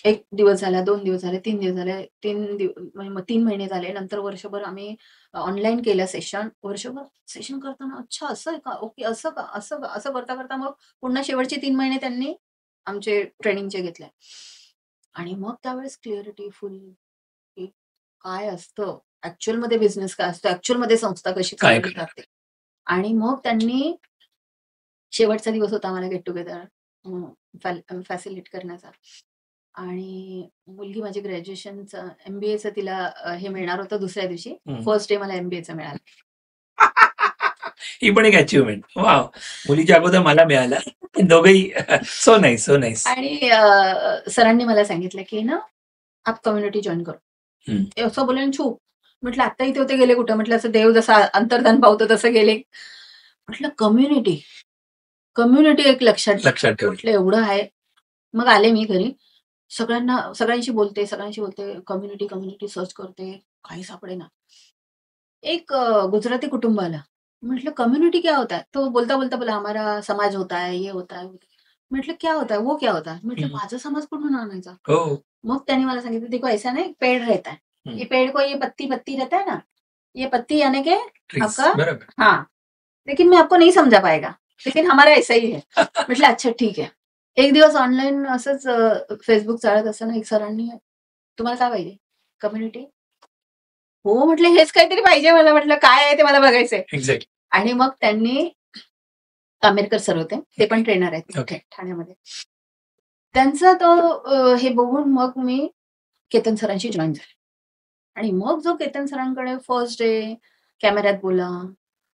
1 दिवस झाला, 2 दिवस झाले, 3 दिवस झाले, 3 महिने झाले. नंतर वर्षभर आम्ही ऑनलाईन केलं सेशन. वर्षभर सेशन करताना अच्छा असं आहे का? ओके असं का? असं का? असं करता मग पुन्हा शेवटचे 3 महिने त्यांनी आमचे ट्रेनिंगचे घेतले. आणि मग त्यावेळेस क्लिअरिटी फुल की काय असतं ऍक्च्युअलमध्ये, बिझनेस काय असतो, ऍक्च्युअलमध्ये संस्था कशी काय चालवली जाते. आणि मग त्यांनी शेवटचा दिवस होता आम्हाला गेट टुगेदर फॅसिलिट करण्याचा. आणि मुलगी माझी ग्रॅज्युएशनचं MBAचं तिला हे मिळणार होतं दुसऱ्या दिवशी. फर्स्ट डे मला MBAचं मिळालं. ही पण एक अचिव्हमेंट. वाव. मुलीच्या अगोदर मला मिळाला. दोघही सो नाईस, सो नाईस. आणि सरांनी मला सांगितलं की ना आप कम्युनिटी जॉईन करो. असं बोलले आणि छू. म्हटलं आता इथे होते, गेले कुठं? म्हटलं असं देव जसा अंतर्धान पावतो तसं गेले. म्हटलं कम्युनिटी एक लक्षात ठेव. म्हटलं एवढं आहे. मग आले मी घरी. सगळ्यांशी बोलते. कम्युनिटी सर्च करते. काही सापडेना. एक गुजराती कुटुंब आला. म्हटलं कम्युनिटी क्या होता है? तो बोलता बोला हमारा समाज होता है, ये होता है. म्हटलं क्या होता है? वो क्या होता है? म्हटलं माझा समाज कुठून आणायचा? मग त्यांनी मला सांगितलं देखो ऐसा ना, एक पेड़ रहता है. ये पेड़ को ये पत्ती रहता है ना, ये पत्ती यानी के आपका, हाँ, लेकिन मैं आपको नहीं समझा पाएगा, लेकिन हमारा ऐसा ही है. म्हटलं अच्छा ठीक आहे. एक दिवस ऑनलाईन असंच फेसबुक चालत असताना एक सरांनी तुम्हाला काय पाहिजे? कम्युनिटी? हो म्हटलं हेच काहीतरी पाहिजे मला. म्हटलं काय आहे ते मला बघायचंय. एक्झॅक्ट. आणि मग त्यांनी कामेरकर सर होते, ते पण ट्रेनर आहेत ठाण्यामध्ये. त्यांचा तो हे बघून मग मी केतन सरांशी जॉईन झाले. आणि मग जो केतन सरांकडे फर्स्ट डे कॅमेऱ्यात बोला,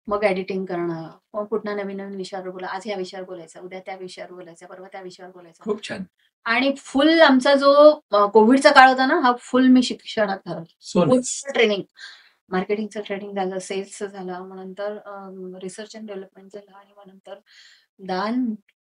मग एडिटिंग करणं, मग कुठल्या नवीन विषयावर बोला. आज ह्या विषयावर बोलायचं, उद्या त्या विषयावर बोलायचं, परवा त्या विषयावर बोलायचं. खूप छान. आणि फुल आमचा जो कोविडचा काळ होता ना, हा फुल मी शिक्षणात घालवला. ट्रेनिंग, मार्केटिंगचं ट्रेनिंग झालं, सेल्सचं झालं, मग नंतर रिसर्च अँड डेव्हलपमेंट झालं. आणि मग नंतर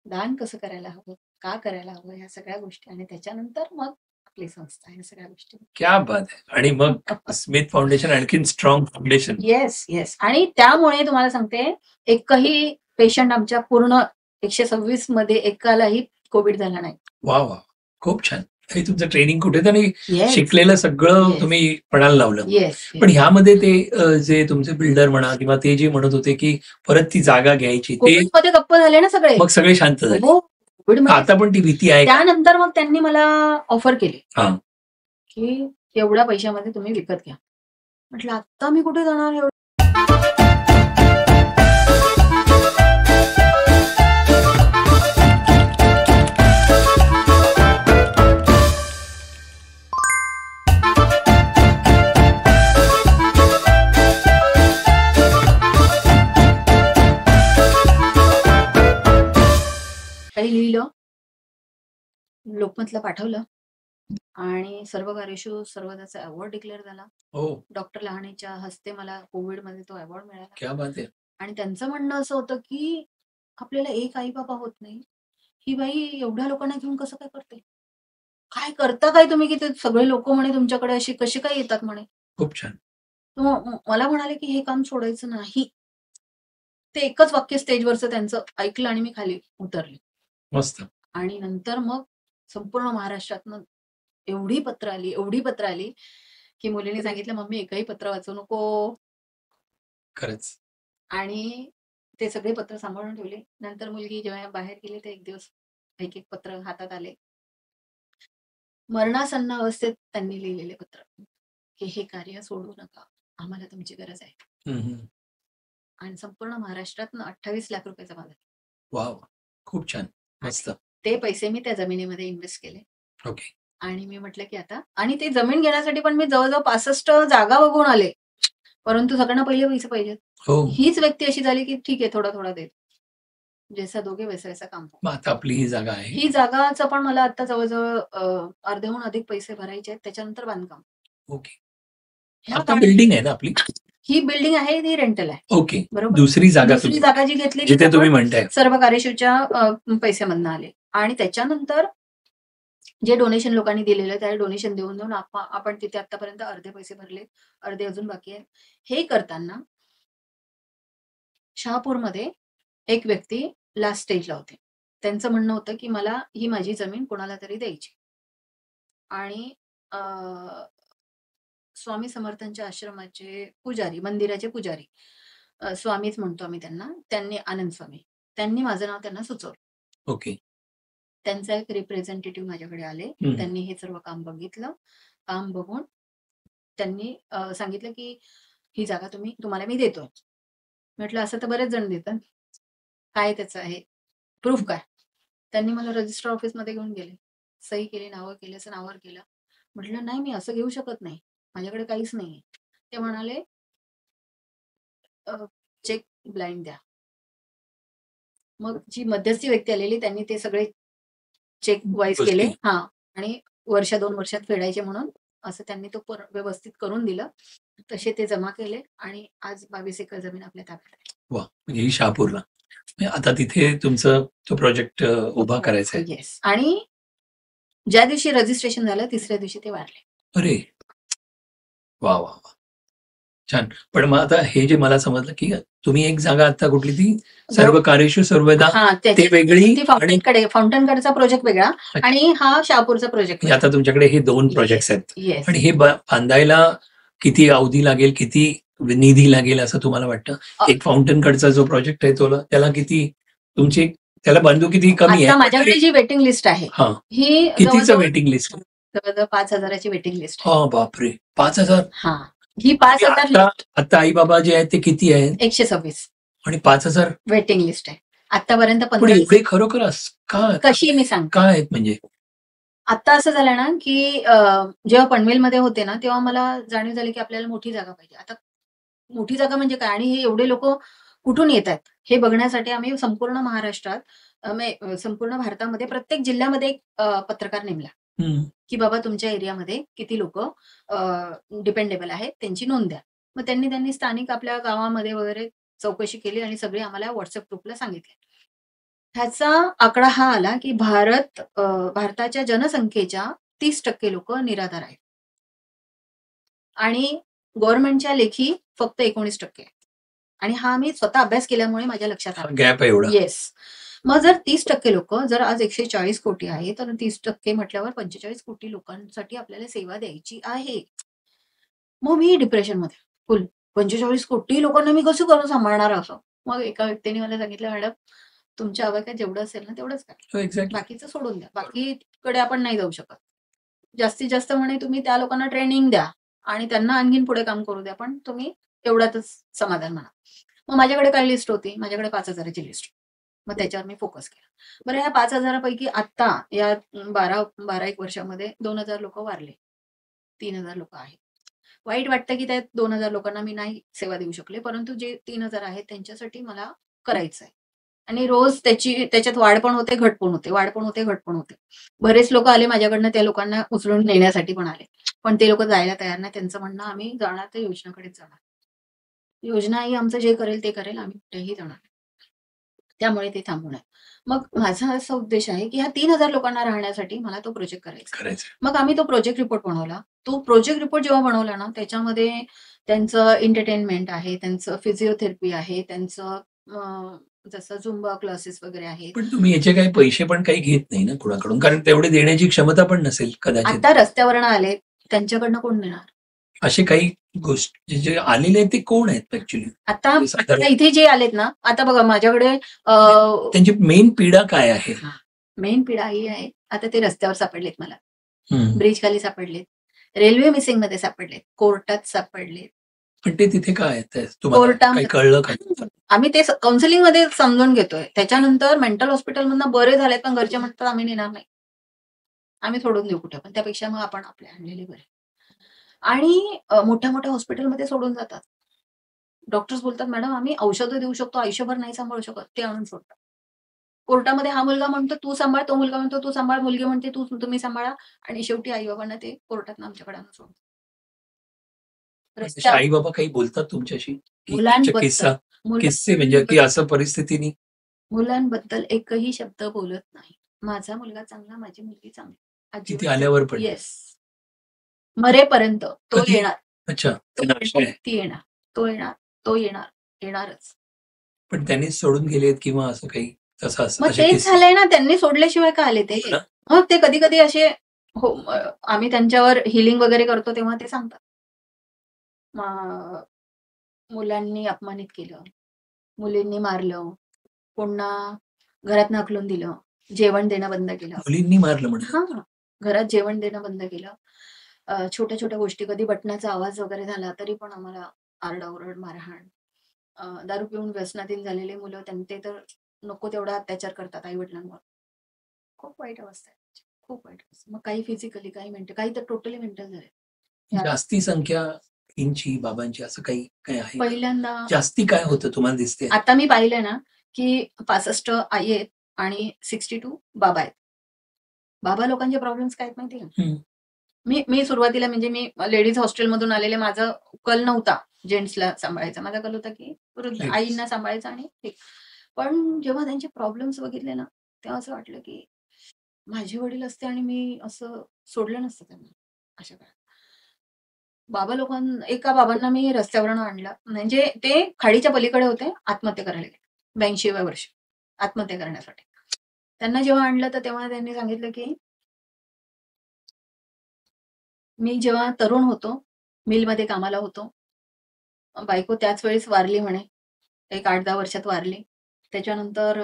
दान कसं करायला हवं, का करायला हवं, ह्या सगळ्या गोष्टी. आणि त्याच्यानंतर मग आपली संस्था, ह्या सगळ्या गोष्टी. क्या बात आहे. आणि मग स्मिथ फाउंडेशन आणखीन स्ट्रॉंग फाउंडेशन. येस. आणि त्यामुळे तुम्हाला सांगते, एकही पेशंट आमच्या पूर्ण 126 मध्ये एकालाही कोविड झाला नाही. वा. खूप छान. हे तुमचं ट्रेनिंग कुठेतरी शिकलेलं सगळं तुम्ही पणाला लावलं. पण ह्यामध्ये ते जे तुमचे बिल्डर म्हणा किंवा ते जे म्हणत होते की परत ती जागा घ्यायची, ते मध्ये गप्प झाले ना सगळे. मग सगळे शांत झाले. कोविड आता पण ती भीती आहे का? त्यानंतर मग त्यांनी मला ऑफर केली हा. की एवढ्या पैशामध्ये तुम्ही विकत घ्या. म्हटलं आता मी कुठे जाणार एवढं. काही लिहिलं, लोकमतला पाठवलं आणि सर्व कार्यशो सर्व त्याचा अवॉर्ड डिक्लेअर झाला. हो, डॉक्टर लहानेच्या हस्ते मला कोविडमध्ये तो अवॉर्ड मिळाला. क्या बात आहे. आणि त्यांचं म्हणणं असं होतं की आपल्याला एक आई बाबा होत नाही, ही बाई एवढ्या लोकांना घेऊन कसं काय करते, काय करता काय तुम्ही की ते सगळे लोक म्हणे तुमच्याकडे अशी कशी काय येतात म्हणे. खूप छान. मला म्हणाले की हे काम सोडायचं नाही. ते एकच वाक्य स्टेजवरचं त्यांचं ऐकलं आणि मी खाली उतरले. मस्त. आणि नंतर मग संपूर्ण महाराष्ट्रातनं एवढी पत्र आली की मुलीने सांगितलं, मम्मी एकही पत्र वाचू नको. खरंच. आणि ते सगळे पत्र सांभाळून ठेवले. नंतर मुलगी जेव्हा बाहेर गेली ते एक दिवस एक पत्र हातात आले. मरणासन्न अवस्थेत त्यांनी लिहिलेले पत्र की हे कार्य सोडू नका, आम्हाला तुमची गरज आहे. आणि संपूर्ण महाराष्ट्रातनं 28 लाख रुपये जमा झाले. वाव, खूप छान, मस्त. ते पैसे मी त्या जमिनीमध्ये इन्व्हेस्ट केले. ओके. आणि मी म्हटलं की आता, आणि ते जमीन घेण्यासाठी पण मी जवळजवळ 65 जागा बघून आले, परंतु सगळ्यांना पहिले पैसे पाहिजेत. हो. हीच व्यक्ती अशी झाली की ठीक आहे थोडा थोडा देत, जैसा दोघे वैसा काम. मग आता आपली ही जागा आहे. ही जागाचं पण मला आता जवळजवळ अर्ध्याहून अधिक पैसे भरायचे आहेत. त्याच्यानंतर बांधकाम. ओके. आता बिल्डिंग आहे ना आपली? ही बिल्डिंग आहे, ती रेंटल आहे. ओके. बरोबर. दुसरी जागा जी घेतली जिथे तुम्ही म्हणताय सर्व कार्यशोच्या पैशामधनं आले. आणि त्याच्यानंतर जे डोनेशन लोकांनी दिलेलं त्या डोनेशन देऊन आपण तिथे आतापर्यंत अर्धे पैसे भरले, अर्धे अजून बाकी आहे. हे करताना शहापूरमध्ये एक व्यक्ती लास्ट स्टेजला होते. त्यांचं म्हणणं होतं की मला ही माझी जमीन कोणाला तरी द्यायची. आणि स्वामी समर्थांच्या आश्रमाचे पुजारी, मंदिराचे पुजारी, स्वामीच म्हणतो आम्ही त्यांना, त्यांनी आनंद स्वामी, त्यांनी माझं नाव त्यांना सुचवलं. ओके. त्यांचा एक रिप्रेझेंटेटिव्ह माझ्याकडे आले. त्यांनी हे सर्व काम बघितलं. काम बघून त्यांनी सांगितलं की ही जागा तुम्हाला मी देतोय. म्हटलं असं तर बरेच जण देतात, काय त्याचं आहे प्रूफ काय? त्यांनी मला रजिस्टर ऑफिसमध्ये घेऊन गेले, सही केली, नावं केली, असं नावावर केलं. म्हटलं नाही, मी असं घेऊ शकत नाही, माझ्याकडे काहीच नाही. ते म्हणाले चेक ब्लाइंड द्या. मग जी मध्यस्थी व्यक्ती आलेली त्यांनी ते सगळे चेक वाईज केले. हा. आणि 1-2 वर्षात फेडायचे म्हणून असं त्यांनी तो व्यवस्थित करून दिलं. तसे ते जमा केले आणि आज 22 एकर जमीन आपल्या ताब्यात आहे. वा, म्हणजे ही शहापूरला. आता तिथे तुमचं तो प्रोजेक्ट उभा करायचा आहे. येस. आणि ज्या दिवशी रजिस्ट्रेशन झालं तिसऱ्या दिवशी ते वारले. अरे वा वा वा, छान. पण मग आता हे जे मला समजलं की तुम्ही एक जागा आता कुठली ती सर्व कार्यशो सर्वदा ते वेगळी, फाउंटनकडेचा प्रोजेक्ट वेगळा आणि हा शहापूरचा प्रोजेक्ट. आता तुमच्याकडे हे 2 प्रोजेक्ट्स आहेत. आणि हे बांधायला किती अवधी लागेल, किती निधी लागेल असं तुम्हाला वाटतं? एक फाउंटनकडचा जो प्रोजेक्ट आहे त्याला किती तुमची त्याला बांधू किती कमी आहे? माझ्याकडे जी वेटिंग लिस्ट आहे ही कितीचं वेटिंग लिस्ट? जवळजवळ 5,000ची वेटिंग लिस्ट. हा बापरे, 5,000. हा, ही 5,000. आता आई बाबा जे आहेत ते किती आहेत? 126. आणि 5,000 वेटिंग लिस्ट आहे आतापर्यंत. पण एवढे खरोखर कशी मी सांग काय आहेत? म्हणजे आता असं झालं ना की जेव्हा पनवेलमध्ये होते ना तेव्हा मला जाणीव झाली की आपल्याला मोठी जागा पाहिजे. आता मोठी जागा म्हणजे काय आणि हे एवढे लोक कुठून येत आहेत हे बघण्यासाठी आम्ही संपूर्ण महाराष्ट्रात, संपूर्ण भारतामध्ये प्रत्येक जिल्ह्यामध्ये एक पत्रकार नेमला की बाबा तुमच्या एरियामध्ये किती लोक डिपेंडेबल आहेत त्यांची नोंद द्या. मग त्यांनी स्थानिक आपल्या गावामध्ये वगैरे चौकशी केली आणि सगळे आम्हाला व्हॉट्सअप ग्रुपला सांगितले. ह्याचा आकडा हा आला की भारताच्या जनसंख्येच्या 30% लोक निराधार आहेत आणि गव्हर्नमेंटच्या लेखी फक्त 19%. आणि हा मी स्वतः अभ्यास केल्यामुळे माझ्या लक्षात आला. गॅप आहे एवढा. येस. मग जर 30% लोक, जर आज 140 कोटी आहे तर 30% म्हटल्यावर 45 कोटी लोकांसाठी आपल्याला सेवा द्यायची आहे. मग मी डिप्रेशन मध्ये फुल, 45 कोटी लोकांना मी कसं करून सांभाळणार असं. मग एका व्यक्तीने मला सांगितलं, मॅडम तुमच्या आवाक्यात जेवढं असेल ना तेवढंच करा, एक्झॅक्टली. बाकीचं सोडून द्या. बाकीकडे आपण नाही जाऊ शकत. जास्तीत जास्त म्हणे तुम्ही त्या लोकांना ट्रेनिंग द्या आणि त्यांना आणखीन पुढे काम करू द्या, पण तुम्ही एवढ्यातच समाधान म्हणा. मग माझ्याकडे काय लिस्ट होती, माझ्याकडे 5,000ची लिस्ट. मग त्याच्यावर मी फोकस केला. बरं, ह्या 5,000पैकी आता या 12-एक वर्षामध्ये 2,000 लोक वारले, 3,000 लोक आहेत. वाईट वाटतं की त्या 2,000 लोकांना मी नाही सेवा देऊ शकले, परंतु जे 3,000 आहेत त्यांच्यासाठी मला करायचं आहे. आणि रोज त्याच्यात वाढ पण होते, घट पण होते, वाढ पण होते, घट पण होते. बरेच लोक आले माझ्याकडनं, त्या लोकांना उचलून नेण्यासाठी पण आले, पण ते लोक जायला तयार नाही. त्यांचं म्हणणं, आम्ही जाणार तर योजनाकडेच जाणार, योजना ही आमचं जे करेल ते करेल, आम्ही कुठेही जाणार, त्यामुळे ते थांबवणार. मग माझा असा उद्देश आहे की ह्या 3,000 लोकांना राहण्यासाठी मला तो प्रोजेक्ट करायचा. मग आम्ही तो प्रोजेक्ट रिपोर्ट बनवला. तो प्रोजेक्ट रिपोर्ट जेव्हा बनवला ना, त्याच्यामध्ये त्यांचं एंटरटेनमेंट आहे, त्यांचं फिजिओथेरपी आहे, त्यांचं जसं झुंबा क्लासेस वगैरे आहेत. पण तुम्ही याचे काही पैसे पण काही घेत नाही ना कुणाकडून, कारण तेवढे देण्याची क्षमता पण नसेल कदाचित. आता रस्त्यावरनं आले त्यांच्याकडनं कोण देणार? असे काही गोष्टी जे आलेले आहेत ते कोण आहेत ऍक्च्युली? आता इथे जे आलेत ना, आता बघा माझ्याकडे त्यांची मेन पीडा काय आहे? मेन पीडा ही आहे, आता ते रस्त्यावर सापडलेत, मला ब्रिज खाली सापडलेत, रेल्वे मिसिंग मध्ये सापडलेत, कोर्टात सापडलेत. पण ते तिथे काय तुम्हाला कळलं का? आम्ही ते काउन्सिलिंग मध्ये समजून घेतोय. त्याच्यानंतर मेंटल हॉस्पिटलमधनं बरे झालेत, पण घरचे म्हणतात आम्ही नेणार नाही, आम्ही सोडून देऊ कुठे पण, त्यापेक्षा मग आपण आपले आणलेले बरे. आणि मोठ्या मोठ्या हॉस्पिटलमध्ये सोडून जातात. डॉक्टर्स बोलतात मॅडम आम्ही औषधं देऊ शकतो, आयुष्यभर नाही सांभाळू शकत, ते आणून सोडतात. कोर्टामध्ये हा मुलगा म्हणतो तू सांभाळ, तो मुलगा म्हणतो तू सांभाळ, मुलगी म्हणते तुम्ही सांभाळा, आणि शेवटी आई बाबांना ते कोर्टात आमच्याकडे आणून सोडतात. आई बाबा काही बोलतात तुमच्याशी? किस्से म्हणजे की असं परिस्थितीनी मुलांबद्दल एकही शब्द बोलत नाही. माझा मुलगा चांगला, माझी मुलगी चांगली, किती आल्यावर पण येस, मरेपर्यंत तो येणार. अच्छा, ती येणार, तो येणार, तो येणारच. पण त्यांनी सोडून गेलेत किंवा असं काही तसं? मग तेच झालंय ना, त्यांनी सोडल्याशिवाय का आले ते? मग ते कधी कधी असे, हो, आम्ही त्यांच्यावर हिलिंग वगैरे करतो तेव्हा ते सांगतात, मुलांनी अपमानित केलं, मुलींनी मारलं, पुन्हा घरात हाकलून दिलं, जेवण देणं बंद केलं. मुलींनी मारलं म्हणजे? हा, घरात जेवण देणं बंद केलं. छोट्या छोट्या गोष्टी, कधी बटनाचा आवाज वगैरे झाला तरी पण आम्हाला आरडाओरड, मारहाण. दारू पिऊन व्यसनाधीन झालेले मुलं, त्यांचे तर नको तेवढा अत्याचार करतात आई वडिलांवर. खूप वाईट अवस्था आहे, खूप वाईट अवस्था. मग काही फिजिकली, काही मेंटल, काही तर टोटली मेंटल झाले. जास्ती संख्या इंची बाबांची असं काही काय आहे? पहिल्यांदा जास्ती काय होतं तुम्हाला दिसते? आता मी पाहिलंय ना की 65 आई आहेत आणि 62 बाबा आहेत. बाबा लोकांचे प्रॉब्लेम्स काय आहेत माहिती का? मी सुरुवातीला, म्हणजे मी लेडीज हॉस्टेलमधून आलेले, माझा कल नव्हता जेंट्सला सांभाळायचा, माझा कल होता की आईंना सांभाळायचा. आणि पण जेव्हा त्यांचे प्रॉब्लेम्स बघितले ना, तेव्हा असं वाटलं की माझे वडील असते आणि मी असं सोडलं नसतं त्यांना अशा काळात. एका बाबांना मी रस्त्यावरून आणलं, म्हणजे ते खाडीच्या पलीकडे होते, आत्महत्या करायला गेले, 82व्या वर्षी आत्महत्या करण्यासाठी. त्यांना जेव्हा आणलं तर तेव्हा त्यांनी सांगितलं की मी जेव्हा तरुण होतो, मिलमध्ये कामाला होतो, बायको त्याच वेळेस वारली म्हणे, एक 8-10 वर्षात वारली. त्याच्यानंतर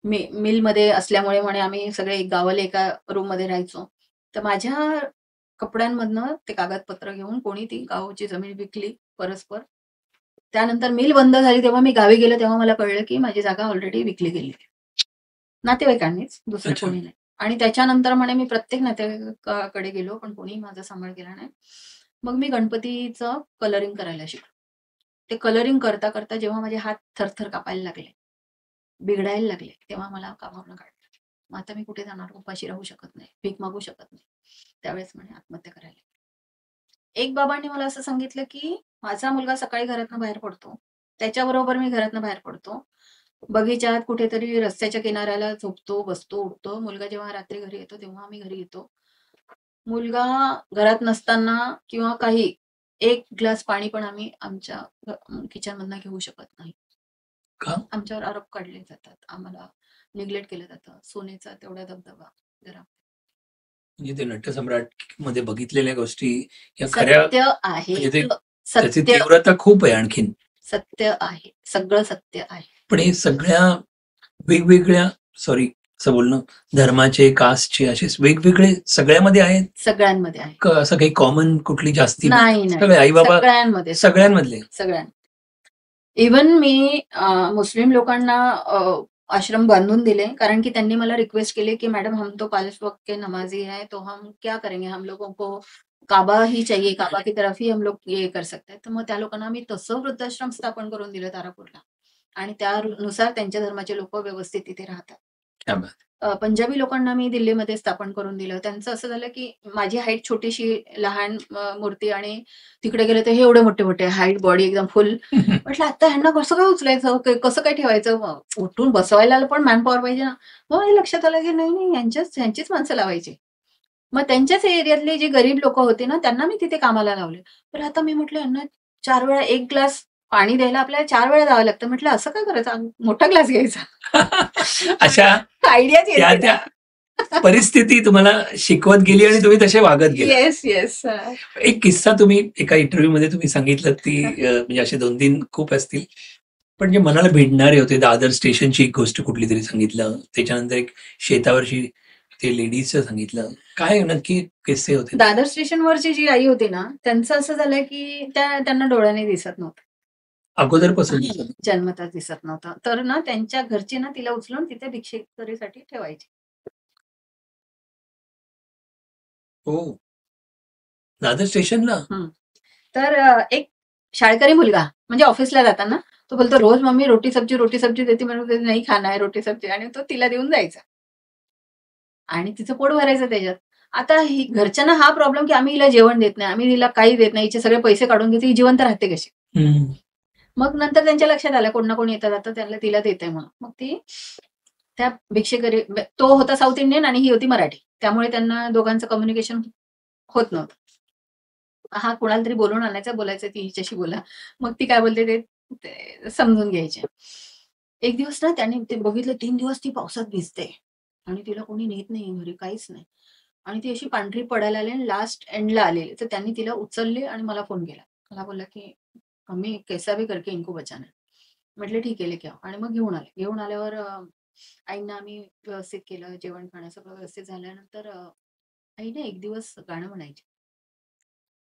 मिलमध्ये असल्यामुळे म्हणे आम्ही सगळे गावाला एका रूममध्ये राहायचो. तर माझ्या कपड्यांमधनं ते कागदपत्र घेऊन कोणी ती गावची जमीन विकली परस्पर. त्यानंतर मिल बंद झाली, तेव्हा मी गावी गेले, तेव्हा मला कळलं की माझी जागा ऑलरेडी विकली गेली, नातेवाईकांनीच, दुसरं कोणी नाही. आणि त्याच्यानंतर म्हणे मी प्रत्येक नातेवाईकाकडे गेलो, पण कोणी माझा सांभाळ केला नाही. मग मी गणपतीचं कलरिंग करायला शिकलो. ते कलरिंग करता करता जेव्हा माझे हात थरथर कापायला लागले, बिघडायला लागले, तेव्हा मला कामावरून काढलं. मग आता मी कुठे जाणार, उपाशी राहू शकत नाही, भीक मागू शकत नाही. त्यावेळेस म्हणे आत्महत्या करायला. एक बाबांनी मला असं सांगितलं की माझा मुलगा सकाळी घरातनं बाहेर पडतो, त्याच्याबरोबर मी घरातनं बाहेर पडतो, बगीच्यात कुठेतरी रस्त्याच्या किनाऱ्याला झोपतो, बसतो, उठतो. मुलगा जेव्हा रात्री घरी येतो तेव्हा आम्ही घरी येतो. मुलगा घरात नसताना किंवा काही एक ग्लास पाणी पण आम्ही आमच्या किचन मधनं घेऊ शकत नाही. आमच्यावर आरोप काढले जातात, आम्हाला निग्लेक्ट केलं जातं. सोनेचा तेवढा दबदबा घरा. म्हणजे ते नटसम्राट मध्ये बघितलेल्या गोष्टी या सत्य आहे, त्याची तीव्रता खूप आहे, आणखीन सत्य आहे, सगळं सत्य आहे. पण हे सगळ्या वेगवेगळ्या सॉरी असं बोलणं धर्माचे, कास्टचे असे वेगवेगळे सगळ्यामध्ये आहेत सगळ्यांमध्ये आहे. का असं काही कॉमन कुठली जास्ती नाही सगळे आई बाबा सगळ्यांमध्ये सगळ्यांमधले सगळ्यां इव्हन मी मुस्लिम लोकांना आश्रम बांधून दिले, कारण की त्यांनी मला रिक्वेस्ट केली की मॅडम हम तो 5 वक्त के नमाजी है, तो हम क्या करेंगे, हम लोगों को काबा ही चाहिए, काबा की तरफ ही हम लोग ये कर सकते हैं. तर मग त्या लोकांना मी तसं वृद्धाश्रम स्थापन करून दिलं तारापूरला, आणि त्यानुसार त्यांच्या धर्माचे लोक व्यवस्थित तिथे राहतात. क्या बात. पंजाबी लोकांना मी दिल्लीमध्ये स्थापन करून दिलं. त्यांचं असं झालं की माझी हाईट छोटीशी लहान मूर्ती, आणि तिकडे गेले तर हे एवढे मोठे मोठे हाईट, बॉडी एकदम फुल. म्हटलं आता ह्यांना कसं काय उचलायचं, कसं काय ठेवायचं, उठून बसवायला पण मॅनपॉवर पाहिजे ना. मग हे लक्षात आलं की नाही यांचीच माणसं लावायची. मग त्यांच्याच एरियातले जे गरीब लोक होते ना, त्यांना मी तिथे कामाला लावले. तर आता मी म्हटलं यांना 4 वेळा 1 ग्लास पाणी द्यायला आपल्याला 4 वेळा जावं लागतं. म्हटलं असं काय करायचं, मोठा ग्लास घ्यायचा. अशा आयडियाच त्या येते त्या परिस्थिती तुम्हाला शिकवत गेली आणि तुम्ही तसे वागत गेला. येस. एक किस्सा तुम्ही एका इंटरव्ह्यू मध्ये तुम्ही सांगितलं ती म्हणजे असे 2-3 खूप असतील, पण जे मनाला भिडणारे होते. दादर स्टेशनची एक गोष्ट कुठली तरी सांगितलं, त्याच्यानंतर एक शेतावरची ते लेडीजचं सांगितलं. काय नक्की किस्से होते? दादर स्टेशनवरची जी आई होती ना, त्यांचं असं झालं की त्यांना डोळ्याने दिसत नव्हतं, अगोदरपासून जन्मताच दिसत नव्हतं. तर ना त्यांच्या घरची ना तिला उचलून तिथे भिक्षेकरीसाठी ठेवायची. हो, दादर स्टेशनला. तर एक शाळकरी मुलगा म्हणजे ऑफिसला जाताना तो बोलतो रोज मम्मी रोटी सब्जी देते, म्हणून नाही खाना आहे रोटी सब्जी, आणि तो तिला देऊन जायचा आणि तिचं पोट भरायचं त्याच्यात. आता घरच्यांना हा प्रॉब्लेम की आम्ही हिला जेवण देत नाही, आम्ही हिला काही देत नाही, हिचे सगळे पैसे काढून घेते, ही जिवंत राहते कशी. मग नंतर त्यांच्या लक्षात आलं कोण ना कोण येतं जातं त्यांना तिला देते म्हणून. मग ती त्या भिक्षेकरी, तो होता साऊथ इंडियन आणि ही होती मराठी, त्यामुळे त्यांना दोघांचं कम्युनिकेशन होत नव्हतं. हा कोणाला तरी बोलून आणायचा, बोलायचं ती हिच्याशी बोला. मग ती काय बोलते ते समजून घ्यायचे. एक दिवस ना त्याने ते बघितलं 3 दिवस ती पावसात भिजते आणि तिला कोणी नेत नाही घरी, काहीच नाही, आणि ती अशी पांढरी पडायला आली आणि लास्ट एंडला आलेली. तर त्यांनी तिला उचलली आणि मला फोन केला. मला बोलला की मम्मी कैसा भी करके इनको बचाना. म्हटलं ठीक आहे लेके आओ, आणि मग घेऊन आले. घेऊन आल्यावर आईंना आम्ही व्यवस्थित केलं, जेवण खाणं सगळं व्यवस्थित झाल्यानंतर आईने एक दिवस गाणं म्हणायची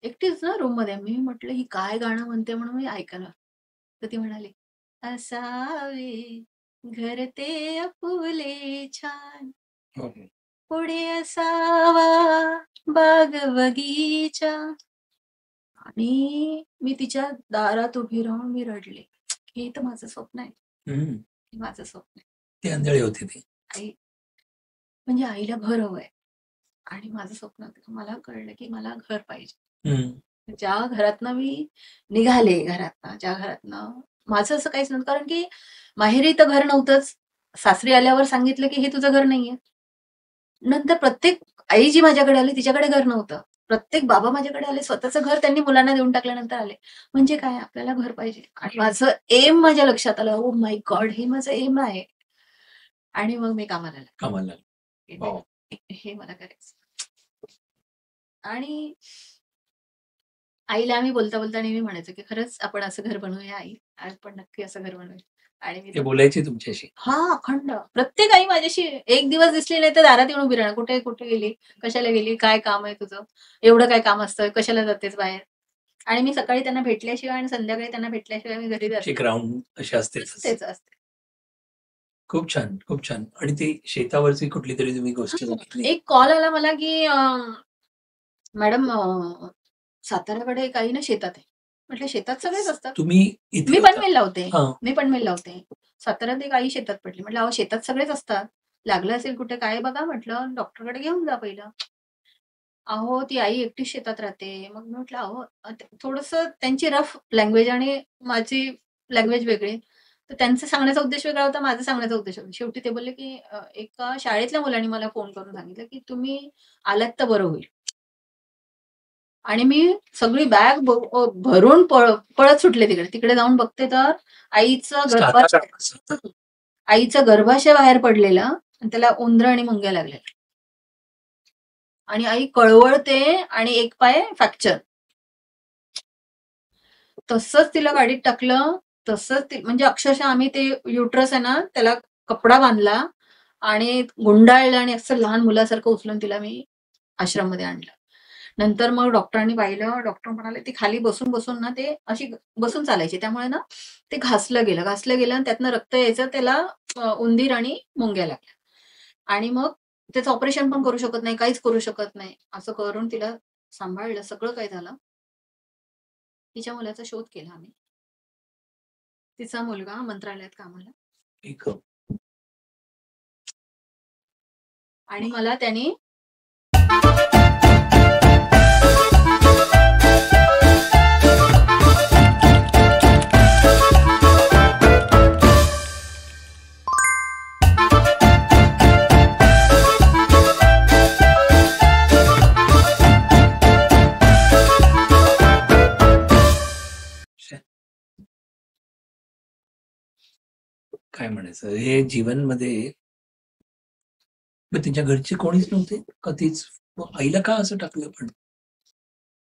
एकटीच ना रूम मध्ये. मी म्हटलं ही काय गाणं म्हणते म्हणून मी ऐकायला. तर ती म्हणाली असावे घर ते आपुले छान, पुढे असावा बाग बगीचा. आणि मी तिच्या दारात उभी राहून मी रडले. हे तर माझं स्वप्न आहे, हे माझं स्वप्न आहे. ते आंधळे होते ते. आई म्हणजे आईला घर हवंय, आणि माझं स्वप्न होतं. मला कळलं की मला घर पाहिजे. ज्या घरातनं मी निघाले, ज्या घरातनं माझं असं काहीच नव्हतं, कारण की माहेरी तर घर नव्हतंच. सासरी आल्यावर सांगितलं की हे तुझं घर नाहीये. नंतर प्रत्येक आई जी माझ्याकडे आली तिच्याकडे घर नव्हतं. प्रत्येक बाबा माझ्याकडे आले, स्वतःचं घर त्यांनी मुलांना देऊन टाकल्यानंतर आले. म्हणजे काय, आपल्याला घर पाहिजे. आणि माझं एम माझ्या लक्षात आलं, ओ माय गॉड, हे माझं एम आहे. आणि मग मी कामाला लागले. हे मला करायचं. आणि आईला आम्ही बोलता बोलता नेहमी म्हणायचो की खरंच आपण असं घर बनवूया आई, आपण नक्की असं घर बनवूया. आणि मी बोलायचे तुमच्याशी? हा, अखंड. प्रत्येक आई माझ्याशी एक दिवस दिसली नाही तर दारात येऊन उभी राहणार. कुठे कुठे गेली, कशाला गेली, काय काम आहे तुझं, एवढं काय काम असतं, कशाला जातेस बाहेर. आणि मी सकाळी त्यांना भेटल्याशिवाय आणि संध्याकाळी त्यांना भेटल्याशिवाय मी घरी जाते. ग्राउंड असे असते. तेच असते. खूप छान, खूप छान. आणि ती शेतावरची कुठली तरी तुम्ही गोष्ट सांगितली. एक कॉल आला मला की मॅडम साताऱ्याकडे काही ना शेतात आहे. म्हटलं शेतात सगळेच असतात. तुम्ही मी पण मेल लावते. साताऱ्यात एक आई शेतात पडली. म्हटलं अहो शेतात सगळेच असतात, लागलं असेल कुठे काय बघा, म्हटलं डॉक्टरकडे घेऊन जा पहिलं. अहो ती आई एकटीच शेतात राहते. मग म्हटलं अहो थोडस त्यांची रफ लँग्वेज आणि माझी लँग्वेज वेगळी, तर त्यांचा सांगण्याचा उद्देश वेगळा होता, माझा सांगण्याचा उद्देश होता. शेवटी ते बोलले की एका शाळेतल्या मुलांनी मला फोन करून सांगितलं की तुम्ही आलात तर बरं होईल. आणि मी सगळी बॅग भरून पळत सुटले तिकडे जाऊन बघते तर आईचं गर्भाशय बाहेर पडलेलं आणि त्याला उंदर आणि मुंग्या लागल्या, आणि आई कळवळते आणि एक पाय फ्रॅक्चर. तसंच तिला गाडीत टाकलं, तसंच म्हणजे अक्षरशः आम्ही ते युट्रस आहे ना त्याला कपडा बांधला आणि गुंडाळलं आणि असं लहान मुलासारखं उचलून तिला मी आश्रममध्ये आणलं. नंतर मग डॉक्टरांनी पाहिलं. डॉक्टर म्हणाले ती खाली बसून बसून ना ते अशी बसून चालायची, त्यामुळे ना ते घासलं गेलं आणि त्यातनं रक्त यायचं. त्याला उंदीर आणि मुंग्या लागल्या आणि मग त्याचं ऑपरेशन पण करू शकत नाही, काहीच करू शकत नाही. असं करून तिला सांभाळलं. सगळं काय झालं. तिच्या मुलाचा शोध केला आम्ही. तिचा मुलगा मंत्रालयात कामाला एक आणि मला त्याने काय म्हणायचं हे जीवनमध्ये मग त्यांच्या घरचे कोणीच नव्हते का तीच मग आईला का असं टाकलं पण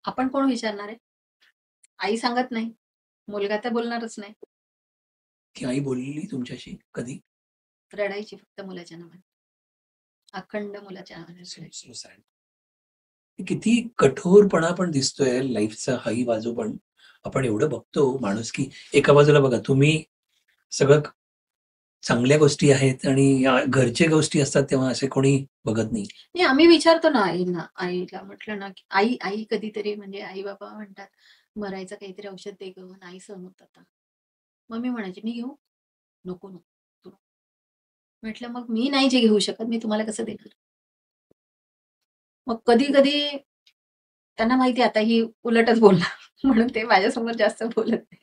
आपण कोण विचारणार आहे. आई सांगत नाही, मुलगा तर बोलणारच नाही. की आई बोलली तुमच्याशी कधी रडायची फक्त मुलाच्या नावाने, अखंड मुलाच्या नावाने रडायची. So sad. किती कठोरपणा पण दिसतोय लाईफचा हाही बाजू पण आपण एवढं बघतो माणूस की एका बाजूला बघा तुम्ही सगळं चांगल्या गोष्टी आहेत आणि या घरचे गोष्टी असतात तेव्हा असे कोणी बघत नाही. नाही, आम्ही विचारतो ना आईला म्हटलं ना की आई आई कधीतरी म्हणजे आई बाबा म्हणतात मरायचं काहीतरी औषध दे गं, नाही सहन होत आता. मग मी म्हणायचे मी घेऊ, नको नको तू. म्हटलं मग मी नाही जे घेऊ शकत मी तुम्हाला कसं देणार. मग कधी कधी त्यांना माहिती आता ही उलटच बोलणार म्हणून ते माझ्यासमोर जास्त बोलत नाही.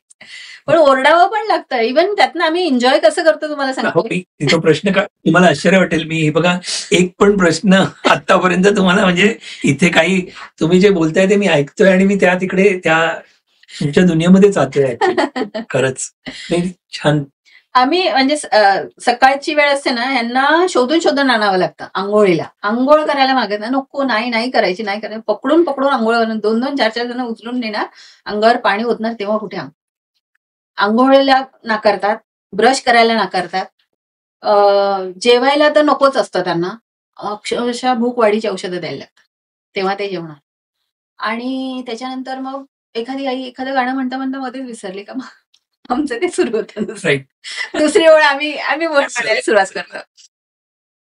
पण ओरडावं पण लागतं. इव्हन त्यातनं आम्ही एन्जॉय कसं करतो तुम्हाला हो, सांगते. तो प्रश्न का तुम्हाला आश्चर्य वाटेल मी हे बघा एक पण प्रश्न आतापर्यंत तुम्हाला म्हणजे इथे काही तुम्ही जे बोलताय ते मी ऐकतोय आणि मी त्या तिकडे त्या तुमच्या दुनियेमध्ये जातोय actually. खरंच नाही छान. आम्ही म्हणजे सकाळची वेळ असते ना, ह्यांना शोधून शोधून आणावं लागतं आंघोळीला. अंघोळ करायला मागत नाही. नको, नाही नाही करायची, नाही करायची. पकडून पकडून अंघोळ करून 2-2, 4-4 जण उचलून नेणार, अंगावर पाणी ओतणार, तेव्हा कुठे अंघोळीला नाकारतात, ब्रश करायला नाकारतात. जेवायला तर नकोच असतं त्यांना. अक्षरशः भूक वाढीची औषधं द्यायला लागतात, तेव्हा ते जेवणार. आणि त्याच्यानंतर मग एखादी आई एखादं गाणं म्हणता म्हणता मध्येच विसरली का मग आमचं ते सुरू होतं Right. दुसरी ओळ आम्ही आम्ही बोल म्हणायला सुरुवात करतो.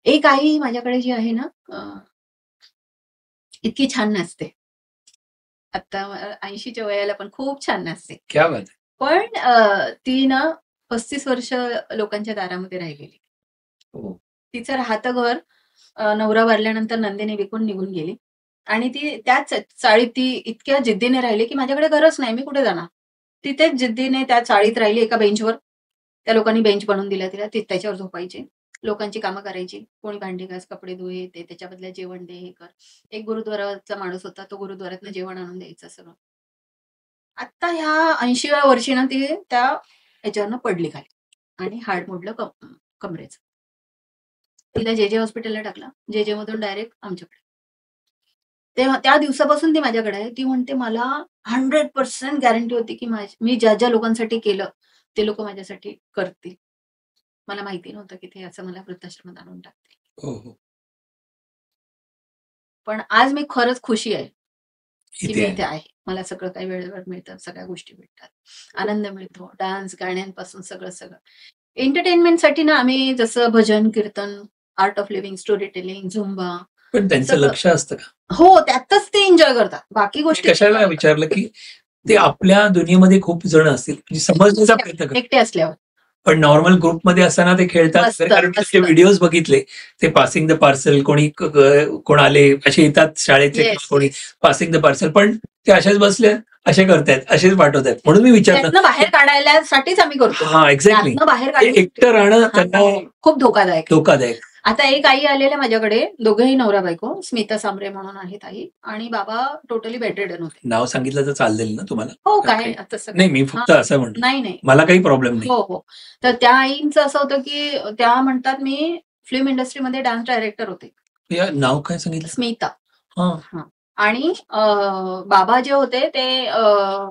एक आई माझ्याकडे जी आहे ना, इतकी छान नाचते. आता 80च्या वयाला पण खूप छान नाचते. क्या बात आहे. पण ती ना 35 वर्ष लोकांच्या दारामध्ये राहिलेली. हो. तिचं राहतं घर नवरा वारल्यानंतर नंदिनी विकून निघून गेली आणि ती त्याच चाळीत ती इतक्या जिद्दीने राहिली की माझ्याकडे घरच नाही, मी कुठे जाणार. तिथेच जिद्दीने त्या चाळीत राहिली एका बेंचवर. त्या लोकांनी बेंच बनवून दिला तिला. ती त्याच्यावर झोपायची, लोकांची कामं करायची. कोणी भांडी घास, कपडे धुये, ते त्याच्या बदल्यात जेवण दे, हे कर. एक गुरुद्वाराचा माणूस होता, तो गुरुद्वारातनं जेवण आणून द्यायचा सगळं. आता ह्या 80व्या वर्षी ना ती त्या ह्याच्यावरनं पडली खाली आणि हाड मोडलं कमरेचं. तिला जे हॉस्पिटलला टाकलं. जे मधून डायरेक्ट आमच्याकडे. तेव्हा त्या दिवसापासून ती माझ्याकडे आहे. ती म्हणते मला 100% गॅरंटी होती की मी ज्या ज्या लोकांसाठी केलं ते लोक माझ्यासाठी करतील. मला माहिती नव्हतं की ते असं मला वृद्धाश्रमात आणून टाकतील. हो हो पण आज मी खरंच खुशी आहे की इथे मी आहे. इथे आहे. मला सगळं काही वेळेवर मिळतं, सगळ्या गोष्टी भेटतात, आनंद मिळतो, डान्स गाण्यांपासून सगळं सगळं. एंटरटेनमेंटसाठी ना आम्ही जसं भजन, कीर्तन, art of living, story telling, Zumba, पण त्यांचं सगळं. लक्ष असतं का हो, त्यातच ते एन्जॉय करतात. बाकी मी गोष्टी कशाला विचारलं की ते आपल्या दुनियेमध्ये खूप जण असतील म्हणजे समजण्याचा प्रयत्न करतात एकटे असल्यावर पण नॉर्मल ग्रुपमध्ये असताना ते खेळतात मस्त, वगैरे. कारण मस्त. ते व्हिडिओज बघितले ते पासिंग द पार्सल कोणी कोण आले असे येतात शाळेचे Yes, किंवा कोणी yes. पासिंग द पार्सल पण ते असेच बसले असे करतायत असेच पाठवतायत म्हणून मी विचारलं त्यातनं बाहेर काढायसाठीच आम्ही करतो. हा एक्झॅक्टली त्यातनं बाहेर ते एकटं राहणं त्यांना खूप धोकादायक आहे. धोकादायक. आता एक आई आलेल्या माझ्याकडे, दोघंही नवरा बायको, स्मिता सांबरे म्हणून आहेत आई, आणि बाबा टोटली बेडरिडन होते. नाव सांगितलं तर चालेल ना तुम्हाला. हो, काय तसं नाही मी फक्त असं म्हणतो नाही नाही मला काही प्रॉब्लेम नाही. हो हो. तर त्या आईंचं असं होतं की त्या म्हणतात मी फिल्म इंडस्ट्रीमध्ये डान्स डायरेक्टर होते. या नाव काय सांगितलं. स्मिता. हा आणि बाबा जे होते ते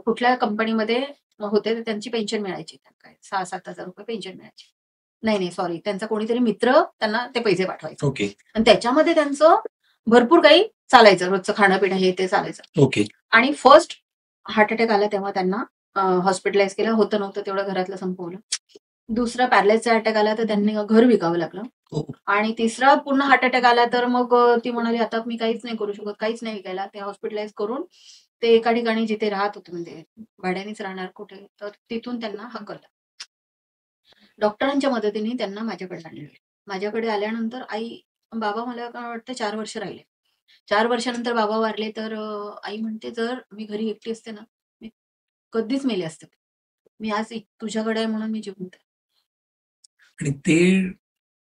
कुठल्या कंपनीमध्ये होते, तर त्यांची पेन्शन मिळायची. काय 6,000-7,000 रुपये पेन्शन मिळायची. नाही सॉरी, त्यांचा कोणीतरी मित्र त्यांना ते पैसे पाठवायचे ओके आणि त्याच्यामध्ये त्यांचं भरपूर काही चालायचं, रोजचं खाणं पिणं हे ते चालायचं. ओके आणि फर्स्ट हार्ट अटॅक आला तेव्हा त्यांना हॉस्पिटलाइज केलं. होतं नव्हतं तेवढं घरातलं संपवलं. दुसरा पॅरालाइजचा अटॅक आला तर त्यांनी घर विकावं लागलं. हो. आणि तिसरा पूर्ण हार्ट अटॅक आला तर मग ती म्हणाली आता मी काहीच नाही करू शकत, काहीच नाही विकायला. ते हॉस्पिटलाइज करून ते एका ठिकाणी जिथे राहत होते म्हणजे भाड्यानेच राहणार कुठे, तर तिथून त्यांना हकललं. डॉक्टरांच्या मदतीने त्यांना माझ्याकडे आणले. माझ्याकडे आल्यानंतर बाबा मला काय वाटतं 4 वर्ष राहिले. 4 वर्षानंतर बाबा वारले तर आई म्हणते जर मी घरी एकटी असते ना, मी कधीच मेले असते. मी आज तुझ्याकडे आहे म्हणून मी जिवंत आहे. आणि ते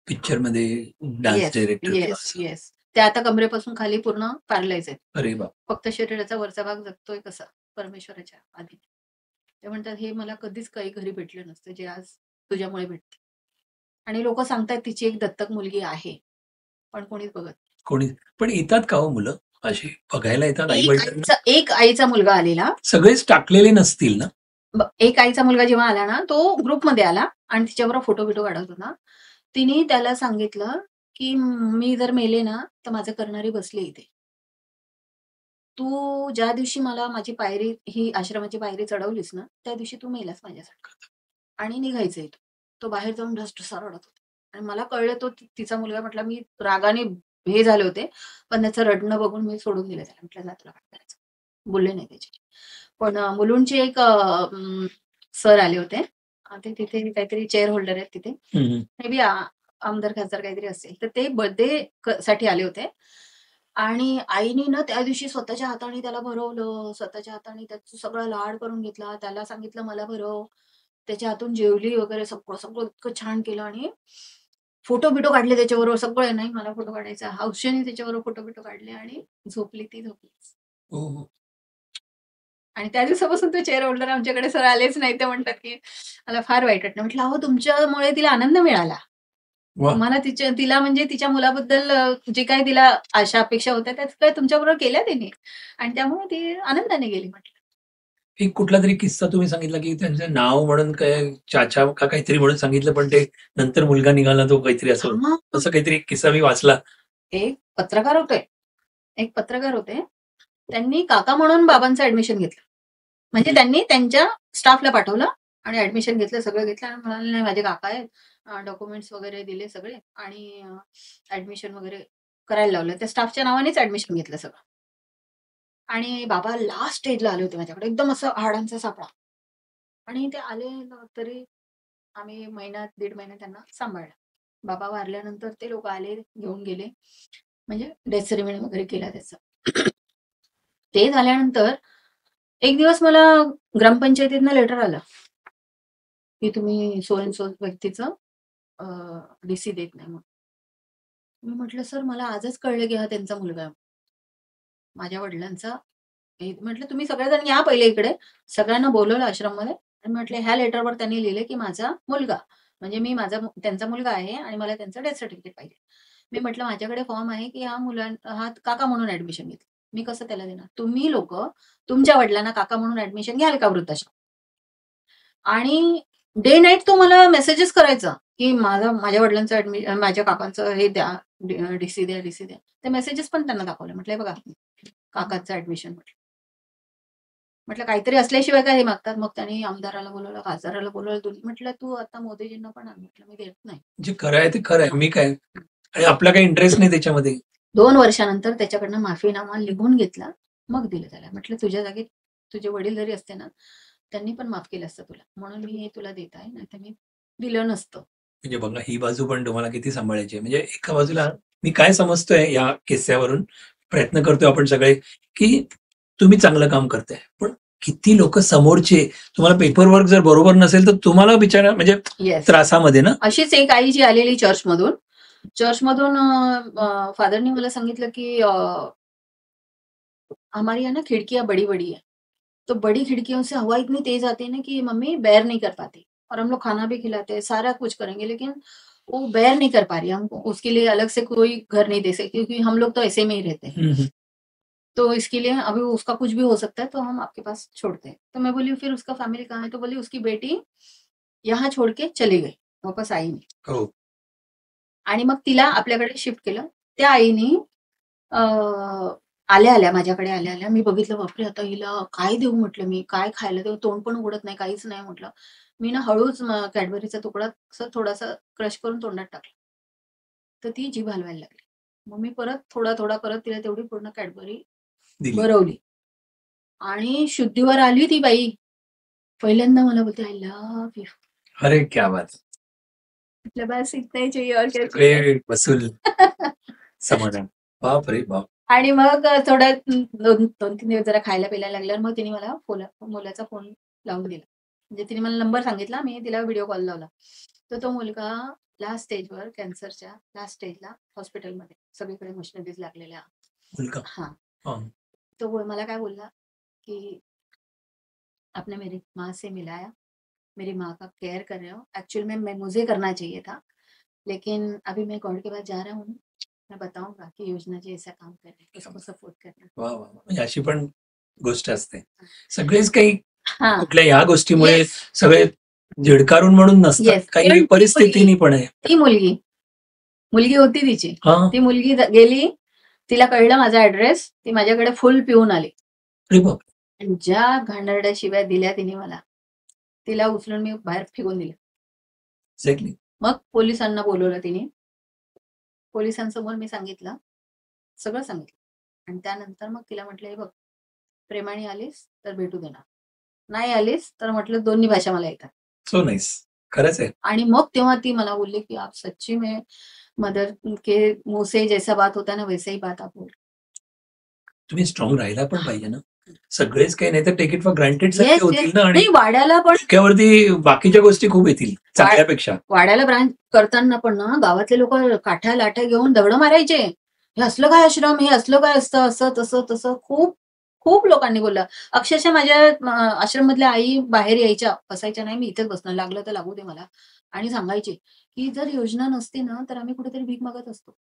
पिक्चर मध्ये dance yes director yes yes. ते आता कमरेपासून खाली पूर्ण पॅरलाइज आहेत. अरे बाप फक्त शरीराचा वरचा भाग जगतोय कसा परमेश्वराच्या आधी. ते म्हणतात हे मला कधीच काही घरी भेटलं नसतं जे आज तुझ्यामुळे भेटते. आणि लोक सांगतात तिची एक दत्तक मुलगी आहे, पण कोणीच बघत नाही. कोणी पण येतात का हो मुलं अशी बघायला येतात आई वडिलांना? एक आईचा मुलगा आलेला, सगळेच टाकलेले नसतील ना? एक आईचा मुलगा जेव्हा आला ना तो ग्रुपमध्ये आला आणि तिच्याबरोबर फोटो बिटो काढत होता. तिने त्याला सांगितलं की मी जर मेले ना तर माझं करणारी बसली इथे. तू ज्या दिवशी मला माझी पायरी ही आश्रमाची पायरी चढवलीस ना त्या दिवशी तू मेलास माझ्यासाठी आणि निघायचंय तू. तो बाहेर जाऊन ढसढसा रडत होता आणि मला कळलं तो तिचा मुलगा. म्हटला मी रागाने हे झाले होते पण त्याचं रडणं बघून मी सोडून दिलं त्याला. म्हटलं जा तुला काय करायचं, बोलले नाही त्याची. पण मुलुंडचे एक सर आले होते. ते तिथे काहीतरी चेअर होल्डर आहेत तिथे, मे बी आमदार खासदार काहीतरी असेल. तर ते बर्थडे साठी आले होते आणि आईने ना त्या दिवशी स्वतःच्या हाताने त्याला भरवलं, स्वतःच्या हाताने त्याचं सगळं लाड करून घेतला. त्याला सांगितलं मला भरव, त्याच्या हातून जेवली वगैरे, सगळं सगळं इतकं छान केलं आणि फोटो बिटो काढले त्याच्याबरोबर. सगळं नाही मला फोटो काढायचा, हौशेने त्याच्याबरोबर फोटो बिटो काढले आणि झोपली ती झोपली. आणि त्या दिवसापासून तो चेअर होल्डर आमच्याकडे सर आलेच नाही. ते म्हणतात की मला फार वाईट वाटलं. म्हटलं अहो तुमच्यामुळे तिला आनंद मिळाला. तुम्हाला तिला म्हणजे तिच्या मुलाबद्दल जे काही तिला आशा अपेक्षा होत्या त्याच काय तुमच्याबरोबर केल्या तिने आणि त्यामुळे ती आनंदाने गेली. म्हटलं एक कुठला तरी किस्सा तुम्ही सांगितला की त्यांचं नाव म्हणून काय चाचा का काहीतरी म्हणून सांगितलं पण ते नंतर मुलगा निघाला तो काहीतरी असं काहीतरी एक किस्सा मी वाचला. एक पत्रकार होते त्यांनी काका म्हणून बाबांचं ऍडमिशन घेतलं. म्हणजे त्यांनी त्यांच्या स्टाफला पाठवलं आणि ऍडमिशन घेतलं, सगळं घेतलं आणि म्हणाले नाही माझे काका आहेत, डॉक्युमेंट्स वगैरे दिले सगळे आणि ऍडमिशन वगैरे करायला लावलं. त्या स्टाफच्या नावानेच ऍडमिशन घेतलं सगळं. आणि बाबा लास्ट स्टेजला आले होते माझ्याकडे, एकदम असं हाडांचा सापळा. आणि ते आले तरी आम्ही महिन्यात 1.5 महिने त्यांना सांभाळलं. बाबा वारल्यानंतर ते लोक आले, घेऊन गेले, म्हणजे डेथ सेरेमनी वगैरे केला त्याचं. ते झाल्यानंतर एक दिवस मला ग्रामपंचायतीतनं लेटर आलं की तुम्ही सो अँड सो व्यक्तीचं डीसी देत नाही म्हणून. मी म्हटलं सर मला आजच कळलं की हा त्यांचा मुलगा आहे, माझ्या वडिलांचा. म्हटलं तुम्ही सगळेजण या पहिले इकडे. सगळ्यांना बोलवलं आश्रममध्ये आणि म्हटलं ह्या लेटरवर त्यांनी लिहिले की माझा मुलगा म्हणजे त्यांचा मुलगा आहे आणि मला त्यांचं डेथ सर्टिफिकेट पाहिजे. मी म्हटलं माझ्याकडे फॉर्म आहे की हा काका म्हणून ऍडमिशन घेतलं, मी कसं त्याला देणार. तुम्ही लोक तुमच्या वडिलांना काका म्हणून ऍडमिशन घ्याल का वृद्धाश्रम. आणि डे नाईट तो मला मेसेजेस करायचा की माझ्या वडिलांचं माझ्या काकांचं हे द्या, डीसी द्या. ते मेसेजेस पण त्यांना दाखवले. म्हटलं बघा काकाचं ऍडमिशन. म्हटलं काहीतरी असल्याशिवाय काय हे मागतात. मग त्यांनी आमदाराला बोलवलं, खासदाराला बोलवलं, दोन्ही. म्हटलं तू आता मोदीजींना पण आण. म्हटलं मी देत नाही, जे खरं आहे ते खरं आहे, मी काय आणि आपला काही इंटरेस्ट नाही त्याच्यामध्ये. 2 वर्षानंतर त्याच्याकडनं माफीनामा लिहून घेतला, मग दिलं त्याला. म्हटलं तुझ्या जागी तुझे वडील जरी असते ना त्यांनी पण माफ केलं असतं तुला, म्हणून मी हे तुला देत आहे, नाही तर मी दिलं नसतं. म्हणजे बघा ही बाजू पण तुम्हाला किती सांभाळायची आहे. म्हणजे एका बाजूला मी काय समजतोय या किस्स्यावरून, प्रयत्न करतोय आपण सगळे की तुम्ही चांगलं काम करताय, पण किती लोक समोरचे तुम्हाला पेपरवर्क जर बरोबर नसेल तर तुम्हाला बिचारा म्हणजे त्रासामध्ये ना. अशीच एक आई जी आलेली चर्चमधून फादरनी मला सांगितलं की हमारी है ना खिड़कियां बड़ी बड़ी है, तो बड़ी खिड़कियों से हवा इतनी तेज आती है ना कि मम्मी बेयर नहीं कर पाती, और हम लोग खाना भी खिलाते हैं, सारा कुछ करेंगे, लेकिन वो बेयर नहीं कर पा रही. हमको उसके लिए अलग से कोई घर नहीं दे सकते क्योंकि हम लोग तो ऐसे में ही रहते हैं. तो इसके लिए अभी उसका कुछ भी हो सकता है तो हम आपके पास छोड़ते हैं. तो मैं बोली फिर उसका फैमिली कहाँ है. तो बोली उसकी बेटी यहाँ छोड़ के चली गई. वापस आईने. हो. आणि मग तिला आपल्याकडे शिफ्ट केलं. त्या आईने आल्या माझ्याकडे आल्या मी बघितलं, बापरे, आता हिला काय देऊ म्हटलं, मी काय खायला देऊ, तोंड पण उघडत नाही, काहीच नाही म्हटलं. मी ना हळूच कॅडबरीचा तुकडा थोडासा क्रश करून तोंडात टाकला. तर ती जीभ हलवायला लागली. मग मी परत थोडा परत तिला तेवढी पूर्ण कॅडबरी भरवली आणि शुद्धीवर आली ती बाई. पहिल्यांदा मला बोलते, आय लव्ह यू. अरे क्या बात. म्हटलं बस इतना ही चाहिए और क्या चाहिए. सगळे वसूल समाधान. बाप रे बाप. आणि मग थोडं 2-3 दिवस जरा खायला प्यायला लागल्यावर मग तिने मला मुलाचा फोन लावून दिला. म्हणजे तिने मला नंबर सांगितला, मी तिला व्हिडिओ कॉल लावला. तर तो मुलगा लास्ट स्टेजवर, कॅन्सरच्या लास्ट स्टेजला हॉस्पिटलमध्ये, सगळीकडे मशिनरीज लागलेल्या. मुलगा. हां. तो मला काय बोलला की आपने मेरी माँ से मिलाया, मेरी माँ का केयर कर रहे हो. एक्चुअली में मुझे करना चाहिए था, लेकिन अभी मैं गॉड के पास जा रहा हूँ, मैं बताऊंगा की योजना जे ऐसा काम कर रहे हैं, उसको सपोर्ट करना. वा वा. म्हणजे अशी पण गोष्ट असते. सगळेच काही हां. कुठल्या या गोष्टीमुळे Yes. सगळे झिडकारून म्हणून नसतात, Yes. काही पण ती परिस्थितीनी पण आहे. ती मुलगी होती तिची. हां. ती मुलगी गेली, तिला कळलं माझा ऍड्रेस, ती माझ्याकडे फुल पिऊन आली. अरे बाप. आणि ज्या घाणेरड्या शिव्या दिल्या तिने मला, तिला उचलून मी बाहेर फेकून दिलं. एक्झॅक्टली. मग पोलिसांना बोलवलं तिने. पोलिसांसमोर मी सांगितलं, सगळं सांगितलं. आणि त्यानंतर मग तिला म्हटलं, हे बघ, प्रेमाने आलीस तर भेटू देणार, नाही आलीस तर म्हटलं दोन्ही भाषा मला येतात. So nice. खरंच आहे. आणि मग तेव्हा ती मला बोलली की आप सच्ची में मदर के मुंह से जैसा बात होता ना वैसा ही बात आप बोल. तुम्ही स्ट्रॉंग राहायला पण पाहिजे ना. सगळेच काही नाही तर take it for granted Yes, सारखे yes. होतील ना. आणि नाही, वाड्याला पण डोक्यावरती बाकीच्या गोष्टी खूप येतील चांगल्यापेक्षा. वाड्याला ब्रांच करताना पण ना गावातले लोक काठ्या लाठ्या घेऊन दगड मारायचे. हे असलं काय आश्रम, हे असलं काय असतं, असं तसं तसं खूप खूप लोकांनी बोललं. अक्षरशः माझ्या आश्रम मधल्या आई बाहेर यायच्या, बसायच्या नाही, मी इथेच बसणार, लागलं तर लागू दे मला. आणि सांगायचे की जर योजना नसती ना तर आम्ही कुठेतरी भीक मागत असतो.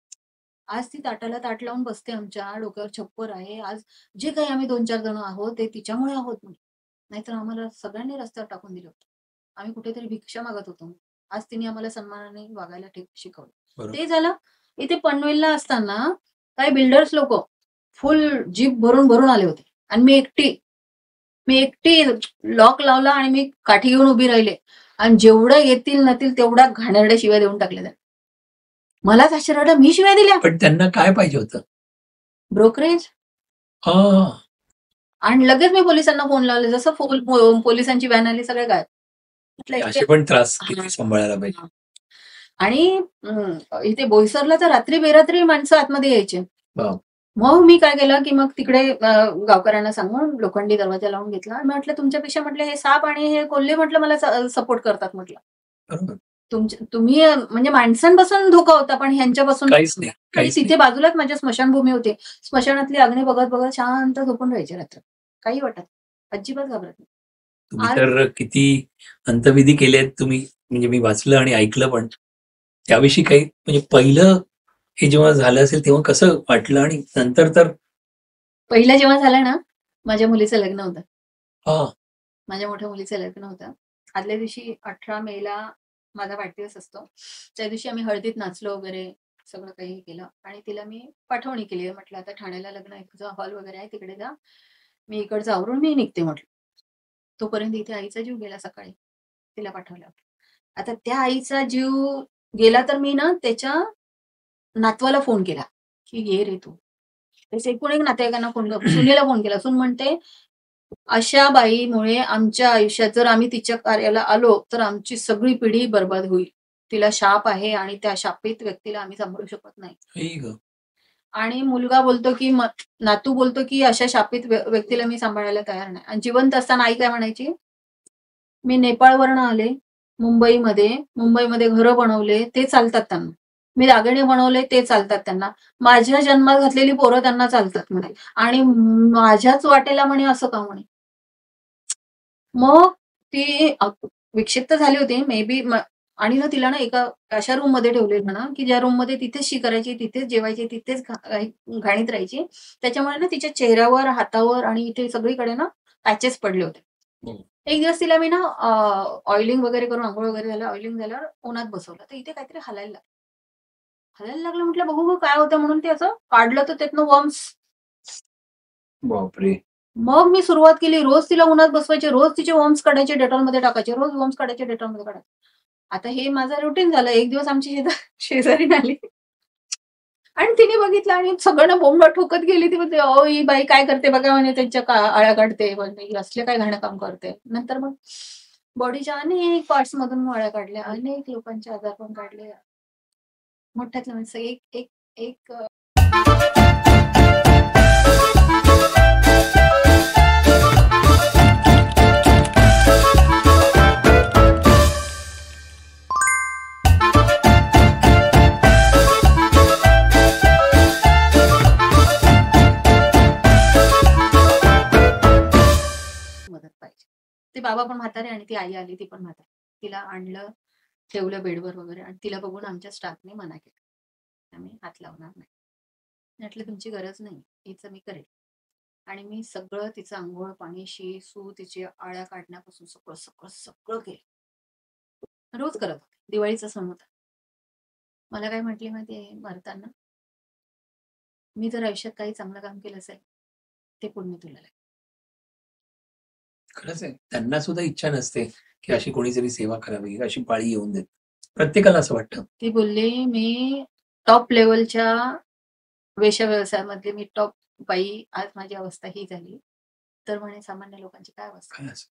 आज ती ताटाला ताट लावून बसते, आमच्या डोक्यावर छप्पर आहे. आज जे काही आम्ही 2-4 जण आहोत ते तिच्यामुळे आहोत म्हणून. नाहीतर आम्हाला सगळ्यांनी रस्त्यावर टाकून दिलं होतं. आम्ही कुठेतरी भिक्षा मागत होतो. आज तिने आम्हाला सन्मानाने वागायला शिकवलं. बरोबर. ते झालं. इथे पनवेलला असताना काही बिल्डर्स लोक फुल जीप भरून आले होते आणि मी एकटी लॉक लावला आणि मी काठी घेऊन उभी राहिले आणि जेवढं येतील नतील तेवढ्या घाणेरड्या शिव्या देऊन टाकल्या त्यांनी. मलाच आश्चर्य वाटलं, मी शिव्या दिल्या. पण त्यांना काय पाहिजे होतं? ब्रोकरेज. हां. आणि लगेच मी पोलिसांना फोन लावले. जसं पोलिसांची व्हॅन आली, सगळे गायब. म्हटलं असे पण त्रास किती सांभाळायला पाहिजे. आणि इथे बोईसरला तर रात्री बेरात्री माणसं आतमध्ये यायचे. वाव. मग मी काय केलं की मग तिकडे गावकऱ्यांना सांगून लोखंडी दरवाजा लावून घेतला. आणि म्हटलं तुमच्यापेक्षा म्हटलं हे साप आणि हे कोल्हे म्हटलं मला सपोर्ट करतात म्हटलं. बरोबर. तुम्ही म्हणजे माणसांपासून धोका होता पण ह्यांच्यापासून काहीच नाही, आणि काहीच तिथे बाजूलाच माझ्या स्मशानभूमी होती. स्मशानातली अग्नी बघत बघत शांत झोपून राहायचे रात्र. काही वाटत, अजिबात घाबरत नाही. तुम्ही तर किती अंतविधी केलेत तुम्ही, म्हणजे मी वाचलं आणि ऐकलं पण. त्याविषयी काही म्हणजे पहिलं हे जेव्हा झालं असेल तेव्हा कसं वाटलं आणि नंतर तर पहिलं जेव्हा झालं ना, माझ्या मुलीचं लग्न होतं. हां. माझ्या मोठ्या मुलीचं लग्न होतं. आदल्या दिवशी 18 मेला माझा वाढदिवस असतो. त्या दिवशी आम्ही हळदीत नाचलो वगैरे, सगळं काही केलं आणि तिला मी पाठवणी केली. म्हटलं आता ठाण्याला लग्न आहे, हॉल वगैरे आहे, तिकडे जा, मी इकडचं आवरून मी निघते म्हटलं. तोपर्यंत इथे आईचा जीव गेला सकाळी. तिला पाठवलं. आता त्या आईचा जीव गेला तर मी ना त्याच्या नातवाला फोन केला की ये रे तू. त्याच्या एकूण एक नातेवाईकांना फोन केला, सुनेला फोन केला. सून म्हणते अशा बाईमुळे आमच्या आयुष्यात जर आम्ही तिच्या कार्याला आलो तर आमची सगळी पिढी बर्बाद होईल. तिला शाप आहे आणि त्या शापित व्यक्तीला आम्ही सांभाळू शकत नाही. आई गं. आणि मुलगा बोलतो की नातू बोलतो की अशा शापित व्यक्तीला मी सांभाळायला तयार नाही. आणि जिवंत असताना आई काय म्हणायची, मी नेपाळवरनं आले, मुंबईमध्ये घरं बनवले, ते चालतात त्यांना. मी दागिने बनवले, ते चालतात त्यांना. माझ्या जन्मात घातलेली पोरं त्यांना चालतात म्हणे. आणि माझ्याच वाटेला म्हणे असं का म्हणे. मग ती विक्षिप्त झाली होती मे बी. आणि ना तिला ना एका अशा रूम मध्ये ठेवलेलं ना की ज्या रूम मध्ये तिथेच शी करायची, तिथेच जेवायची, तिथेच घाणीत राहायची. त्याच्यामुळे ना तिच्या चेहऱ्यावर, हातावर आणि इथे सगळीकडे ना पॅचेस पडले होते. एक दिवस तिला मी ना ऑइलिंग वगैरे करून अंघोळ वगैरे झालं, ऑइलिंग झाल्यावर उन्हात बसवलं. तर इथे काहीतरी हलायला लागलं. म्हटलं बघू काय होतं म्हणून ते असं काढलं तर त्यातनं वर्म्स. बापरे. मग मी सुरुवात केली. रोज तिला उन्हात बसवायचे, रोज तिचे वर्म्स काढायचे, डेटॉलमध्ये टाकायचे, रोज वर्म्स काढायचे, डेटॉलमध्ये काढायचे. आता हे माझं रुटीन झालं. एक दिवस आमची शेजारीण आली आणि तिने बघितलं आणि सगळ्यांना बोंबा ठोकत गेली. ती म्हणते, "अहो ही बाई काय करते बघा," म्हणे, "त्यांच्या आळ्या काढते, म्हणजे असले काय घाणं काम करते." नंतर मग बॉडीच्या अनेक पार्ट्स मधून आळ्या काढल्या, अनेक लोकांचे आजार पण काढले. मोठ्यातलं म्हणजे एक एक एक मदत पाहिजे. ते बाबा पण म्हातारे आणि ती आई आली, ती पण म्हातारी. तिला आणलं, ठेवलं बेडवर वगैरे आणि तिला बघून आमच्या स्टाफने मना केलं. आम्ही हात लावणार नाही. म्हटलं तुमची गरज नाही, हिचं मी करेल. आणि मी सगळं तिचं अंघोळ पाणी, शी सू, तिची आळ्या काढण्यापासून सगळं सगळं सगळं केलं. रोज करत होते. दिवाळीचा सण होता. मला काय म्हटली माहितीये मरताना, मी जर आयुष्यात काही चांगलं काम केलं असेल, ते पुण्य तुला लागेल. खरंच आहे. त्यांना सुद्धा इच्छा नसते की अशी कोणीतरी सेवा करावी, अशी पाळी येऊन देत. प्रत्येकाला असं वाटतं. ती बोलली, मी टॉप लेवलच्या वेश्या व्यवसायामधली मी टॉप बाई, आज माझी अवस्था ही झाली, तर म्हणे सामान्य लोकांची काय अवस्था. खरंच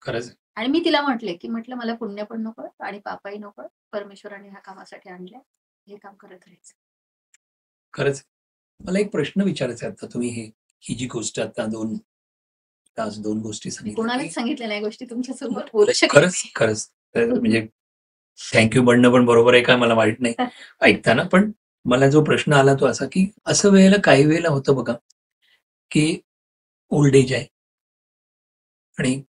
खरंच आहे. आणि मी तिला म्हटले की म्हटलं मला पुण्य पण नको आणि पापही नको. परमेश्वराने ह्या कामासाठी आणलंय, हे काम करत राहायचं. खरंच. मला एक प्रश्न विचारायचा आहे. आता तुम्ही ही जी गोष्ट आता आज दोन गोष्टी सांगितल्या, कोणालाच सांगितल्या नाही गोष्टी तुमच्यासोबत बोलू शकत खरंच खरंच म्हणजे थँक्यू म्हणणं पण बरोबर आहे का मला माहित नाही ऐकताना. पण मला जो प्रश्न आला तो असा की असं वेळेला काही वेळेला होतं बघा की ओल्ड एज आहे आणि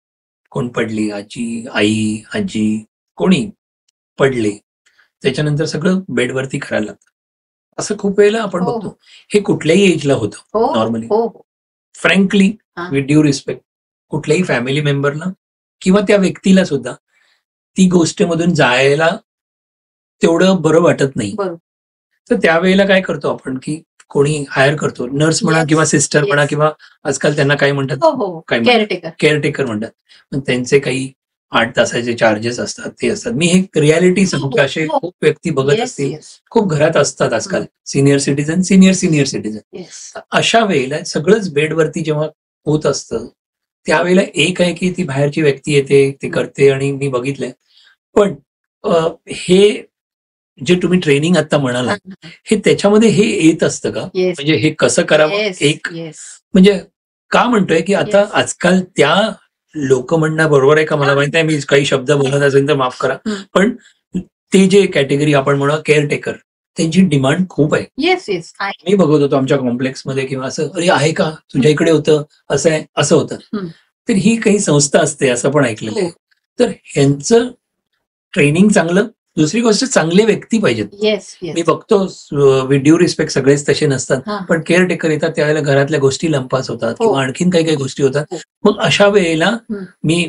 कोण पडली, आई आजी कोणी पडले, त्याच्यानंतर सगळं बेडवरती करायला लागतं. असं खूप वेळेला आपण हो, बघतो. हे कुठल्याही एजला होतं हो नॉर्मली. हो हो. फ्रँकली हा. विथ ड्यू रिस्पेक्ट, कुठल्याही फॅमिली मेंबरला किंवा त्या व्यक्तीला सुद्धा ती गोष्टीमधून जायला तेवढं बरं वाटत नाही. बरोबर. तर त्यावेळेला काय करतो आपण की कोणी हायर करतो, नर्स म्हणा Yes, किंवा सिस्टर म्हणा yes. किंवा आजकाल त्यांना काय म्हणतात, हो हो काय म्हणतात? केअरटेकर. केअरटेकर म्हणतात. पण त्यांचे काही 8 तासाचे चार्जेस असतात, ते असतात. मी हे रियालिटी सांगतो, असे हो. खूप व्यक्ती बघत येस असतील, येस खूप घरात असतात आजकाल. Senior citizen, senior citizen. Yes. अशा वेळेला सगळंच बेडवरती जेव्हा होत असतं, त्यावेळेला एक आहे की ती बाहेरची व्यक्ती येते, ते करते आणि मी बघितलंय. पण हे जे तुम्ही ट्रेनिंग आता म्हणाला, हे त्याच्यामध्ये हे येत असतं का? येस म्हणजे हे कसं करावं? येस एक येस. म्हणजे का म्हणतोय की आता Yes. आजकाल त्या लोक म्हणणं बरोबर आहे का मला माहित नाही, मी काही शब्द बोलत असेल तर माफ करा. पण ते जे कॅटेगरी आपण म्हणू केअरटेकर, त्यांची डिमांड खूप आहे. Yes yes. मी बघत होतो आमच्या कॉम्प्लेक्समध्ये किंवा असं, अरे आहे का तुझ्या इकडे होतं, असं आहे, असं होतं. तर ही काही संस्था असते असं पण ऐकलेलं आहे. तर ह्यांचं ट्रेनिंग चांगलं, दुसरी गोष्ट चांगले व्यक्ती पाहिजेत. येस मी येस. बघतो विथ ड्यू रिस्पेक्ट सगळेच तसे नसतात, हा. पण केअरटेकर येतात त्यावेळेला घरातल्या गोष्टी लंपास होतात हो. किंवा आणखीन काही काही गोष्टी होतात. हो. मग अशा वेळेला हम्म. मी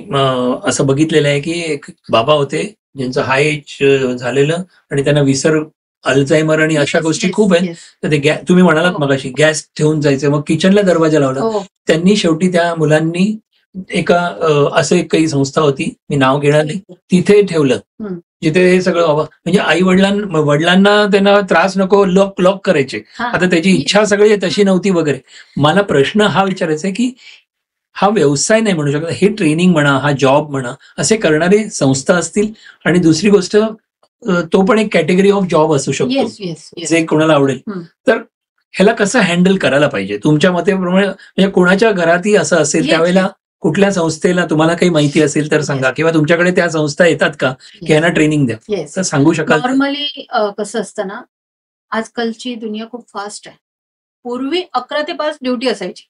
असं बघितलेलं आहे की एक बाबा होते ज्यांचं हाय एज झालेलं आणि त्यांना विसर, अल्झायमर आणि अशा Yes, गोष्टी yes, खूप आहेत. yes. तर ते तुम्ही म्हणालात हो. मगाशी गॅस ठेवून जायचं, मग किचनला दरवाजा लावला. हो. त्यांनी शेवटी त्या मुलांनी एका असं एक काही संस्था होती, मी नाव घेणार नाही, तिथे ठेवलं जिथे हे सगळं बाबा म्हणजे आई वडिलांना त्यांना त्रास नको, लॉक करायचे. हा. आता त्याची इच्छा सगळी तशी नव्हती वगैरे. मला प्रश्न हा विचारायचा आहे की हा व्यवसाय नाही म्हणू शकत, हे ट्रेनिंग म्हणा, हा जॉब म्हणा, असे करणारे संस्था असतील. आणि दुसरी गोष्ट तो पण एक कॅटेगरी ऑफ जॉब असू शकतो येस येस येस. जे कोणाला आवडेल. तर ह्याला कसं हँडल करायला पाहिजे तुमच्या मतेप्रमाणे? म्हणजे कोणाच्या घरातही असं असेल Yes, त्यावेळेला कुठल्या संस्थेला तुम्हाला काही माहिती असेल तर सांगा, किंवा तुमच्याकडे त्या संस्था येतात का की यांना ट्रेनिंग द्या, येस. तर सांगू शकाल? नॉर्मली कसं असतं ना, आजकालची दुनिया खूप फास्ट आहे. पूर्वी 11 ते 5 ड्युटी असायची.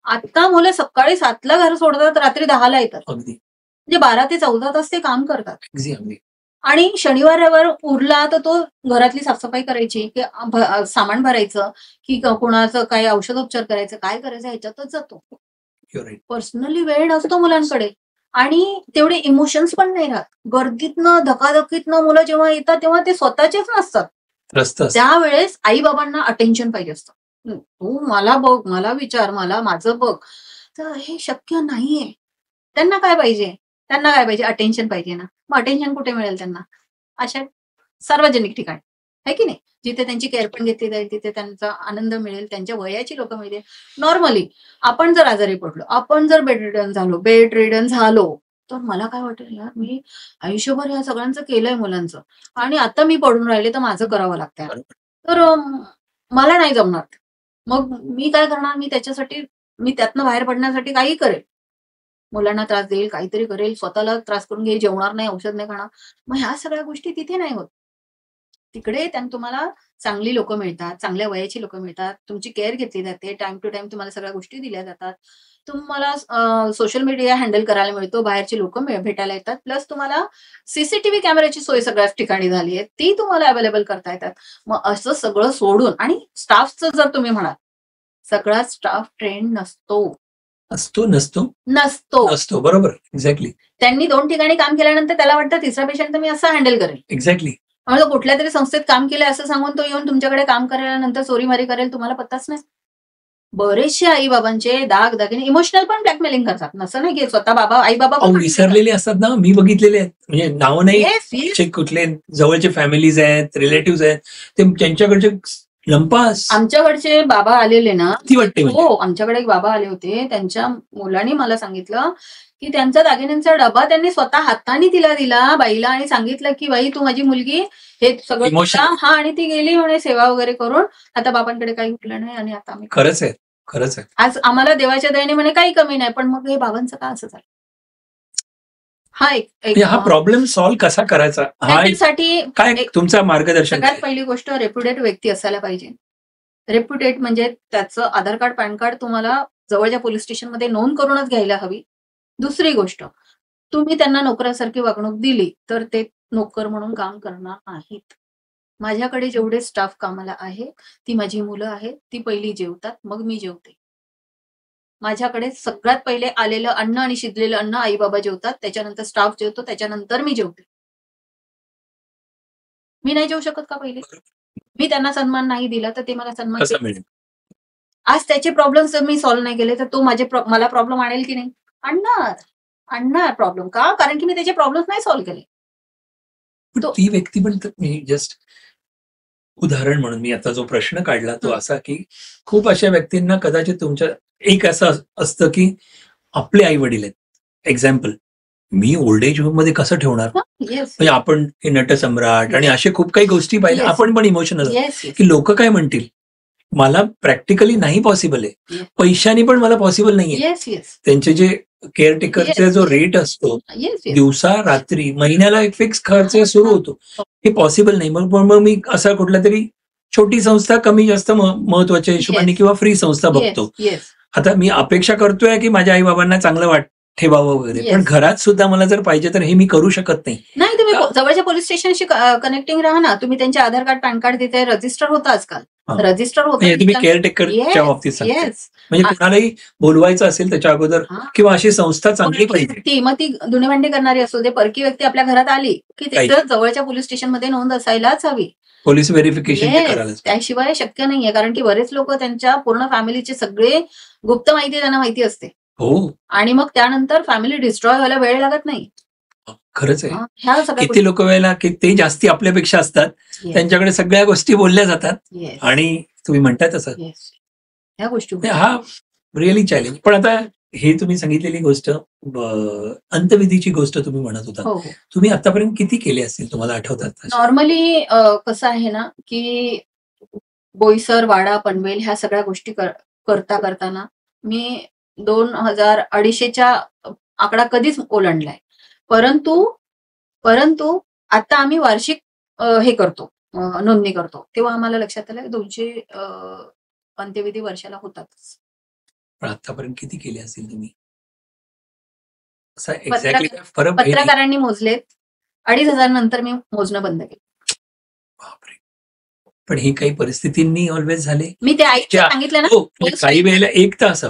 आता मुलं सकाळी 7ला घर सोडतात, रात्री 10ला येतात. अगदी म्हणजे 12 ते 14 तास ते काम करतात. अगदी. आणि शनिवार रविवार उरला तर तो घरातली साफसफाई करायची की सामान भरायचं की कोणाचं काही औषधोपचार करायचं, काय करायचं ह्याच्यातच जातो. You're right. पर्सनली वेळ नसतो मुलांकडे आणि तेवढे इमोशन्स पण नाही राहत. गर्दीतनं धकाधकीतनं मुलं जेव्हा येतात तेव्हा ते स्वतःचेच नसतात. त्रस्त असतात. त्यावेळेस आई बाबांना अटेन्शन पाहिजे असतं. तू मला बघ, मला विचार, मला माझं बघ. तर हे शक्य नाहीये. त्यांना काय पाहिजे? त्यांना काय पाहिजे? अटेन्शन पाहिजे ना. मग अटेन्शन कुठे मिळेल त्यांना? अशा सार्वजनिक ठिकाणी, आहे की नाही? जिथे त्यांची केअर पण घेतली जाईल, तिथे त्यांचा आनंद मिळेल, त्यांच्या वयाची लोकं मिळेल. नॉर्मली आपण जर आजारी पडलो, आपण जर बेड रिडन झालो, तर मला काय वाटेल, यार मी आयुष्यभर ह्या सगळ्यांचं केलंय मुलांचं आणि आता मी पडून राहिले तर माझं करावं लागतंय. बरोबर. तर मला नाही जमणार. मग मी काय करणार? मी त्यातनं बाहेर पडण्यासाठी काहीही करेल. मुलांना त्रास देईल, काहीतरी करेल, स्वतःला त्रास करून घेईल, जेवणार नाही, औषध नाही खाणार. मग ह्या सगळ्या गोष्टी तिथे नाही होत. तिकडे तुम्हाला चांगली लोकं मिळतात, चांगल्या वयाची लोकं मिळतात, तुमची केअर घेतली जाते, टाईम टू टाईम तुम्हाला सगळ्या गोष्टी दिल्या जातात. तुम्हाला सोशल मीडिया हँडल करायला मिळतो, बाहेरची लोकं भेटायला येतात. प्लस तुम्हाला सीसीटीव्ही कॅमेऱ्याची सोय सगळ्याच ठिकाणी झाली आहे. ती तुम्हाला अवेलेबल करता येतात. मग असं सगळं सोडून आणि स्टाफचं जर तुम्ही म्हणाल, सगळा स्टाफ ट्रेंड नसतो. असतो नसतो नसतो. असतो. बरोबर. एक्झॅक्टली. त्यांनी 2 ठिकाणी काम केल्यानंतर त्याला वाटतं तिसरा पेशंट तर मी असा हँडल करेल. एक्झॅक्टली. तो कुठल्यातरी संस्थेत काम केलंय असं सांगून तो येऊन तुमच्याकडे काम करायला चोरीमारी करेल, तुम्हाला पत्ताच नाही. बरेचसे आई-बाबांचे दागदागिने इमोशनल पण ब्लॅकमेलिंग करतात. नसं नाही की स्वतः आई-बाबा अहो, विसरलेले असतात ना, मी बघितलेले आहेत. म्हणजे नाव नाही, येस, येस. जे कुठले जवळचे फॅमिलीज आहेत, रिलेटिव्ह आहेत, ते त्यांच्याकडचे लंपास आमच्याकडचे बाबा आलेले ना, ती वाटते म्हणजे. हो, आमच्याकडे एक बाबा आले होते. त्यांच्या मुलांनी मला सांगितलं, की त्यांचा दागिन्यांचा डबा त्यांनी स्वतः हाताने तिला दिला बाईला आणि सांगितलं, की बाई तू माझी मुलगी हे सगळं Emotion. हां आणि ती गेली म्हणे सेवा वगैरे करून. आता बाबांकडे काही उरलं नाही आणि आता आम्ही खरंच आहे, खरंच आहे. आज आम्हाला देवाच्या दयेने म्हणे काही कमी नाही. पण मग हे बाबांचं का असं झालं? हा एक म्हणजे हा प्रॉब्लेम सॉल्व्ह कसा करायचा, हा एक त्याच्यासाठी काय एक तुमचा मार्गदर्शन सगळ्यात काय? पहिली गोष्ट रेप्युटेड व्यक्ती असायला पाहिजे. रेप्युटेड म्हणजे त्याचं आधार कार्ड, पॅन कार्ड तुम्हाला जवळच्या पोलीस स्टेशनमध्ये नोंद करूनच घ्यायला हवी. दुसरी गोष्ट, तुम्ही त्यांना नोकरासारखी वागणूक दिली, तर ते नोकर म्हणून काम करणार नाहीत. माझ्याकडे जेवढे स्टाफ कामाला आहे, ती माझी मुलं आहेत. ती पहिली जेवतात, मग मी जेवते. माझ्याकडे सगळ्यात पहिले आलेलं अन्न आणि शिजलेलं अन्न आई-बाबा जेवतात. त्याच्यानंतर स्टाफ जेवतो, त्याच्यानंतर मी जेवते. मी नाही जेवू शकत का पहिले? मी त्यांना सन्मान नाही दिला, तर ते मला सन्मान कसं मिळेल? आज त्याचे प्रॉब्लेम्स जर मी सॉल्व्ह नाही केले, तर तो मला प्रॉब्लेम आणेल की नाही? आणणार प्रॉब्लेम. का? कारण की मी त्याचे प्रॉब्लेम्स नाही सॉल्व्ह केले. पण तो ती व्यक्ती पण मी जस्ट उदाहरण म्हणून मी आता जो प्रश्न काढला तो असा, की खूप अशा व्यक्तींना कदाचित तुमच्या एक असं असतं, की आपले आई-वडील आहेत. एक्झाम्पल, मी ओल्ड एज होममध्ये कसं ठेवणार? येस, म्हणजे आपण हे नटसम्राट आणि Yes. असे खूप काही गोष्टी पाहिल्या. Yes. आपण पण इमोशनल येस, येस. की लोक काय म्हणतील? मला प्रॅक्टिकली नाही पॉसिबल आहे. Yes. पैशाने पण मला पॉसिबल नाहीये. Yes, yes. त्यांचे जे केअरटेकरचा Yes, जो yes. रेट असतो, येस, येस. दिवसा रात्री महिन्याला एक फिक्स खर्च सुरू होतो. हे पॉसिबल नाही. मग मी असा कुठला तरी छोटी संस्था कमी जास्त महत्वाच्या हिशोबाने Yes. किंवा फ्री संस्था बघतो. येस. आता मी अपेक्षा करतोय की माझ्या आई बाबांना चांगलं ठेवावं वगैरे, पण Yes. घरात सुद्धा मला जर पाहिजे तर हे मी करू शकत नाही. नाही तुम्ही का? जवळच्या पोलीस स्टेशनशी कनेक्टिंग राहा ना. तुम्ही त्यांचे आधार कार्ड, पॅन कार्ड तिथे रजिस्टर होतं आजकाल. हां. रजिस्टर म्हणजे तुम्ही होतं. केअरटेकरच्या बाबतीत सांगताय. येस. म्हणजे कुणालाही बोलवायचं असेल त्याच्या अगोदर हां. किंवा अशी संस्था चांगली पाहिजे. ती मग ती धुणेभांडी करणारी असू दे, परकी व्यक्ती आपल्या घरात आली, की तिथं जवळच्या पोलीस स्टेशनमध्ये नोंद असायलाच हवी. Police verification yes. करायलाच. त्याशिवाय शक्य नाहीये. कारण की बरेच लोक त्यांच्या पूर्ण फॅमिलीचे सगळे गुप्त माहिती त्यांना माहिती असते. हो, आणि मग त्यानंतर फॅमिली डिस्ट्रॉय व्हायला वेळ लागत नाही. खरंच आहे. ह्या सगळ्या किती लोक वेळेला की ते जास्ती आपल्यापेक्षा असतात, गोष्टी- त्यांच्याकडे सगळ्या गोष्टी बोलल्या जातात Yes. आणि तुम्ही म्हणताय तसं. Yes. ह्या गोष्टी म्हणजे हा रिअली चॅलेंज. पण आता हे तुम्ही सांगितलेली गोष्ट अंतविधीची गोष्ट तुम्ही म्हणत होता. हो, हो. तुम्ही आतापर्यंत किती केले असतील तुम्हाला आठवतात? नॉर्मली कसं आहे ना, की बोईसर, वाडा, पनवेल ह्या सगळ्या गोष्टी करताना मी 2,250च्या आकडा कधीच ओलांडलाय. परंतु आता आम्ही वार्षिक हे करतो, नोंदणी करतो. तेव्हा आम्हाला लक्षात आलं 200 अंत्यविधी वर्षाला होतातच. पण आतापर्यंत किती केले असतील तुम्ही? असा एक्झॅक्टली फरक आहे. पत्रकारांनी मोजलेत. 2,500 नंतर मी मोजणं बंद केलं. बापरे. पण हे काही परिस्थितींनी ऑलवेज झाले. मी ते आईच्या सांगितलं ना. म्हणजे काही वेळेला 1 तास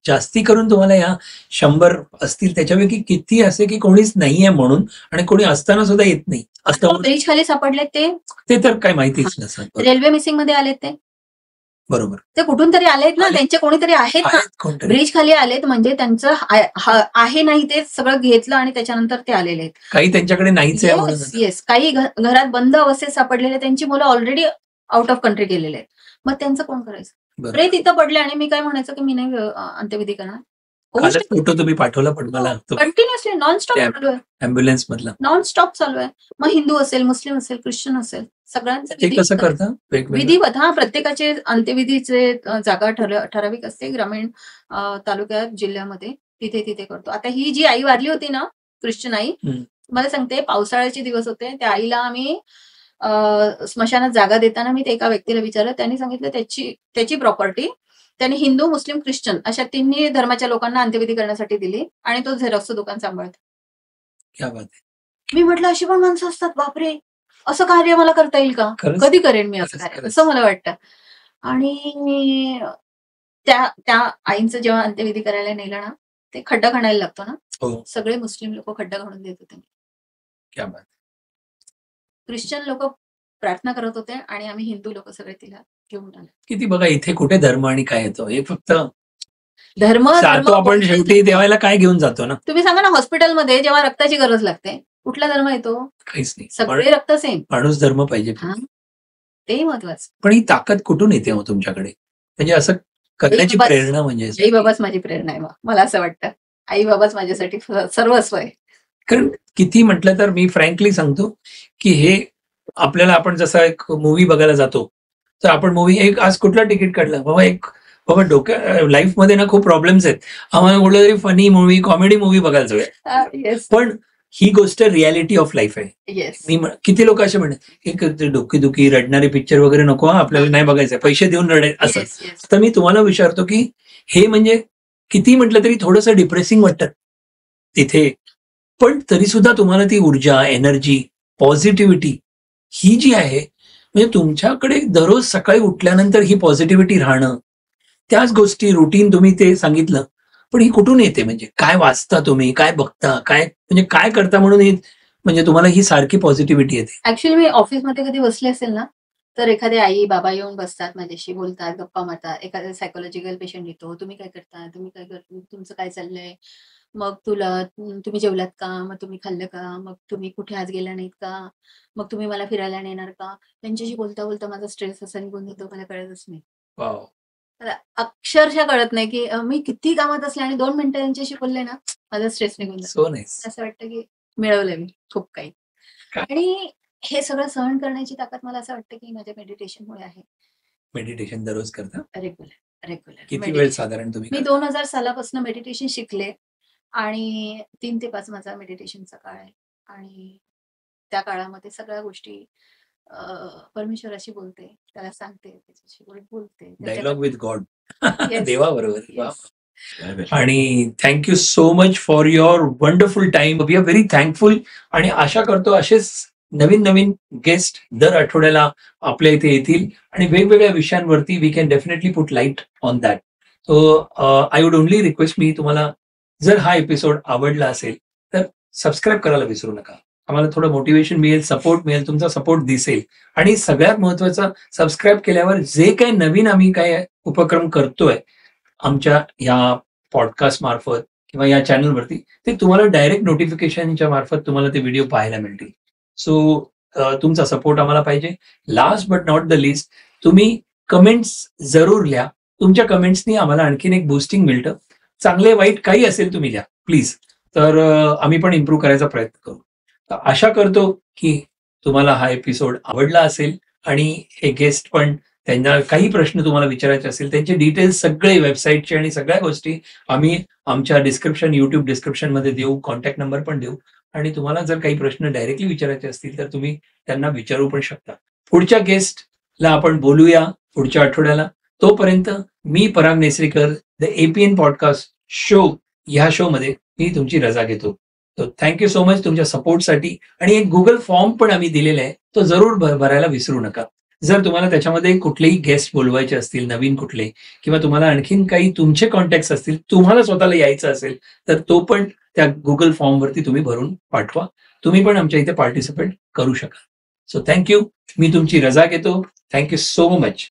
जास्ती करून तुम्हाला या 100 असतील त्याच्यापैकी किती असे की कोणीच नाहीये म्हणून, आणि कोणी असताना सुद्धा येत नाही असं ब्रिज खाली सापडले ते तर काय माहितीच नसतं. रेल्वे मिसिंग मध्ये आलेत ते. बरोबर. ते कुठून तरी आलेत ना, त्यांचे कोणीतरी आहेत ना, ब्रिज खाली आलेत म्हणजे त्यांचं आहे नाही ते सगळं घेतलं आणि त्याच्यानंतर ते आलेले आहेत. काही त्यांच्याकडे नाहीच आहे. येस, काही घरात बंद अवस्थेत सापडलेले, त्यांची मुलं ऑलरेडी आउट ऑफ कंट्री गेलेले आहेत. मग त्यांचं कोण करायचं? प्रेत इथं पडले आणि मी काय म्हणायचं की मी नाही अंत्यविधी करणार. फोटो तुम्ही पाठवला पण मला कंटिन्युअसली नॉनस्टॉप चालू आहे. अँब्युलन्स मधला नॉनस्टॉप चालू आहे. मग हिंदू असेल, मुस्लिम असेल, ख्रिश्चन असेल, सगळ्यांचं कसं करता विधिवत. प्रत्येकाचे अंत्यविधीचे जागा ठराविक असते. ग्रामीण तालुक्यात, जिल्ह्यामध्ये तिथे करतो. आता ही जी आई वारली होती ना, ख्रिश्चन आई, मला सांगते पावसाळ्याचे दिवस होते. त्या आईला आम्ही स्मशानात जागा देताना मी ते एका व्यक्तीला विचारलं. त्यांनी सांगितलं त्याची प्रॉपर्टी त्यांनी हिंदू, मुस्लिम, ख्रिश्चन अशा तिन्ही धर्माच्या लोकांना अंत्यविधी करण्यासाठी दिली आणि तो झेरॉक्सचं दुकान सांभाळतो. मी म्हटलं अशी पण माणसं असतात, बापरे, असं कार्य मला करता येईल का? कधी करेन मी असं कार्य, असं मला वाटतं. आणि त्या आईंचं जेव्हा अंत्यविधी करायला नेलं ना, ते खड्डा खणायला लागतो ना, सगळे मुस्लिम लोक खड्डा खणून देत होते. ख्रिश्चन लोक प्रार्थना करत होते आणि आम्ही हिंदू लोक सगळे तिला घेऊन आलो. किती बघा इथे कुठे धर्म आणि काय येतो, हे फक्त धर्म आपण शेवटी देवायला काय घेऊन जातो ना. तुम्ही सांगा ना, हॉस्पिटलमध्ये जेव्हा रक्ताची गरज लागते, कुठला धर्म येतो? काहीच नाही, सगळे रक्त सेम. माणूस धर्म पाहिजे, ते महत्वाचं. पण ही ताकद कुठून येते मग तुमच्याकडे, म्हणजे असं करण्याची प्रेरणा? म्हणजे आई बाबाच माझी प्रेरणा आहे. मला असं वाटतं आई बाबाच माझ्यासाठी सर्वस्व आहे. कारण किती म्हटलं तर मी फ्रँकली सांगतो की हे आपल्याला, आपण जसं एक मूवी बघायला जातो तर आपण मूवी एक आज कुठला तिकीट काढलं बाबा डोक्या लाईफ मध्ये ना खूप प्रॉब्लेम्स आहेत, आम्हाला कुठलं तरी फनी मूवी, कॉमेडी मूवी बघायला जाऊया. पण ही गोष्ट रियालिटी ऑफ लाईफ आहे. मी किती लोक असे म्हणतात की डोकेदुखी रडणारे पिक्चर वगैरे नको, आपल्याला नाही बघायचं, पैसे देऊन रडे असं. तर मी तुम्हाला विचारतो की हे म्हणजे किती म्हटलं तरी थोडंसं डिप्रेसिंग वाटतं तिथे, पण तरी सुद्धा तुम्हाला ती ऊर्जा, एनर्जी, पॉझिटिव्हिटी ही जी आहे, म्हणजे तुमच्याकडे दररोज सकाळी उठल्यानंतर ही पॉझिटिव्हिटी राहणं, त्याच गोष्टी रुटीन तुम्ही ते सांगितलं, पण ही कुठून येते? म्हणजे काय वाचता तुम्ही, काय बघता, काय म्हणजे काय करता म्हणून ही म्हणजे तुम्हाला ही सारखी पॉझिटिव्हिटी येते? ऍक्च्युअली मी ऑफिसमध्ये कधी बसले असेल ना, तर एखादे आई बाबा येऊन बसतात, माझ्याशी बोलतात, गप्पा मारतात. एखादा सायकोलॉजिकल पेशंट येतो, तुम्ही काय करता, तुम्ही काय करता, तुमचं काय चाललंय, मग तुम्ही जेवलात का, मग तुम्ही खाल्लं का, मग तुम्ही कुठे आज गेला नाहीत का, मग तुम्ही मला फिरायला नेणार का. त्यांच्याशी बोलता बोलता माझा स्ट्रेस असा निघून जातो, मला कळतच नाही. अक्षरशः कळत नाही की मी किती कामात असले आणि 2 मिनिटं त्यांच्याशी बोलले ना, माझा स्ट्रेस निघून जातो. असं वाटतं की मिळवलंय मी खूप काही. आणि हे सगळं सहन करण्याची ताकद मला असं वाटतं की माझ्या मेडिटेशनमुळे आहे. मेडिटेशन दररोज करता? रेग्युलर. किती वेळ साधारण तुम्ही? मी 2000 सालापासून मेडिटेशन शिकले आणि 3 ते 5 माझा मेडिटेशनचा काळ आहे. आणि त्या काळामध्ये सगळ्या गोष्टी परमेश्वराशी बोलते, त्याला सांगते, त्याच्याशी बोलते. डायलॉग विथ गॉड, देवाबरोबर. आणि thank you so much for your wonderful time. We are very thankful आणि आशा करतो असेच नवीन गेस्ट दर आठवड्याला आपल्या इथे येतील आणि वेगवेगळ्या विषयांवरती we can definitely put light on that. So I would only request मी तुम्हाला, जर हा एपिसोड आवडला असेल तर सबस्क्राईब करायला विसरू नका. आम्हाला थोडं मोटिवेशन मिळेल, सपोर्ट मिळेल, तुमचा सपोर्ट दिसेल. आणि सगळ्यात महत्वाचं, सबस्क्राईब केल्यावर जे काही नवीन आम्ही काय उपक्रम करतोय आमच्या या पॉडकास्ट मार्फत किंवा या चॅनलवरती, ते तुम्हाला डायरेक्ट नोटिफिकेशनच्या मार्फत तुम्हाला ते व्हिडिओ पाहायला मिळतील. सो तुमचा सपोर्ट आम्हाला पाहिजे. Last but not the list, तुम्ही कमेंट्स जरूर लिहा. तुमच्या कमेंट्सनी आम्हाला आणखीन एक बूस्टिंग मिळतं. चांगले वाईट काही असेल तुम्ही लिहा प्लीज, तर आम्ही पण इम्प्रूव्ह करायचा प्रयत्न करू. आशा करतो की तुम्हाला हा एपिसोड आवडला असेल आणि हे गेस्ट पण, त्यांना काही प्रश्न तुम्हाला विचारायचे असेल, त्यांचे डिटेल्स सगळे वेबसाईटचे आणि सगळ्या गोष्टी आम्ही आमच्या डिस्क्रिप्शन, युट्यूब डिस्क्रिप्शन मध्ये देऊ, कॉन्टॅक्ट नंबर पण देऊ. आणि तुम्हाला जर काही प्रश्न डायरेक्टली विचारायचे असतील तर तुम्ही त्यांना विचारू पण शकता. पुढच्या गेस्टला आपण बोलूया पुढच्या आठवड्याला. तोपर्यंत मी पराग नेसरीकर, द एपीएन पॉडकास्ट शो ह्या शो मध्ये मी तुमची रजा घेतो. तर थँक्यू सो मच तुमच्या सपोर्टसाठी. आणि एक गुगल फॉर्म पण आम्ही दिलेला आहे, तो जरूर भरायला विसरू नका. जर तुम्हाला त्याच्यामध्ये कुठलेही गेस्ट बोलवायचे असतील, नवीन कुठले, किंवा तुम्हाला आणखीन काही तुमचे कॉन्टॅक्ट्स असतील, तुम्हाला स्वतःला यायचं असेल, तर तो पण त्या Google फॉर्मवरती तुम्ही भरून पाठवा. तुम्ही पण आमच्या इथे पार्टिसिपेट करू शकाल. So thank you. मी तुमची रजा घेतो. Thank you so much.